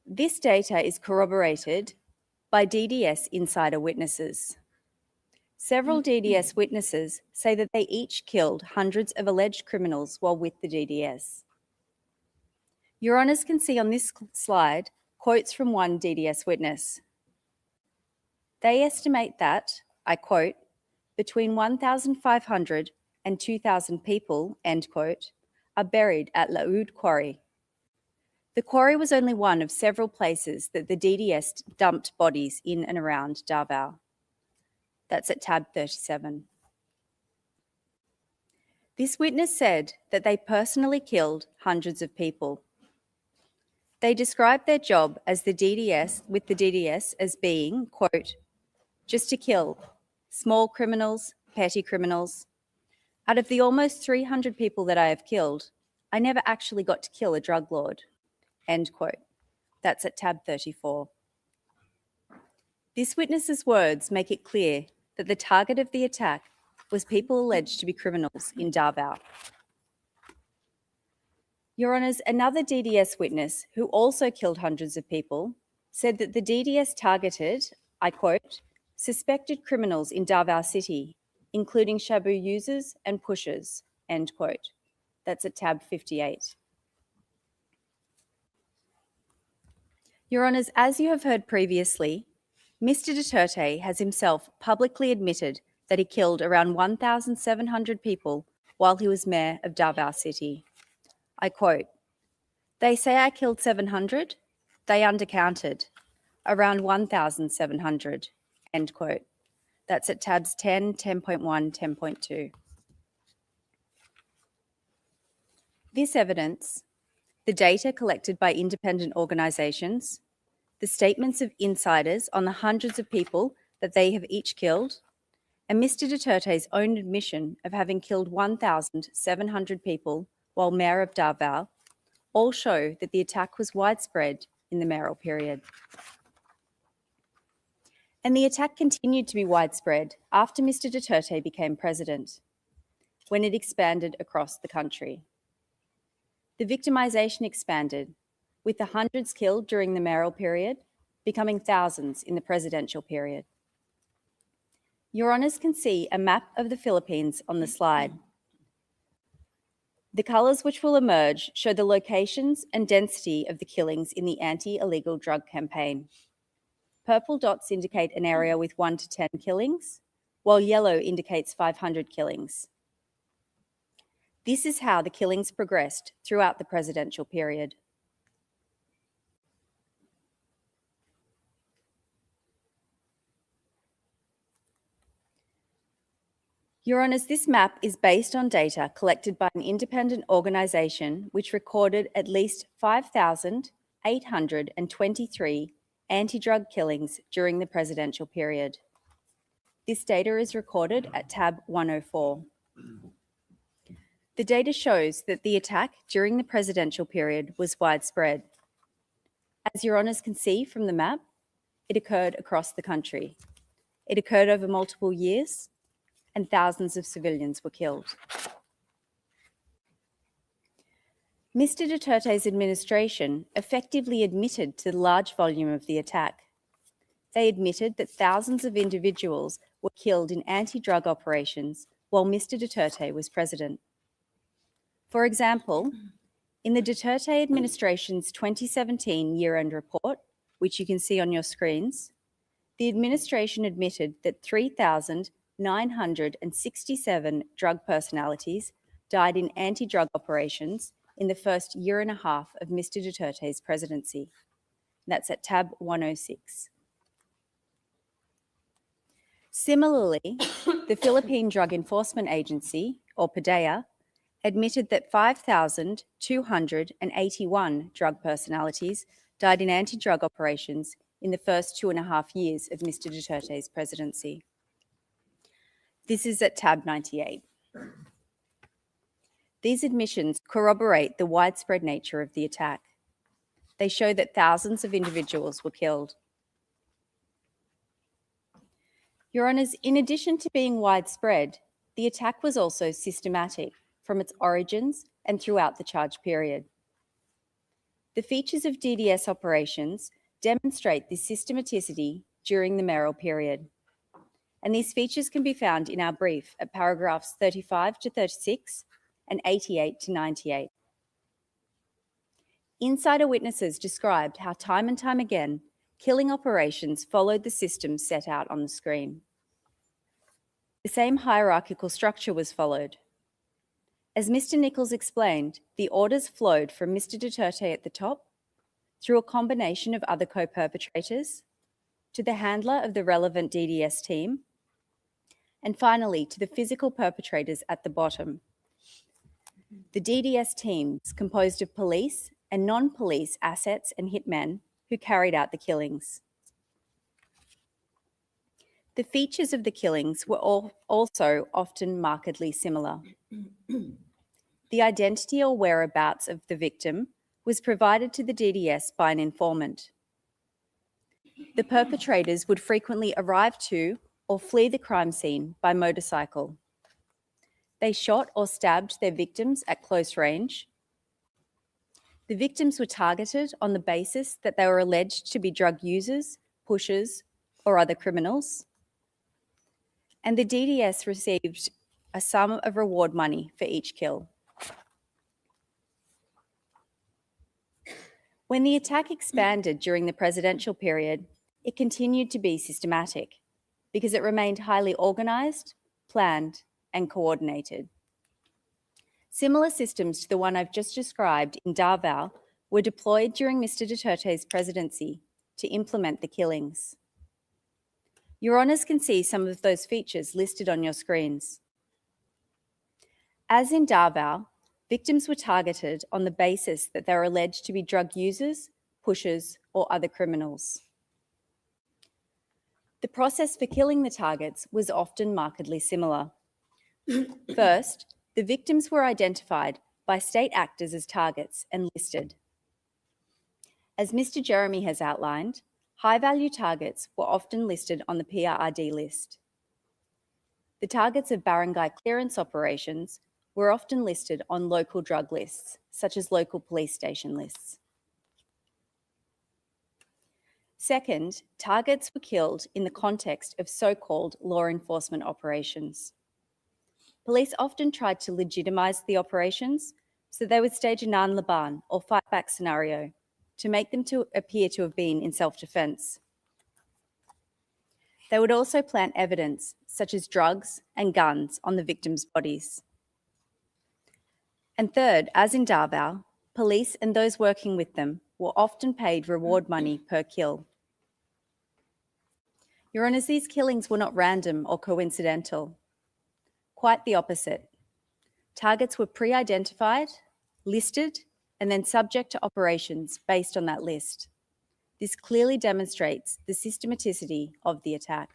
This data is corroborated by DDS insider witnesses. Several DDS witnesses say that they each killed hundreds of alleged criminals while with the DDS. Your Honours can see on this slide quotes from one DDS witness. They estimate that, I quote, between 1,500 and 2,000 people, end quote, are buried at Laoud Quarry. The quarry was only one of several places that the DDS dumped bodies in and around Davao. That's at tab 37. This witness said that they personally killed hundreds of people. They described their job as the DDS as being, quote, just to kill small criminals, petty criminals. Out of the almost 300 people that I have killed, I never actually got to kill a drug lord, end quote. That's at tab 34. This witness's words make it clear that the target of the attack was people alleged to be criminals in Davao. Your Honours, another DDS witness who also killed hundreds of people said that the DDS targeted, I quote, suspected criminals in Davao City, including shabu users and pushers, end quote. That's at tab 58. Your Honours, as you have heard previously, Mr. Duterte has himself publicly admitted that he killed around 1,700 people while he was mayor of Davao City. I quote, they say I killed 700, they undercounted, around 1,700, end quote. That's at tabs 10, 10.1, 10.2. This evidence, the data collected by independent organisations, the statements of insiders on the hundreds of people that they have each killed, and Mr. Duterte's own admission of having killed 1,700 people while mayor of Davao all show that the attack was widespread in the mayoral period. And the attack continued to be widespread after Mr. Duterte became president, when it expanded across the country. The victimisation expanded, with the hundreds killed during the mayoral period becoming thousands in the presidential period. Your Honours can see a map of the Philippines on the slide. The colours which will emerge show the locations and density of the killings in the anti-illegal drug campaign. Purple dots indicate an area with 1 to 10 killings, while yellow indicates 500 killings. This is how the killings progressed throughout the presidential period. Your Honours, this map is based on data collected by an independent organisation which recorded at least 5,823 anti-drug killings during the presidential period. This data is recorded at tab 104. The data shows that the attack during the presidential period was widespread. As Your Honours can see from the map, it occurred across the country. It occurred over multiple years, and thousands of civilians were killed. Mr. Duterte's administration effectively admitted to the large volume of the attack. They admitted that thousands of individuals were killed in anti-drug operations while Mr. Duterte was president. For example, in the Duterte administration's 2017 year-end report, which you can see on your screens, the administration admitted that 3,967 drug personalities died in anti-drug operations in the first year and a half of Mr. Duterte's presidency. That's at tab 106. Similarly, the Philippine Drug Enforcement Agency, or PDEA, admitted that 5,281 drug personalities died in anti-drug operations in the first 2.5 years of Mr. Duterte's presidency. This is at tab 98. These admissions corroborate the widespread nature of the attack. They show that thousands of individuals were killed. Your Honours, in addition to being widespread, the attack was also systematic from its origins and throughout the charge period. The features of DDS operations demonstrate this systematicity during the mayoral period. And these features can be found in our brief at paragraphs 35 to 36 and 88 to 98. Insider witnesses described how time and time again, killing operations followed the system set out on the screen. The same hierarchical structure was followed. As Mr. Nichols explained, the orders flowed from Mr. Duterte at the top, through a combination of other co-perpetrators, to the handler of the relevant DDS team, and finally to the physical perpetrators at the bottom. The DDS teams composed of police and non-police assets and hitmen who carried out the killings. The features of the killings were also often markedly similar. The identity or whereabouts of the victim was provided to the DDS by an informant. The perpetrators would frequently arrive to or flee the crime scene by motorcycle. They shot or stabbed their victims at close range. The victims were targeted on the basis that they were alleged to be drug users, pushers, or other criminals. And the DDS received a sum of reward money for each kill. When the attack expanded during the presidential period, it continued to be systematic because it remained highly organised, planned, and coordinated. Similar systems to the one I've just described in Davao were deployed during Mr. Duterte's presidency to implement the killings. Your Honours can see some of those features listed on your screens. As in Davao, victims were targeted on the basis that they were alleged to be drug users, pushers, or other criminals. The process for killing the targets was often markedly similar. First, the victims were identified by state actors as targets and listed. As Mr. Jeremy has outlined, high-value targets were often listed on the PRRD list. The targets of barangay clearance operations were often listed on local drug lists, such as local police station lists. Second, targets were killed in the context of so-called law enforcement operations. Police often tried to legitimise the operations, so they would stage a nanlaban or fight-back scenario to make them appear to have been in self-defence. They would also plant evidence, such as drugs and guns, on the victims' bodies. And third, as in Davao, police and those working with them were often paid reward money per kill. Your Honours, these killings were not random or coincidental. Quite the opposite. Targets were pre-identified, listed, and then subject to operations based on that list. This clearly demonstrates the systematicity of the attack.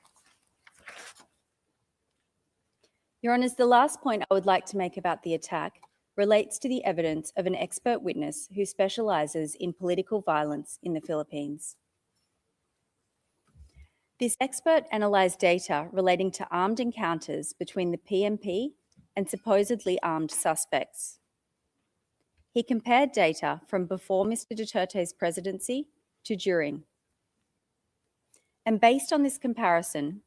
Your Honours, the last point I would like to make about the attack relates to the evidence of an expert witness who specialises in political violence in the Philippines. This expert analysed data relating to armed encounters between the PNP and supposedly armed suspects. He compared data from before Mr. Duterte's presidency to during. And based on this comparison,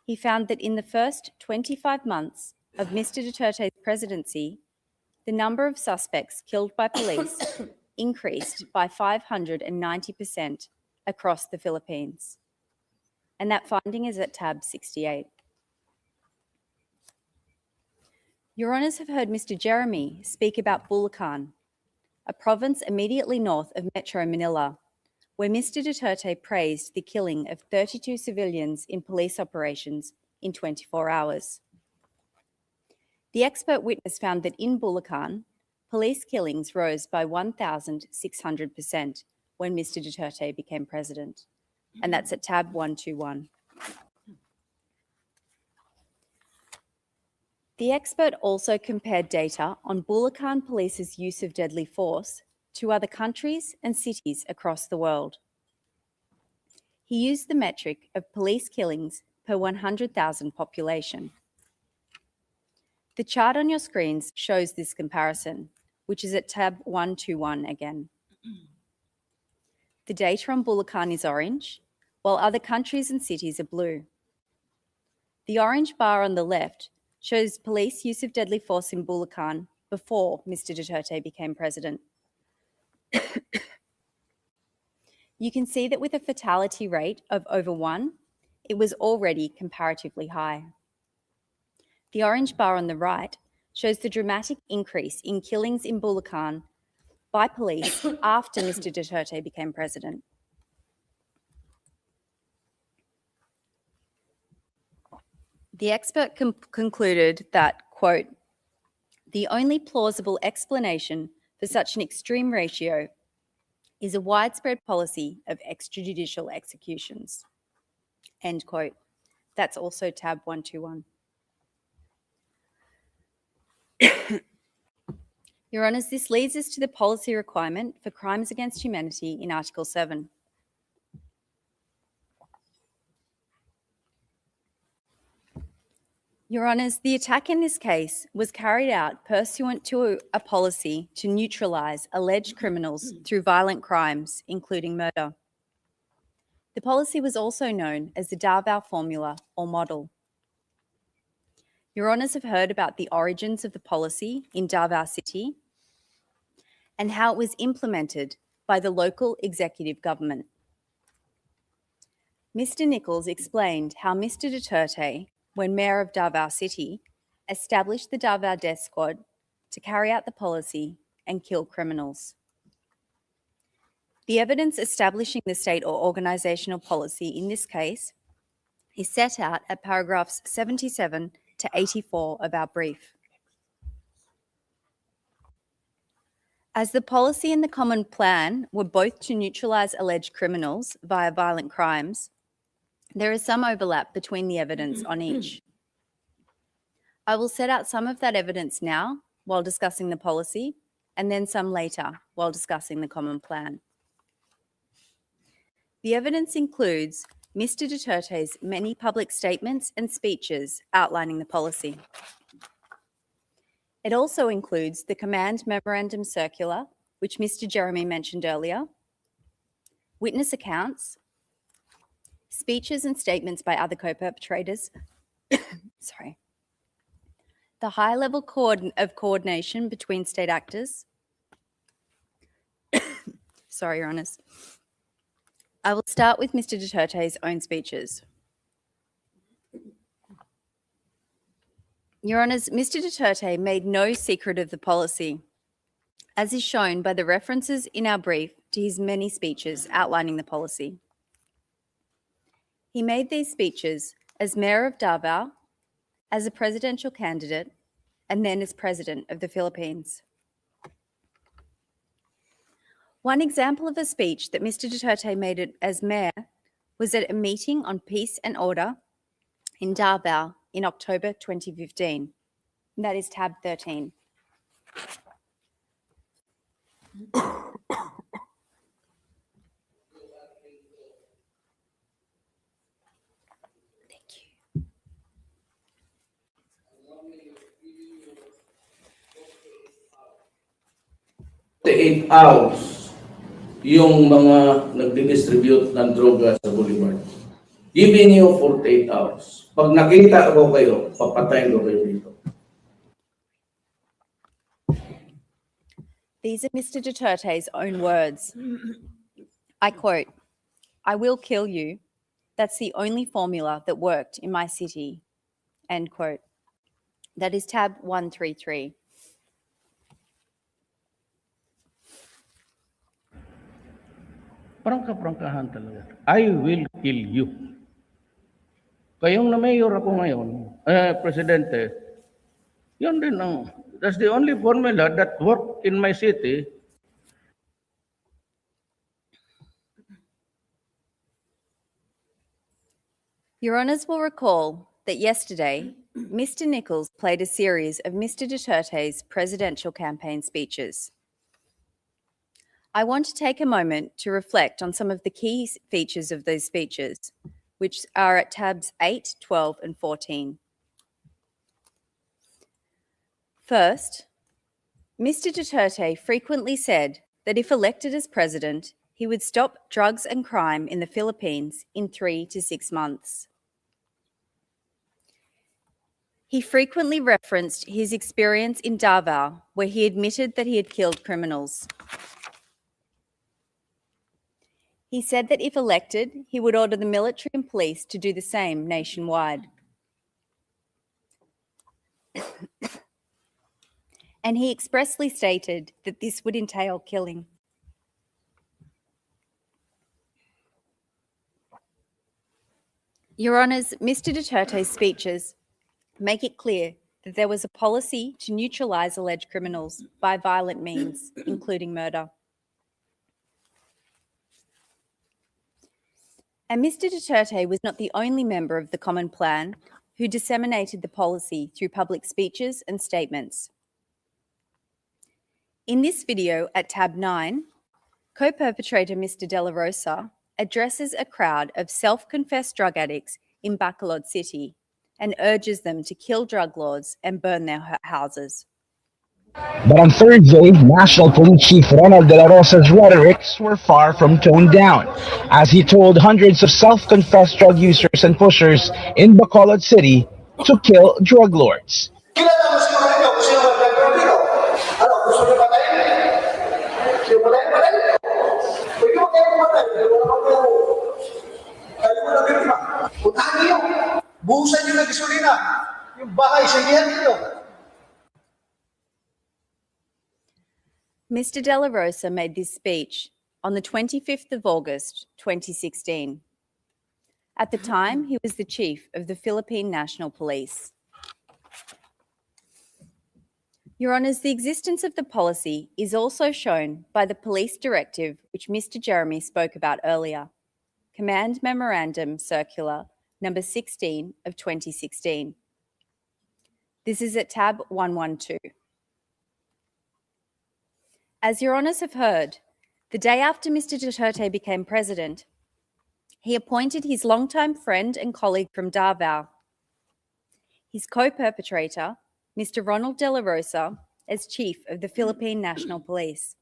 he found that in the first 25 months of Mr. Duterte's presidency, the number of suspects killed by police increased by 590% across the Philippines. And that finding is at tab 68. Your Honours have heard Mr. Jeremy speak about Bulacan, a province immediately north of Metro Manila, where Mr. Duterte praised the killing of 32 civilians in police operations in 24 hours. The expert witness found that in Bulacan, police killings rose by 1,600% when Mr. Duterte became president, and that's at tab 121. The expert also compared data on Bulacan Police's use of deadly force to other countries and cities across the world. He used the metric of police killings per 100,000 population. The chart on your screens shows this comparison, which is at tab 121 again. The data on Bulacan is orange, while other countries and cities are blue. The orange bar on the left shows police use of deadly force in Bulacan before Mr. Duterte became president. You can see that with a fatality rate of over 1, it was already comparatively high. The orange bar on the right shows the dramatic increase in killings in Bulacan by police after Mr. Duterte became president. The expert concluded that, quote, "The only plausible explanation for such an extreme ratio is a widespread policy of extrajudicial executions," end quote. That's also tab 121. Your Honours, this leads us to the policy requirement for crimes against humanity in Article 7. Your Honours, the attack in this case was carried out pursuant to a policy to neutralise alleged criminals through violent crimes, including murder. The policy was also known as the Davao Formula or model. Your Honours have heard about the origins of the policy in Davao City and how it was implemented by the local executive government. Mr. Nichols explained how Mr. Duterte, when Mayor of Davao City, established the Davao Death Squad to carry out the policy and kill criminals. The evidence establishing the state or organisational policy in this case is set out at paragraphs 77 to 84 of our brief. As the policy and the common plan were both to neutralise alleged criminals via violent crimes, there is some overlap between the evidence on each. I will set out some of that evidence now while discussing the policy, and then some later while discussing the common plan. The evidence includes Mr. Duterte's many public statements and speeches outlining the policy. It also includes the Command Memorandum Circular, which Mr. Jeremy mentioned earlier, witness accounts, speeches and statements by other co-perpetrators, sorry, the high level of coordination between state actors, sorry, Your Honours. I will start with Mr. Duterte's own speeches. Your Honours, Mr. Duterte made no secret of the policy, as is shown by the references in our brief to his many speeches outlining the policy. He made these speeches as Mayor of Davao, as a presidential candidate, and then as President of the Philippines. One example of a speech that Mr. Duterte made as Mayor was at a meeting on peace and order in Davao in October 2015. And that is tab 13. Thank you. 48 hours yung mga nagdi-distribute ng droga sa Boulevard. Giving you 48 hours. Pag nakita ko kayo, papatayin ko kayo dito. These are Mr. Duterte's own words. I quote, "I will kill you. That's the only formula that worked in my city." End quote. That is tab 133. Prangka-prangkahan talaga. I will kill you. Kayong na mayor ako ngayon, presidente, yun din ang, that's the only formula that worked in my city. Your Honours will recall that yesterday, Mr. Nichols played a series of Mr. Duterte's presidential campaign speeches. I want to take a moment to reflect on some of the key features of those speeches, which are at tabs 8, 12, and 14. First, Mr. Duterte frequently said that if elected as president, he would stop drugs and crime in the Philippines in 3 to 6 months. He frequently referenced his experience in Davao, where he admitted that he had killed criminals. He said that if elected, he would order the military and police to do the same nationwide. And he expressly stated that this would entail killing. Your Honours, Mr. Duterte's speeches make it clear that there was a policy to neutralise alleged criminals by violent means, including murder. And Mr. Duterte was not the only member of the Common Plan who disseminated the policy through public speeches and statements. In this video at tab 9, co-perpetrator Mr. De La Rosa addresses a crowd of self-confessed drug addicts in Bacolod City and urges them to kill drug lords and burn their houses. But on Thursday, National Police Chief Ronald De La Rosa's rhetorics were far from toned down, as he told hundreds of self-confessed drug users and pushers in Bacolod City to kill drug lords. Mr. De La Rosa made this speech on the 25th of August, 2016. At the time, he was the chief of the Philippine National Police. Your Honours, the existence of the policy is also shown by the police directive which Mr. Jeremy spoke about earlier, Command Memorandum Circular number 16 of 2016. This is at tab 112. As Your Honours have heard, the day after Mr. Duterte became president, he appointed his longtime friend and colleague from Davao, his co-perpetrator, Mr. Ronald De La Rosa, as chief of the Philippine National Police.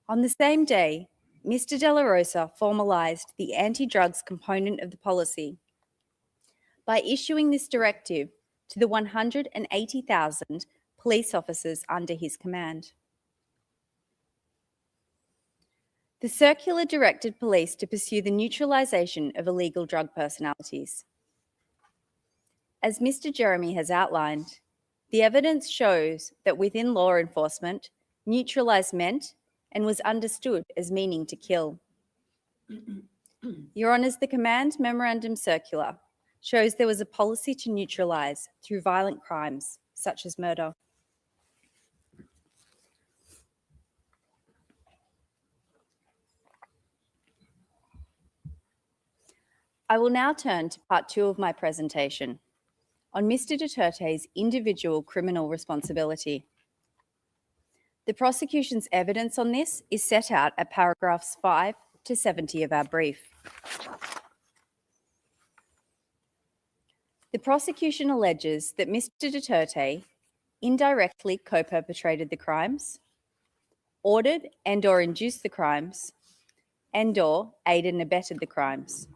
On the same day, Mr. De La Rosa formalised the anti-drugs component of the policy by issuing this directive to the 180,000 police officers under his command. The circular directed police to pursue the neutralisation of illegal drug personalities. As Mr. Jeremy has outlined, the evidence shows that within law enforcement, neutralise meant and was understood as meaning to kill. Your Honours, the Command Memorandum Circular shows there was a policy to neutralise through violent crimes such as murder. I will now turn to part 2 of my presentation on Mr. Duterte's individual criminal responsibility. The prosecution's evidence on this is set out at paragraphs 5 to 70 of our brief. The prosecution alleges that Mr. Duterte indirectly co-perpetrated the crimes, ordered and/or induced the crimes, and/or aided and abetted the crimes.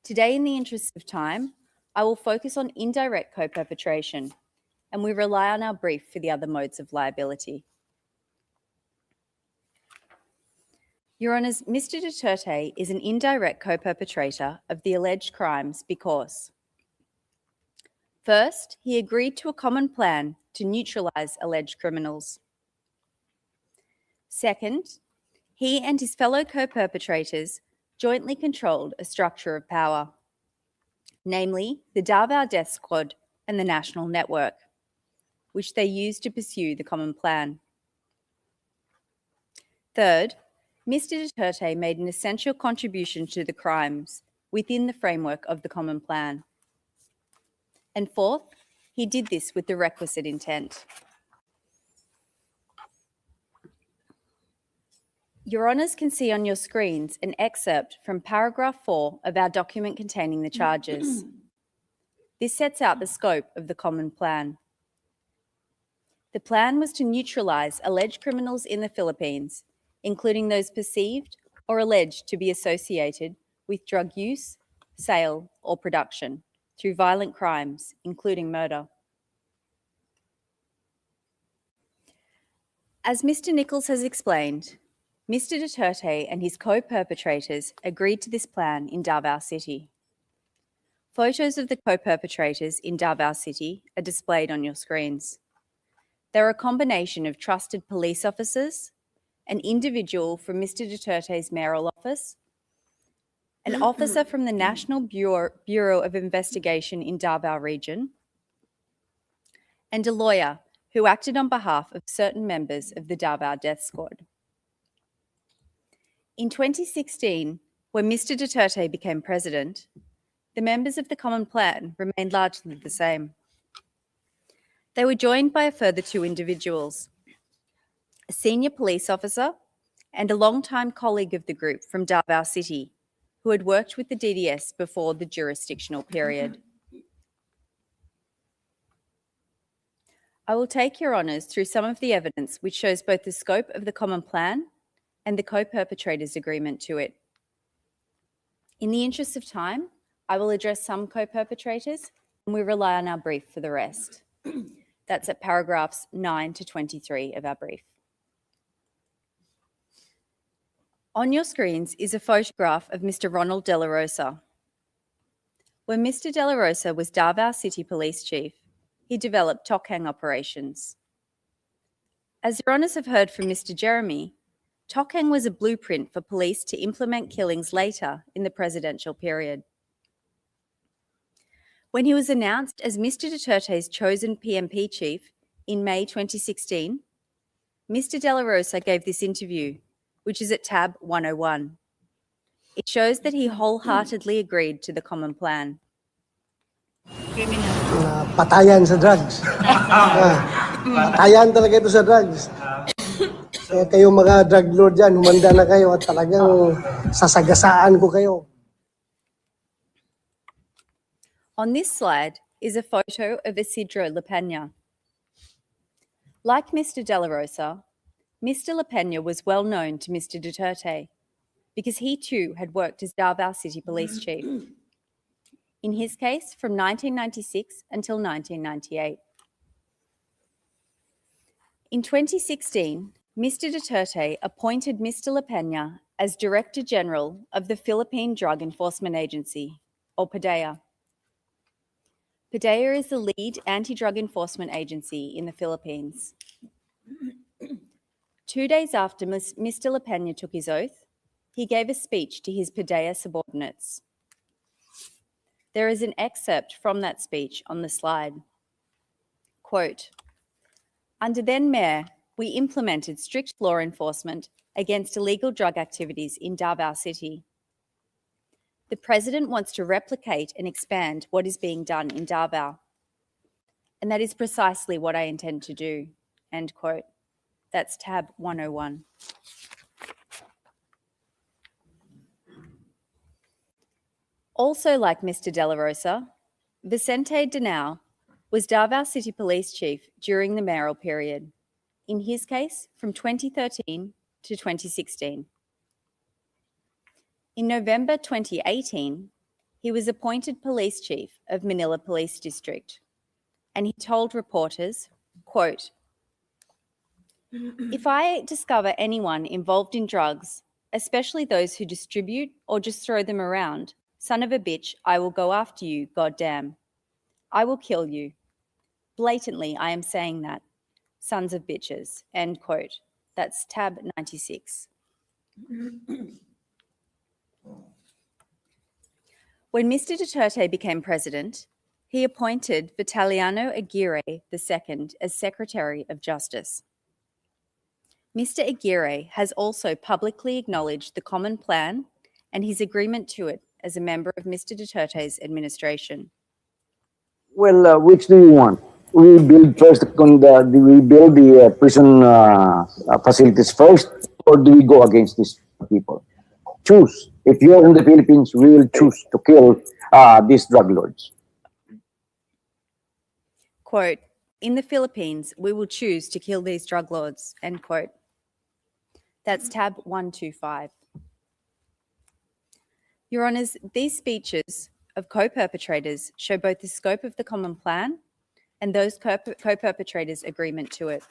Today, in the interest of time, I will focus on indirect co-perpetration, and we rely on our brief for the other modes of liability. Your Honours, Mr. Duterte is an indirect co-perpetrator of the alleged crimes because, first, he agreed to a common plan to neutralise alleged criminals. Second, he and his fellow co-perpetrators jointly controlled a structure of power, namely the Davao Death Squad and the National Network, which they used to pursue the common plan. Third, Mr. Duterte made an essential contribution to the crimes within the framework of the common plan. And fourth, he did this with the requisite intent. Your Honours can see on your screens an excerpt from paragraph 4 of our document containing the charges. This sets out the scope of the common plan. The plan was to neutralise alleged criminals in the Philippines including those perceived or alleged to be associated with drug use, sale, or production through violent crimes, including murder. As Mr. Nichols has explained, Mr. Duterte and his co-perpetrators agreed to this plan in Davao City. Photos of the co-perpetrators in Davao City are displayed on your screens. They're a combination of trusted police officers, an individual from Mr. Duterte's mayoral office, an officer from the National Bureau of Investigation in Davao Region, and a lawyer who acted on behalf of certain members of the Davao Death Squad. In 2016, when Mr. Duterte became president, the members of the Common Plan remained largely the same. They were joined by a further two individuals, a senior police officer and a longtime colleague of the group from Davao City, who had worked with the DDS before the jurisdictional period. I will take your honours through some of the evidence which shows both the scope of the Common Plan and the co-perpetrators' agreement to it. In the interest of time, I will address some co-perpetrators and we rely on our brief for the rest. That's at paragraphs 9 to 23 of our brief. On your screens is a photograph of Mr. Ronald De La Rosa. When Mr. De La Rosa was Davao City Police Chief, he developed Tokhang operations. As your honours have heard from Mr. Jeremy, Tokhang was a blueprint for police to implement killings later in the presidential period. When he was announced as Mr. Duterte's chosen PMP chief in May 2016, Mr. De La Rosa gave this interview, which is at tab 101. It shows that he wholeheartedly agreed to the Common Plan. Patayan sa drugs. Patayan talaga ito sa drugs. Kaya kayong mga drug lord dyan, humanda na kayo at talagang sasagasaan ko kayo. On this slide is a photo of Isidro La Peña. Like Mr. De La Rosa, Mr. La Peña was well known to Mr. Duterte because he too had worked as Davao City Police Chief. In his case, from 1996 until 1998. In 2016, Mr. Duterte appointed Mr. La Peña as Director General of the Philippine Drug Enforcement Agency, or PDEA. PDEA is the lead anti-drug enforcement agency in the Philippines. 2 days after Mr. La Peña took his oath, he gave a speech to his PDEA subordinates. There is an excerpt from that speech on the slide. Quote, "Under then Mayor, we implemented strict law enforcement against illegal drug activities in Davao City. The President wants to replicate and expand what is being done in Davao. And that is precisely what I intend to do." End quote. That's tab 101. Also like Mr. De La Rosa, Vicente Danao was Davao City Police Chief during the mayoral period, in his case from 2013 to 2016. In November 2018, he was appointed Police Chief of Manila Police District, and he told reporters, quote, "If I discover anyone involved in drugs, especially those who distribute or just throw them around, son of a bitch, I will go after you, goddamn. I will kill you. Blatantly, I am saying that. Sons of bitches." End quote. That's tab 96. When Mr. Duterte became president, he appointed Vitaliano Aguirre II as Secretary of Justice. Mr. Aguirre has also publicly acknowledged the Common Plan and his agreement to it as a member of Mr. Duterte's administration. Well, which do you want? We build first. We build the prison facilities first, or do we go against these people? Choose. If you're in the Philippines, we will choose to kill these drug lords. Quote, "In the Philippines, we will choose to kill these drug lords." End quote. That's tab 125. Your Honours, these speeches of co-perpetrators show both the scope of the common plan and those co-perpetrators' agreement to it.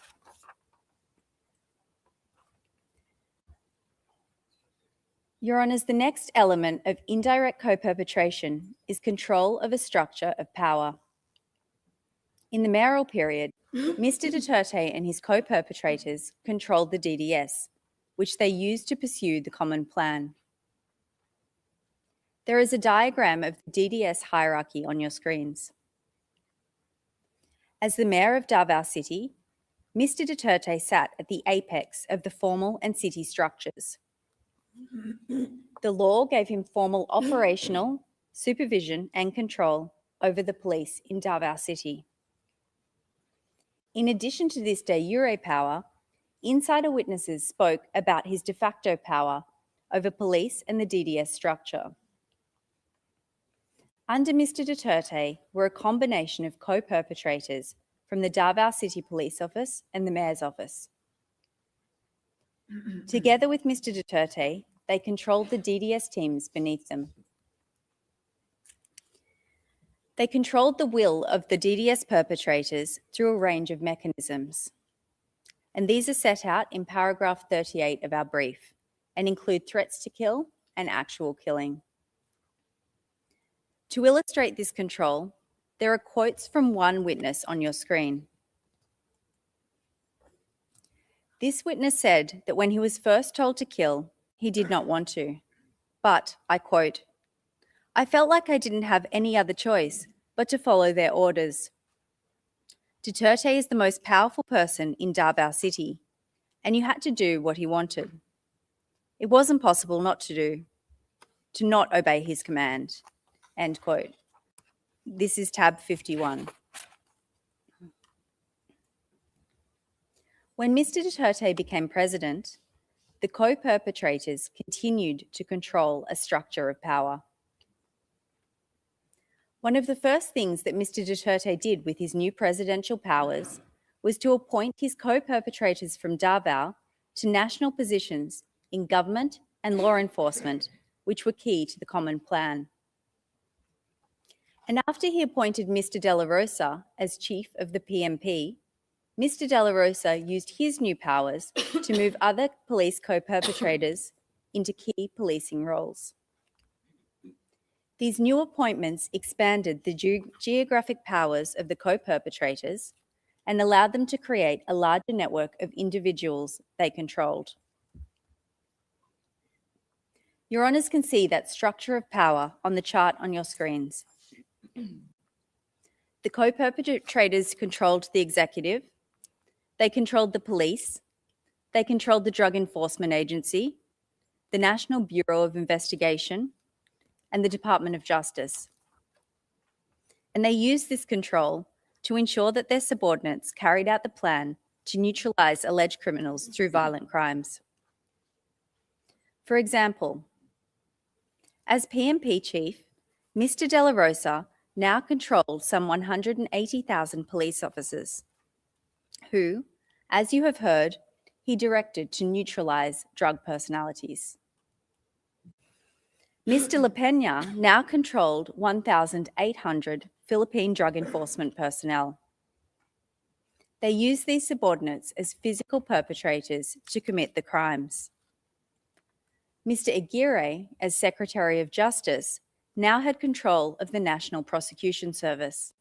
Your Honours, the next element of indirect co-perpetration is control of a structure of power. In the mayoral period, Mr. Duterte and his co-perpetrators controlled the DDS, which they used to pursue the common plan. There is a diagram of the DDS hierarchy on your screens. As the mayor of Davao City, Mr. Duterte sat at the apex of the formal and city structures. The law gave him formal operational, supervision and control over the police in Davao City. In addition to this de jure power, insider witnesses spoke about his de facto power over police and the DDS structure. Under Mr. Duterte were a combination of co-perpetrators from the Davao City Police Office and the Mayor's Office. Together with Mr. Duterte, they controlled the DDS teams beneath them. They controlled the will of the DDS perpetrators through a range of mechanisms. And these are set out in paragraph 38 of our brief and include threats to kill and actual killing. To illustrate this control, there are quotes from one witness on your screen. This witness said that when he was first told to kill, he did not want to. But, I quote, "I felt like I didn't have any other choice but to follow their orders. Duterte is the most powerful person in Davao City, and you had to do what he wanted. It wasn't possible not to not obey his command." End quote. This is tab 51. When Mr. Duterte became president, the co-perpetrators continued to control a structure of power. One of the first things that Mr. Duterte did with his new presidential powers was to appoint his co-perpetrators from Davao to national positions in government and law enforcement, which were key to the common plan. And after he appointed Mr. De La Rosa as chief of the PMP, Mr. De La Rosa used his new powers to move other police co-perpetrators into key policing roles. These new appointments expanded the geographic powers of the co-perpetrators and allowed them to create a larger network of individuals they controlled. Your Honours can see that structure of power on the chart on your screens. The co-perpetrators controlled the executive, they controlled the police, they controlled the Drug Enforcement Agency, the National Bureau of Investigation, and the Department of Justice. And they used this control to ensure that their subordinates carried out the plan to neutralise alleged criminals through violent crimes. For example, as PMP chief, Mr. De La Rosa now controlled some 180,000 police officers, who, as you have heard, he directed to neutralise drug personalities. Mr. La Peña now controlled 1,800 Philippine drug enforcement personnel. They used these subordinates as physical perpetrators to commit the crimes. Mr. Aguirre, as Secretary of Justice, now had control of the National Prosecution Service.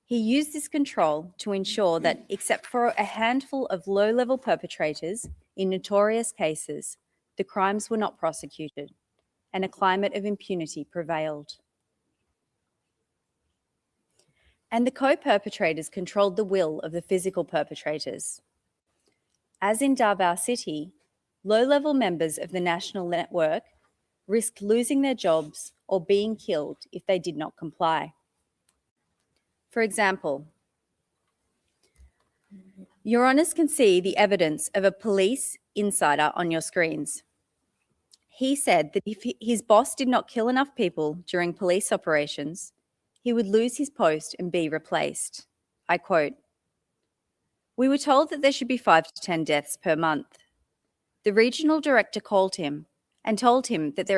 He used this control to ensure that, except for a handful of low-level perpetrators in notorious cases, the crimes were not prosecuted, and a climate of impunity prevailed. And the co-perpetrators controlled the will of the physical perpetrators. As in Davao City, low-level members of the national network risked losing their jobs or being killed if they did not comply. For example, Your Honours can see the evidence of a police insider on your screens. He said that if his boss did not kill enough people during police operations, he would lose his post and be replaced. I quote, "We were told that there should be 5 to 10 deaths per month. The regional director called him and told him that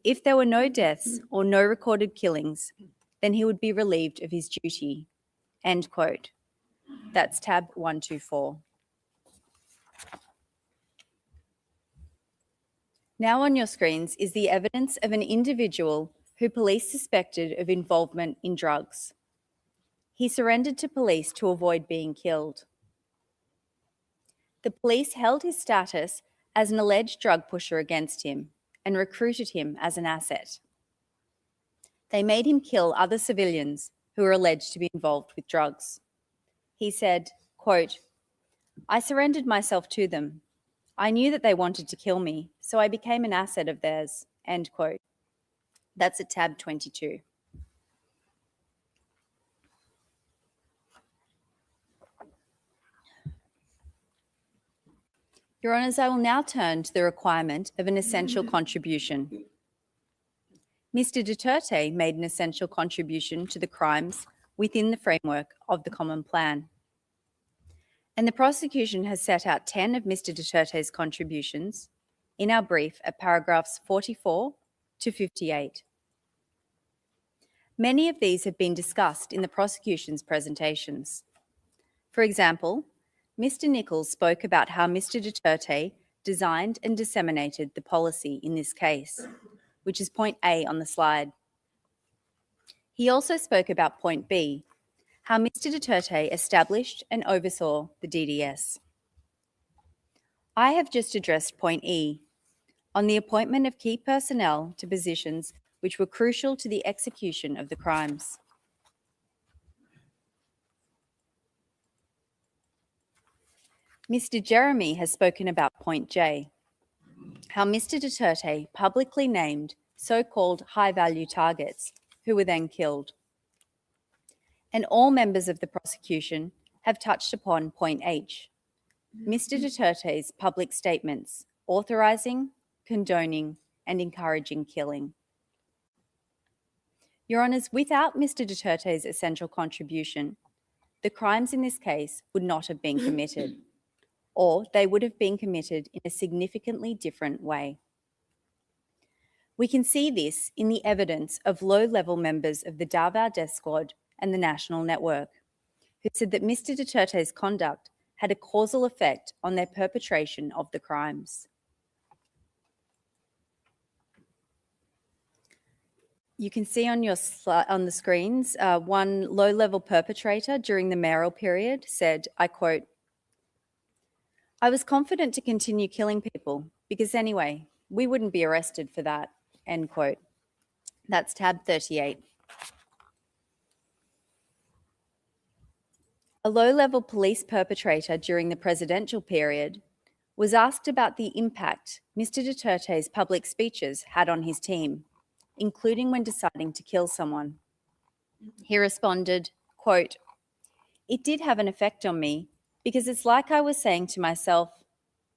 if there were no deaths or no recorded killings, then he would be relieved of his duty. End quote. That's tab 124. Now on your screens is the evidence of an individual who police suspected of involvement in drugs. He surrendered to police to avoid being killed. The police held his status as an alleged drug pusher against him and recruited him as an asset. They made him kill other civilians who were alleged to be involved with drugs. He said, quote, "I surrendered myself to them. I knew that they wanted to kill me, so I became an asset of theirs," end quote. That's at tab 22. Your Honours, I will now turn to the requirement of an essential contribution. Mr. Duterte made an essential contribution to the crimes within the framework of the Common Plan. And the prosecution has set out 10 of Mr. Duterte's contributions in our brief at paragraphs 44 to 58. Many of these have been discussed in the prosecution's presentations. For example, Mr. Nichols spoke about how Mr. Duterte designed and disseminated the policy in this case, which is point A on the slide. He also spoke about point B, how Mr. Duterte established and oversaw the DDS. I have just addressed point E, on the appointment of key personnel to positions which were crucial to the execution of the crimes. Mr. Jeremy has spoken about point J, how Mr. Duterte publicly named so-called high-value targets who were then killed. And all members of the prosecution have touched upon point H, Mr. Duterte's public statements authorising, condoning and encouraging killing. Your Honours, without Mr. Duterte's essential contribution, the crimes in this case would not have been committed, or they would have been committed in a significantly different way. We can see this in the evidence of low-level members of the Davao Death Squad and the National Network, who said that Mr. Duterte's conduct had a causal effect on their perpetration of the crimes. You can see on the screens, one low-level perpetrator during the mayoral period said, I quote, "I was confident to continue killing people because anyway, we wouldn't be arrested for that," end quote. That's tab 38. A low-level police perpetrator during the presidential period was asked about the impact Mr. Duterte's public speeches had on his team, including when deciding to kill someone. He responded, quote, "It did have an effect on me because it's like I was saying to myself,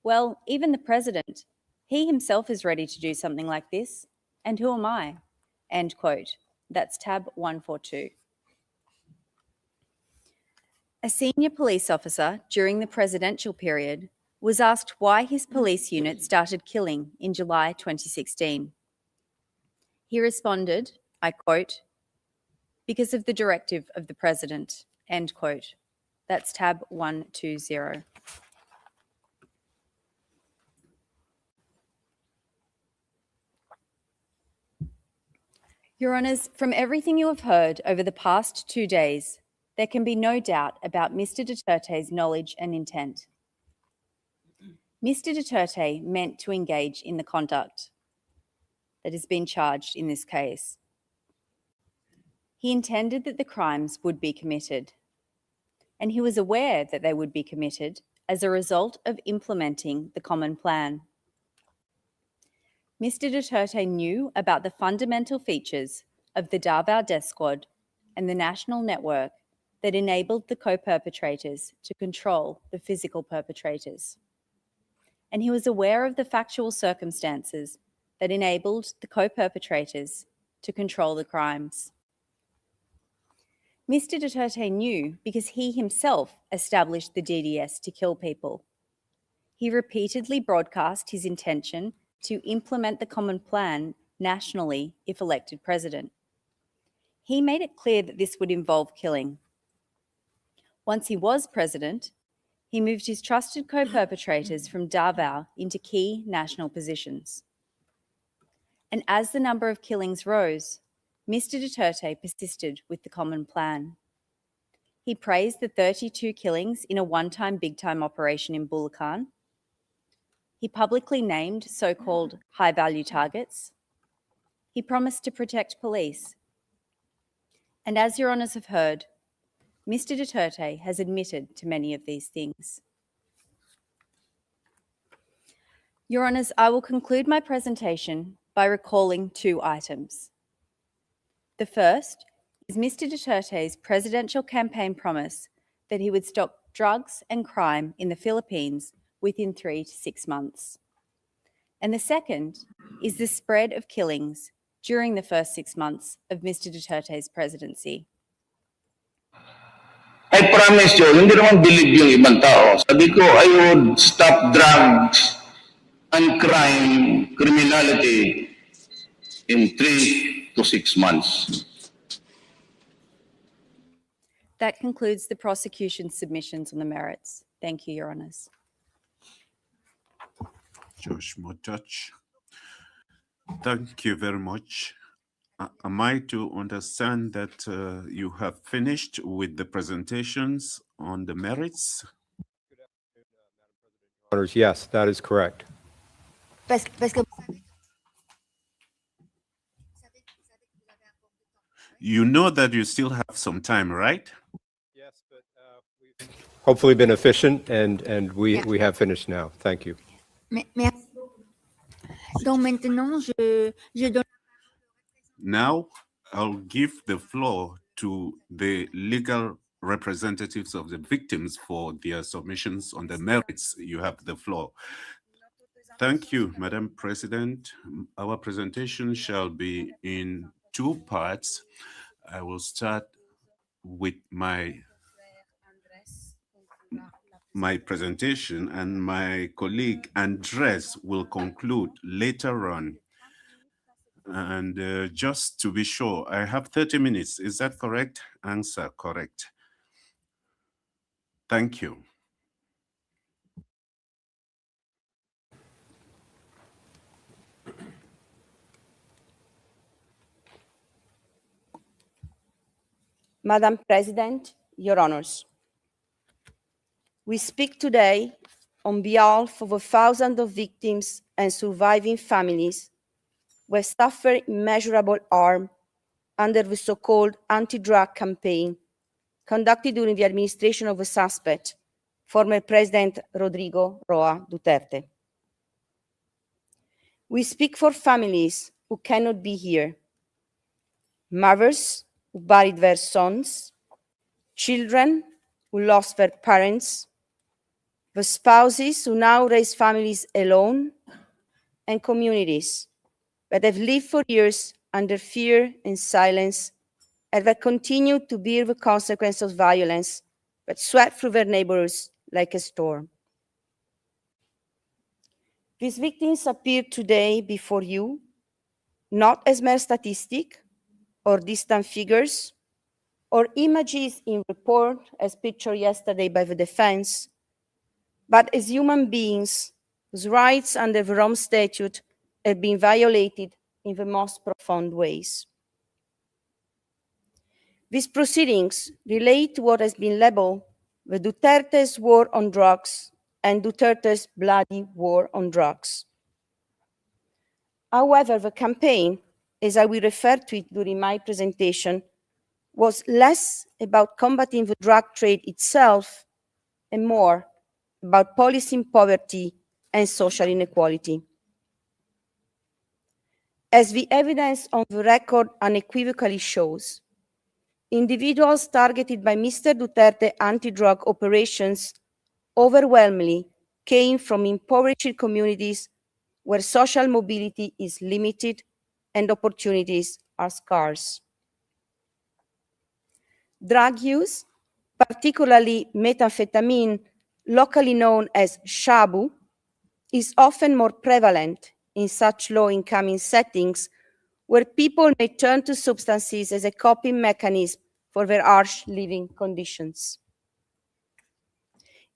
well, even the president, he himself is ready to do something like this, and who am I?" End quote. That's tab 142. A senior police officer during the presidential period was asked why his police unit started killing in July 2016. He responded, I quote, "Because of the directive of the president," end quote. That's tab 120. Your Honours, from everything you have heard over the past 2 days, there can be no doubt about Mr. Duterte's knowledge and intent. Mr. Duterte meant to engage in the conduct that has been charged in this case. He intended that the crimes would be committed, and he was aware that they would be committed as a result of implementing the Common Plan. Mr. Duterte knew about the fundamental features of the Davao Death Squad and the National Network that enabled the co-perpetrators to control the physical perpetrators. And he was aware of the factual circumstances that enabled the co-perpetrators to control the crimes. Mr. Duterte knew because he himself established the DDS to kill people. He repeatedly broadcast his intention to implement the common plan nationally if elected president. He made it clear that this would involve killing. Once he was president, he moved his trusted co-perpetrators from Davao into key national positions. And as the number of killings rose, Mr. Duterte persisted with the common plan. He praised the 32 killings in a one-time big-time operation in Bulacan. He publicly named so-called high-value targets. He promised to protect police. And as Your Honours have heard, Mr. Duterte has admitted to many of these things. Your Honours, I will conclude my presentation by recalling two items. The first is Mr. Duterte's presidential campaign promise that he would stop drugs and crime in the Philippines within 3 to 6 months. And the second is the spread of killings during the first 6 months of Mr. Duterte's presidency. I promise you, hindi naman believe yung ibang tao. Sabi ko, I would stop drugs and crime, criminality in 3 to 6 months. That concludes the prosecution's submissions on the merits. Thank you, Your Honours. Josh Motach. Thank you very much. Am I to understand that you have finished with the presentations on the merits? Yes, that is correct. Parce que You know that you still have some time, right? Yes, but we've hopefully been efficient, and we have finished now. Thank you. merci. Donc maintenant, je donne. Now, I'll give the floor to the legal representatives of the victims for their submissions on the merits. You have the floor. Thank you, Madam President. Our presentation shall be in 2 parts. I will start with my presentation, and my colleague Andres will conclude later on. And just to be sure, I have 30 minutes. Is that correct? Answer correct. Thank you. Madam President, Your Honours, we speak today on behalf of the thousands of victims and surviving families who have suffered immeasurable harm under the so-called anti-drug campaign conducted during the administration of the suspect, former President Rodrigo Roa Duterte. We speak for families who cannot be here, mothers who buried their sons, children who lost their parents, the spouses who now raise families alone, and communities that have lived for years under fear and silence, and that continue to bear the consequences of violence that swept through their neighborhoods like a storm. These victims appear today before you, not as mere statistics or distant figures, or images in report as pictured yesterday by the defense, but as human beings whose rights under the Rome Statute have been violated in the most profound ways. These proceedings relate to what has been labeled the Duterte's war on drugs and Duterte's bloody war on drugs. However, the campaign, as I will refer to it during my presentation, was less about combating the drug trade itself and more about policing poverty and social inequality. As the evidence on the record unequivocally shows, individuals targeted by Mr. Duterte anti-drug operations overwhelmingly came from impoverished communities where social mobility is limited and opportunities are scarce. Drug use, particularly methamphetamine, locally known as shabu, is often more prevalent in such low-income settings where people may turn to substances as a coping mechanism for their harsh living conditions.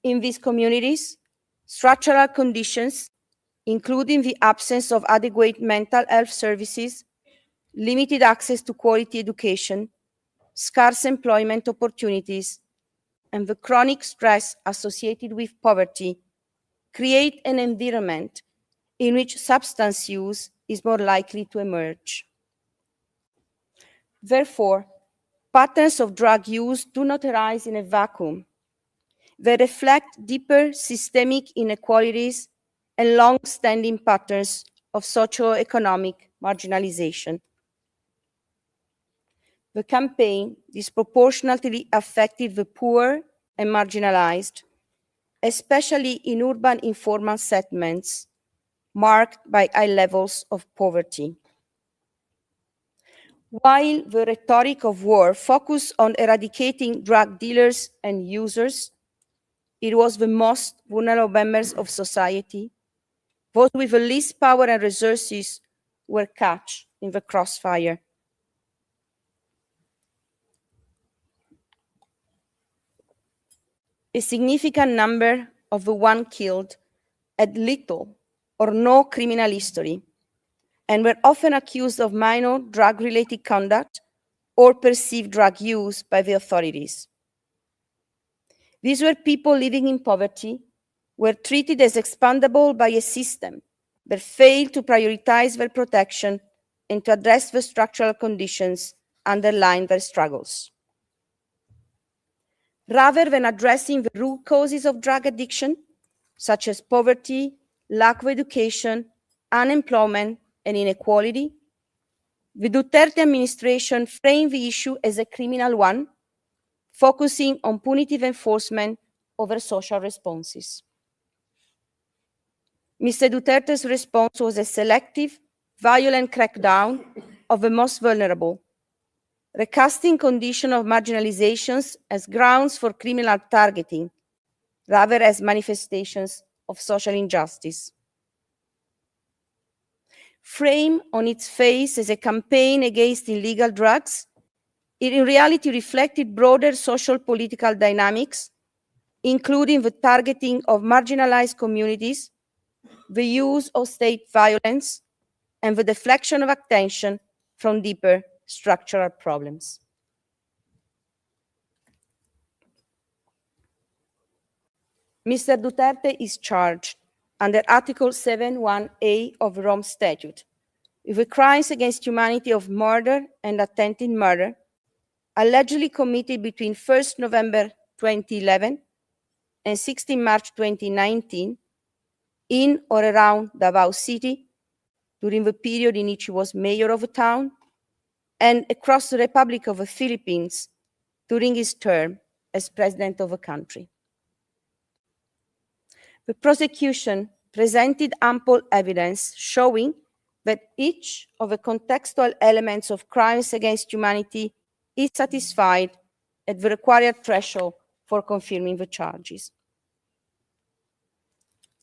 In these communities, structural conditions, including the absence of adequate mental health services, limited access to quality education, scarce employment opportunities, and the chronic stress associated with poverty, create an environment in which substance use is more likely to emerge. Therefore, patterns of drug use do not arise in a vacuum. They reflect deeper systemic inequalities and long-standing patterns of socioeconomic marginalization. The campaign disproportionately affected the poor and marginalized, especially in urban informal settlements marked by high levels of poverty. While the rhetoric of war focused on eradicating drug dealers and users, it was the most vulnerable members of society, those with the least power and resources, were caught in the crossfire. A significant number of the ones killed had little or no criminal history and were often accused of minor drug-related conduct or perceived drug use by the authorities. These were people living in poverty, were treated as expendable by a system that failed to prioritize their protection and to address the structural conditions underlying their struggles. Rather than addressing the root causes of drug addiction, such as poverty, lack of education, unemployment, and inequality, the Duterte administration framed the issue as a criminal one, focusing on punitive enforcement over social responses. Mr. Duterte's response was a selective, violent crackdown of the most vulnerable, recasting conditions of marginalizations as grounds for criminal targeting, rather as manifestations of social injustice. Framed on its face as a campaign against illegal drugs, it in reality reflected broader social political dynamics, including the targeting of marginalized communities, the use of state violence, and the deflection of attention from deeper structural problems. Mr. Duterte is charged under Article 7(1)(a) of the Rome Statute with the crimes against humanity of murder and attempted murder allegedly committed between 1st November 2011 and 16 March 2019 in or around Davao City during the period in which he was mayor of the town, and across the Republic of the Philippines during his term as president of the country. The prosecution presented ample evidence showing that each of the contextual elements of crimes against humanity is satisfied at the required threshold for confirming the charges.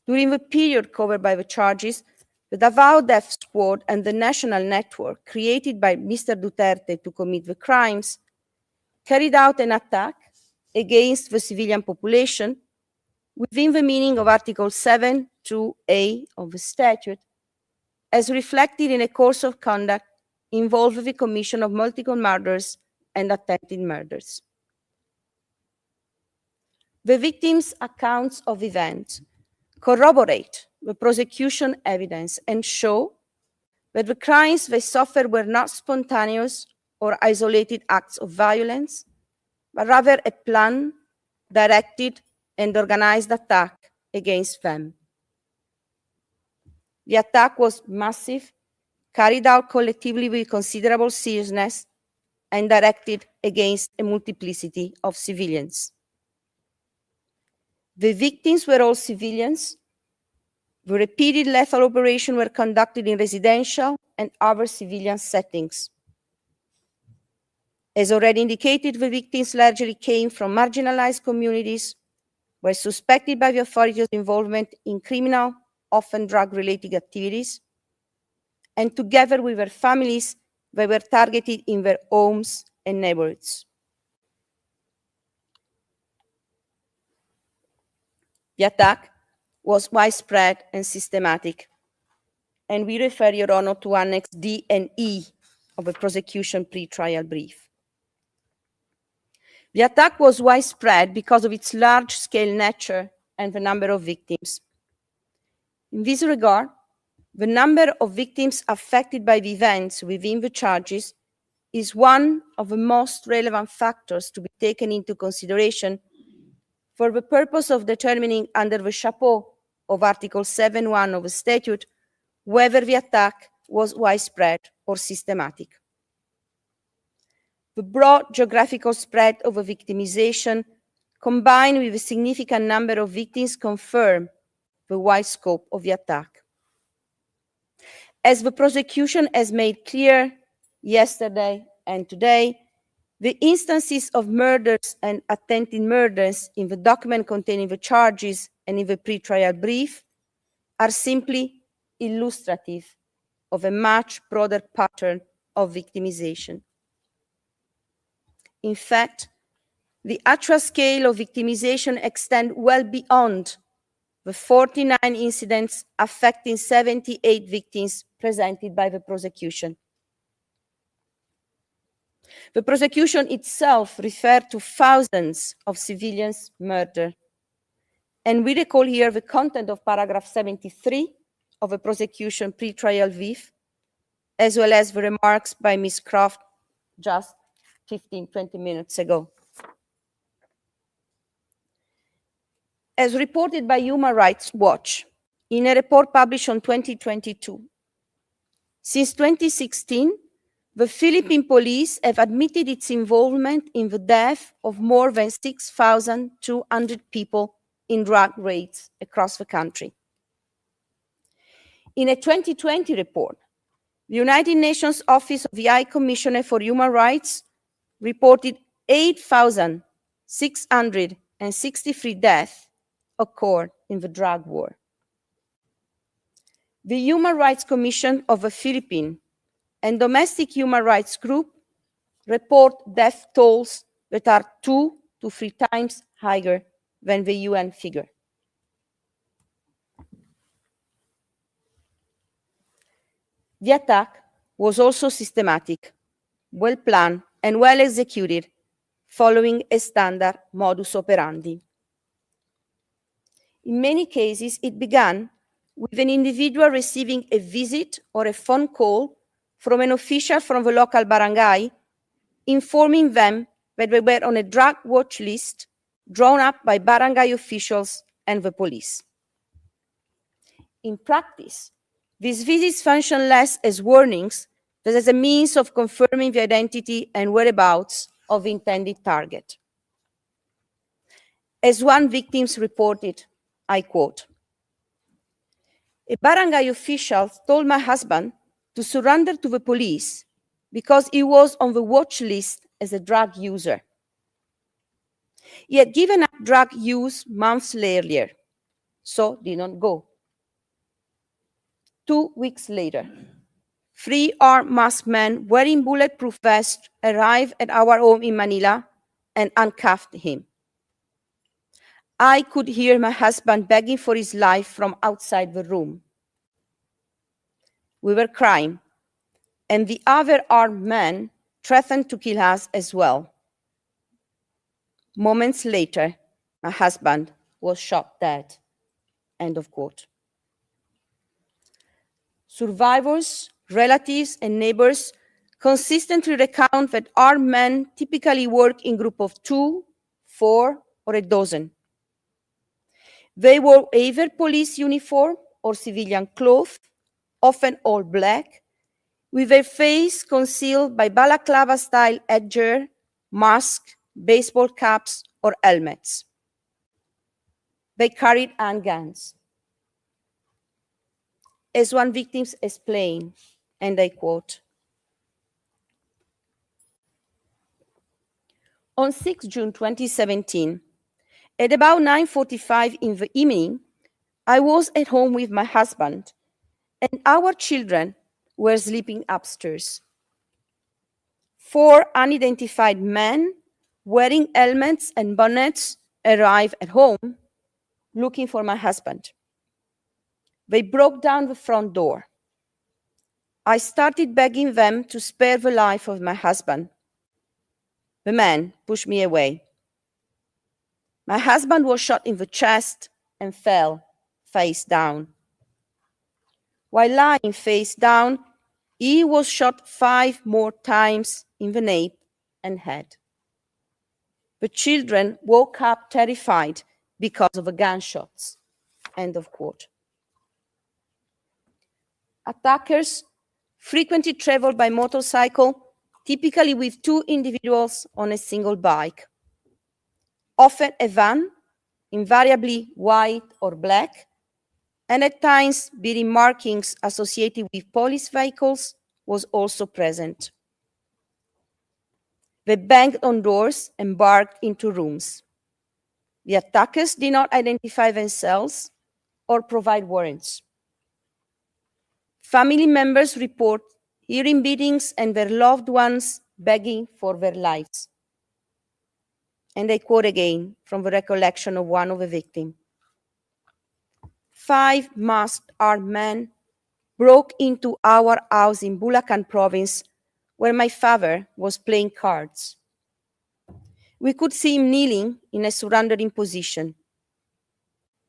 During the period covered by the charges, the Davao Death Squad and the national network created by Mr. Duterte to commit the crimes carried out an attack against the civilian population within the meaning of Article 7(2)(a) of the statute, as reflected in a course of conduct involving the commission of multiple murders and attempted murders. The victims' accounts of events corroborate the prosecution evidence and show that the crimes they suffered were not spontaneous or isolated acts of violence, but rather a planned, directed, and organized attack against them. The attack was massive, carried out collectively with considerable seriousness, and directed against a multiplicity of civilians. The victims were all civilians. The repeated lethal operations were conducted in residential and other civilian settings. As already indicated, the victims largely came from marginalized communities, were suspected by the authorities of involvement in criminal often drug-related activities, and together with their families, they were targeted in their homes and neighborhoods. The attack was widespread and systematic, and we refer, Your Honor, to Annex D and E of the prosecution pre-trial brief. The attack was widespread because of its large-scale nature and the number of victims. In this regard, the number of victims affected by the events within the charges is one of the most relevant factors to be taken into consideration for the purpose of determining under the chapeau of Article 7.1 of the statute whether the attack was widespread or systematic. The broad geographical spread of the victimization, combined with a significant number of victims, confirm the wide scope of the attack. As the prosecution has made clear yesterday and today, the instances of murders and attempted murders in the document containing the charges and in the pre-trial brief are simply illustrative of a much broader pattern of victimization. In fact, the actual scale of victimization extends well beyond the 49 incidents affecting 78 victims presented by the prosecution. The prosecution itself referred to thousands of civilians murdered. And we recall here the content of paragraph 73 of the prosecution pre-trial brief, as well as the remarks by Ms. Croft just 15-20 minutes ago. As reported by Human Rights Watch in a report published on 2022, since 2016, the Philippine police have admitted its involvement in the death of more than 6,200 people in drug raids across the country. In a 2020 report, the United Nations Office of the High Commissioner for Human Rights reported 8,663 deaths occurred in the drug war. The Human Rights Commission of the Philippines and domestic human rights group report death tolls that are 2 to 3 times higher than the UN figure. The attack was also systematic, well-planned, and well-executed, following a standard modus operandi. In many cases, it began with an individual receiving a visit or a phone call from an official from the local barangay, informing them that they were on a drug watch list drawn up by barangay officials and the police. In practice, these visits function less as warnings than as a means of confirming the identity and whereabouts of the intended target. As one victim reported, I quote, "A barangay official told my husband to surrender to the police because he was on the watch list as a drug user. He had given up drug use months earlier, so did not go. 2 weeks later, 3 armed masked men wearing bulletproof vests arrived at our home in Manila and handcuffed him. I could hear my husband begging for his life from outside the room. We were crying, and the other armed men threatened to kill us as well. Moments later, my husband was shot dead." End of quote. Survivors, relatives, and neighbors consistently recount that armed men typically work in groups of 2, 4, or a dozen. They wore either police uniform or civilian clothes, often all black, with their face concealed by balaclava-style headgear, masks, baseball caps, or helmets. They carried handguns. As one victim explained, and I quote, "On 6 June 2017, at about 9:45 in the evening, I was at home with my husband, and our children were sleeping upstairs. 4 unidentified men wearing helmets and bonnets arrived at home looking for my husband. They broke down the front door. I started begging them to spare the life of my husband. The man pushed me away. My husband was shot in the chest and fell face down. While lying face down, he was shot 5 more times in the nape and head. The children woke up terrified because of the gunshots. End of quote. Attackers frequently travel by motorcycle, typically with 2 individuals on a single bike. Often a van, invariably white or black, and at times bearing markings associated with police vehicles was also present. They banged on doors and barged into rooms. The attackers did not identify themselves or provide warrants. Family members report hearing beatings and their loved ones begging for their lives. And I quote again from the recollection of one of the victims. 5 masked armed men broke into our house in Bulacan province where my father was playing cards. We could see him kneeling in a surrendering position.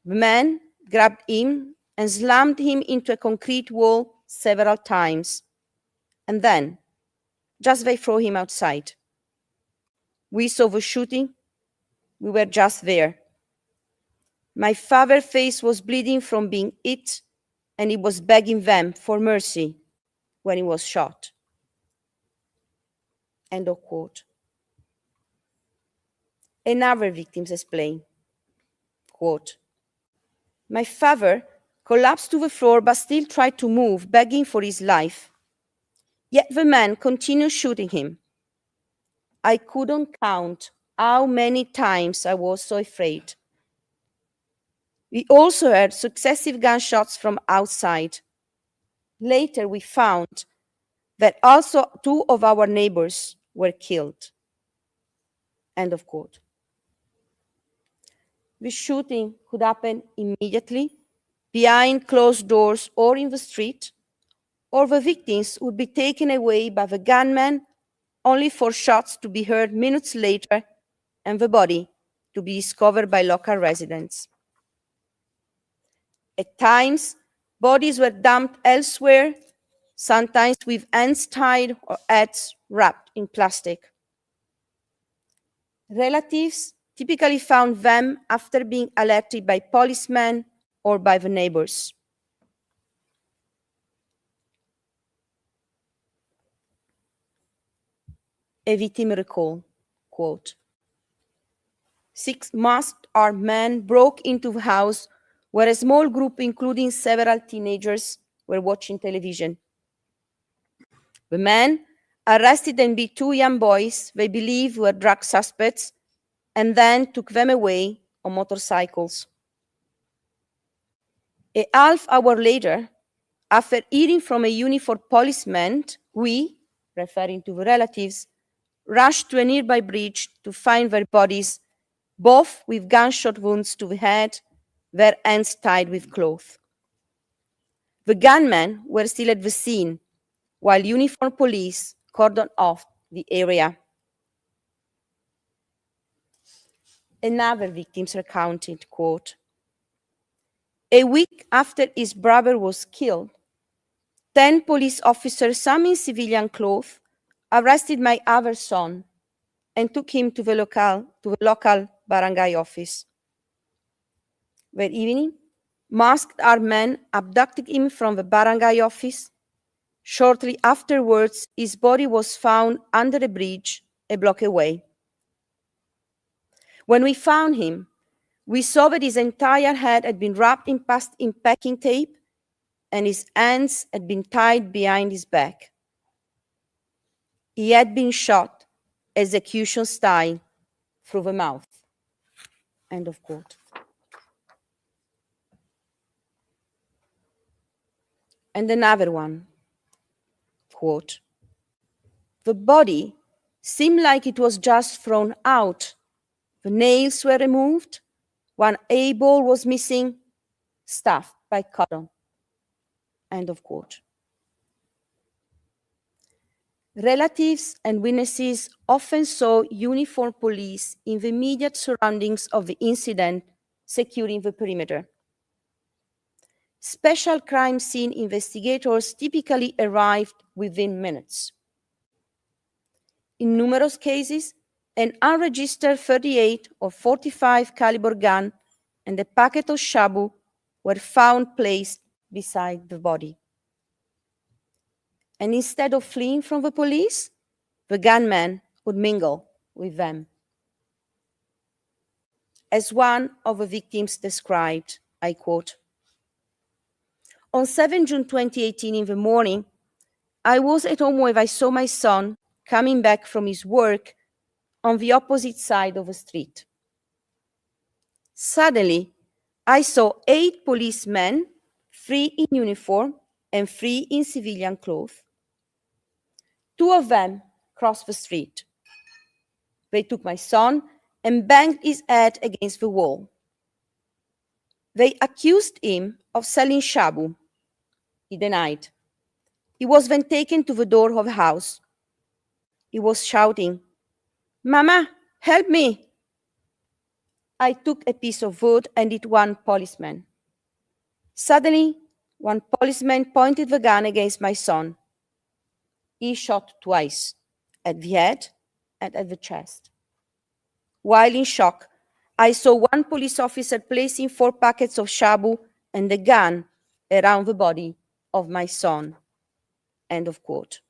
The men grabbed him and slammed him into a concrete wall several times. And then, just they throw him outside. We saw the shooting. We were just there. My father's face was bleeding from being hit, and he was begging them for mercy when he was shot. End of quote. Another victim explained, quote, my father collapsed to the floor but still tried to move, begging for his life. Yet the man continued shooting him. I couldn't count how many times I was so afraid. We also heard successive gunshots from outside. Later, we found that also 2 of our neighbors were killed. End of quote. The shooting could happen immediately, behind closed doors or in the street, or the victims would be taken away by the gunman only for shots to be heard minutes later and the body to be discovered by local residents. At times, bodies were dumped elsewhere, sometimes with hands tied or heads wrapped in plastic. Relatives typically found them after being alerted by policemen or by the neighbors. A victim recalled, quote, 6 masked armed men broke into the house where a small group, including several teenagers, were watching television. The men arrested and beat 2 young boys they believed were drug suspects and then took them away on motorcycles. A half hour later, after hearing from a uniformed policeman, we, referring to the relatives, rushed to a nearby bridge to find their bodies, both with gunshot wounds to the head, their hands tied with cloth. The gunmen were still at the scene, while uniformed police cordoned off the area. Another victim recounted, quote, a week after his brother was killed, 10 police officers, some in civilian clothes, arrested my other son and took him to the local barangay office. That evening, masked armed men abducted him from the barangay office. Shortly afterwards, his body was found under a bridge a block away. When we found him, we saw that his entire head had been wrapped in packing tape and his hands had been tied behind his back. He had been shot execution style through the mouth. End of quote. And another one, quote, "The body seemed like it was just thrown out. The nails were removed, one eyeball was missing, stuffed by cotton." End of quote. Relatives and witnesses often saw uniformed police in the immediate surroundings of the incident, securing the perimeter. Special crime scene investigators typically arrived within minutes. In numerous cases, an unregistered 38 or 45 caliber gun and a packet of shabu were found placed beside the body. And instead of fleeing from the police, the gunman would mingle with them. As one of the victims described, I quote, "On 7 June 2018 in the morning, I was at home where I saw my son coming back from his work on the opposite side of the street. Suddenly, I saw 8 policemen, 3 in uniform and 3 in civilian clothes. 2 of them crossed the street. They took my son and banged his head against the wall. They accused him of selling shabu. He denied. He was then taken to the door of the house. He was shouting, 'Mama, help me!' I took a piece of wood and hit one policeman. Suddenly, one policeman pointed the gun against my son. He shot twice, at the head and at the chest. While in shock, I saw one police officer placing 4 packets of shabu and a gun around the body of my son." End of quote.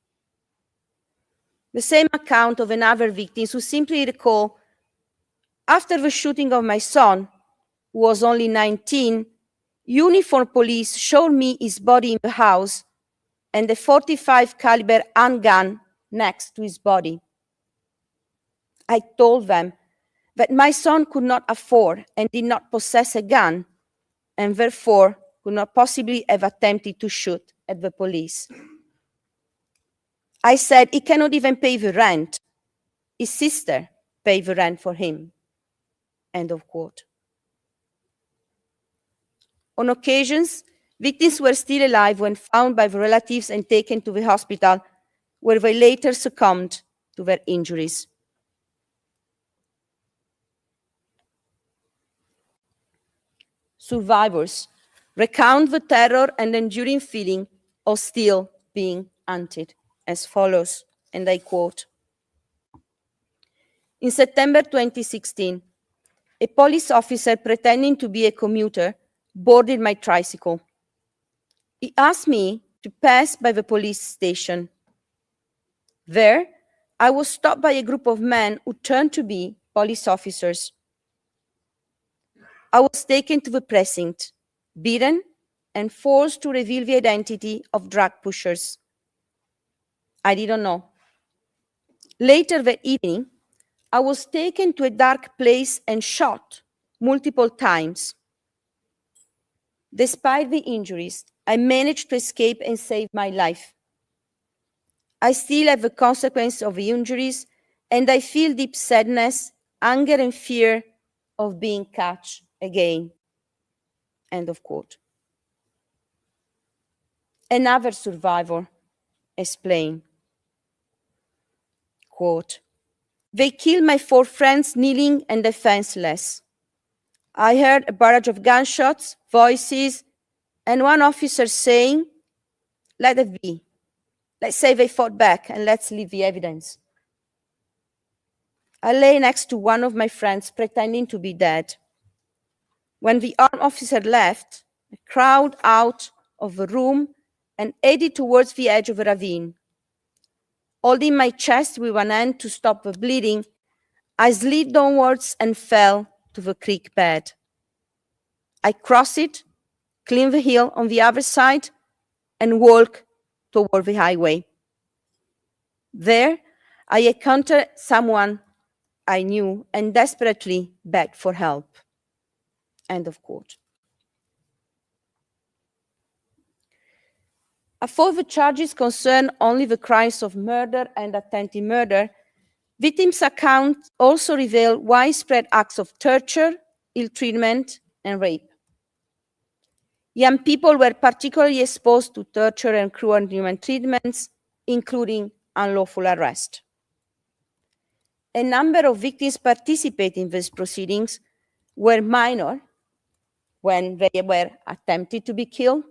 The same account of another victim who simply recalled, "After the shooting of my son, who was only 19, uniformed police showed me his body in the house and a 45 caliber handgun next to his body. I told them that my son could not afford and did not possess a gun, and therefore could not possibly have attempted to shoot at the police. I said he cannot even pay the rent. His sister paid the rent for him." End of quote. On occasions, victims were still alive when found by the relatives and taken to the hospital, where they later succumbed to their injuries. Survivors recount the terror and enduring feeling of still being hunted as follows, and I quote, "In September 2016, a police officer pretending to be a commuter boarded my tricycle. He asked me to pass by the police station. There, I was stopped by a group of men who turned to be police officers. I was taken to the precinct, beaten, and forced to reveal the identity of drug pushers. I didn't know. Later that evening, I was taken to a dark place and shot multiple times. Despite the injuries, I managed to escape and save my life. I still have the consequence of the injuries, and I feel deep sadness, anger, and fear of being caught again." End of quote. Another survivor explained, quote, "They killed my 4 friends kneeling and defenseless. I heard a barrage of gunshots, voices, and one officer saying, 'Let it be. Let's say they fought back and let's leave the evidence.' I lay next to one of my friends pretending to be dead. When the armed officer left, I crawled out of the room and headed towards the edge of a ravine. Holding my chest with one hand to stop the bleeding, I slid downwards and fell to the creek bed. I crossed it, climbed the hill on the other side, and walked toward the highway. There, I encountered someone I knew and desperately begged for help." End of quote. Although the charges concern only the crimes of murder and attempted murder, victims' accounts also reveal widespread acts of torture, ill treatment, and rape. Young people were particularly exposed to torture and cruel and inhuman treatments, including unlawful arrest. A number of victims participating in these proceedings were minor when they were attempted to be killed,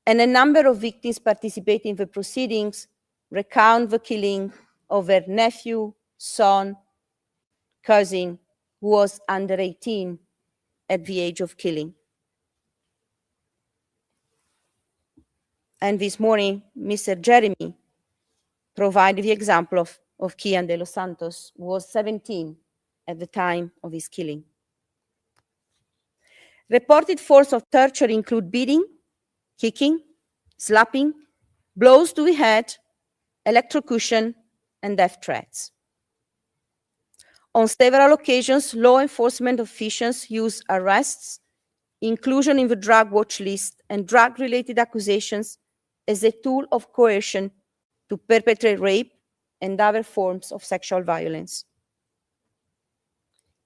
and a number of victims participating in the proceedings recount the killing of their nephew, son, cousin, who was under 18 at the age of killing. And this morning, Mr. Jeremy provided the example of Kian de los Santos, who was 17 at the time of his killing. Reported forms of torture include beating, kicking, slapping, blows to the head, electrocution, and death threats. On several occasions, law enforcement officials used arrests, inclusion in the drug watch list, and drug-related accusations as a tool of coercion to perpetrate rape and other forms of sexual violence.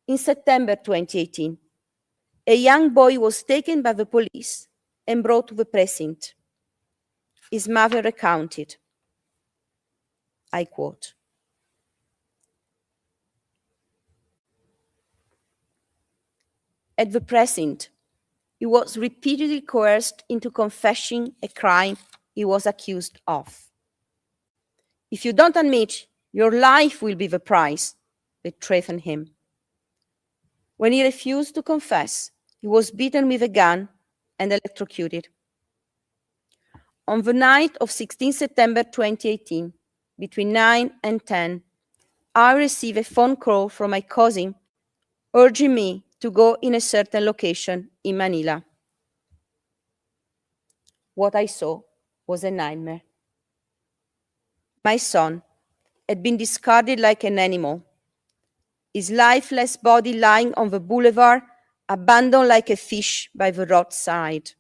In September 2018, a young boy was taken by the police and brought to the precinct. His mother recounted, I quote, "At the precinct, he was repeatedly coerced into confessing a crime he was accused of. If you don't admit, your life will be the price," they threatened him. When he refused to confess, he was beaten with a gun and electrocuted. On the night of 16 September 2018, between 9 and 10, I received a phone call from my cousin urging me to go in a certain location in Manila. What I saw was a nightmare. My son had been discarded like an animal, his lifeless body lying on the boulevard, abandoned like a fish by the roadside.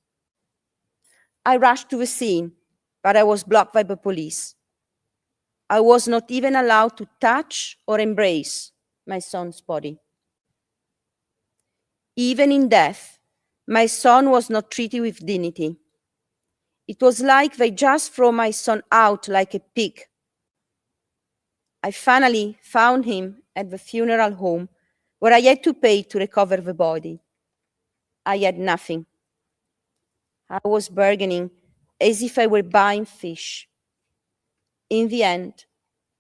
I rushed to the scene, but I was blocked by the police. I was not even allowed to touch or embrace my son's body. Even in death, my son was not treated with dignity. It was like they just threw my son out like a pig. I finally found him at the funeral home where I had to pay to recover the body. I had nothing. I was bargaining as if I were buying fish. In the end,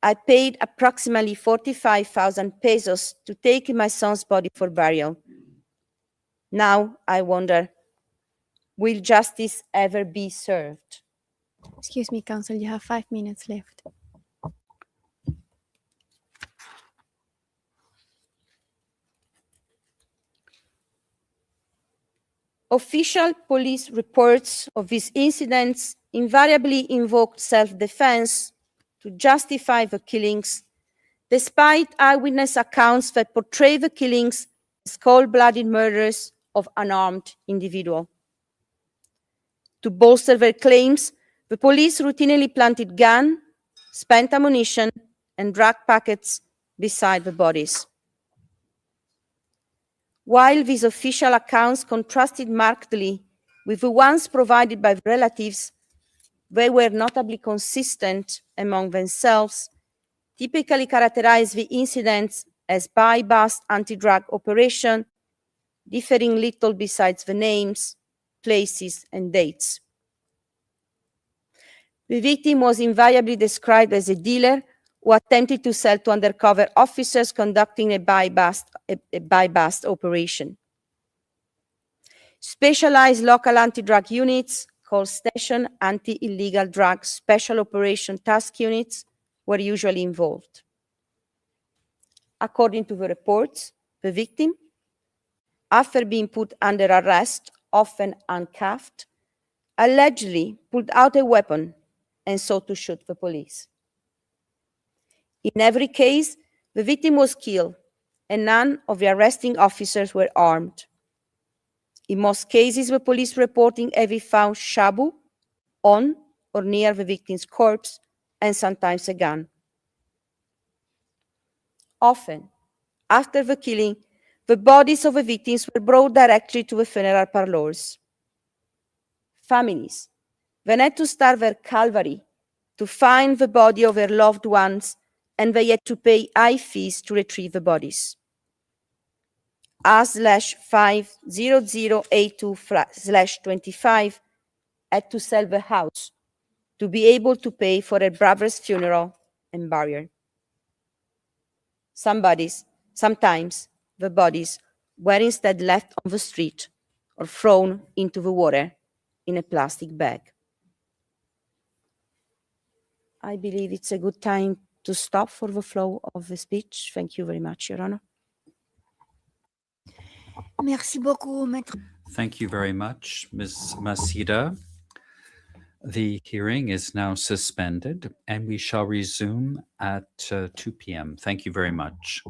I paid approximately 45,000 pesos to take my son's body for burial. Now I wonder, will justice ever be served? Excuse me, Counsel, you have 5 minutes left. Official police reports of these incidents invariably invoked self-defense to justify the killings, despite eyewitness accounts that portray the killings as cold-blooded murders of unarmed individuals. To bolster their claims, the police routinely planted guns, spent ammunition, and drug packets beside the bodies. While these official accounts contrasted markedly with the ones provided by relatives, they were notably consistent among themselves, typically characterized the incidents as by-bust anti-drug operation, differing little besides the names, places, and dates. The victim was invariably described as a dealer who attempted to sell to undercover officers conducting a buy-bust operation. Specialized local anti-drug units called Station Anti-Illegal Drug Special Operation Task Units were usually involved. According to the reports, the victim, after being put under arrest, often uncuffed, allegedly pulled out a weapon and sought to shoot the police. In every case, the victim was killed, and none of the arresting officers were armed. In most cases, the police reporting having found shabu on or near the victim's corpse, and sometimes a gun. Often, after the killing, the bodies of the victims were brought directly to the funeral parlors. Families then had to start their calvary to find the body of their loved ones, and they had to pay high fees to retrieve the bodies. R/50082/25 had to sell the house to be able to pay for her brother's funeral and burial. Sometimes the bodies were instead left on the street or thrown into the water in a plastic bag. I believe it's a good time to stop for the flow of the speech. Thank you very much, Your Honor. Merci beaucoup, Maître. Thank you very much, Ms. Masida. The hearing is now suspended and we shall resume at 2 p.m. Thank you very much.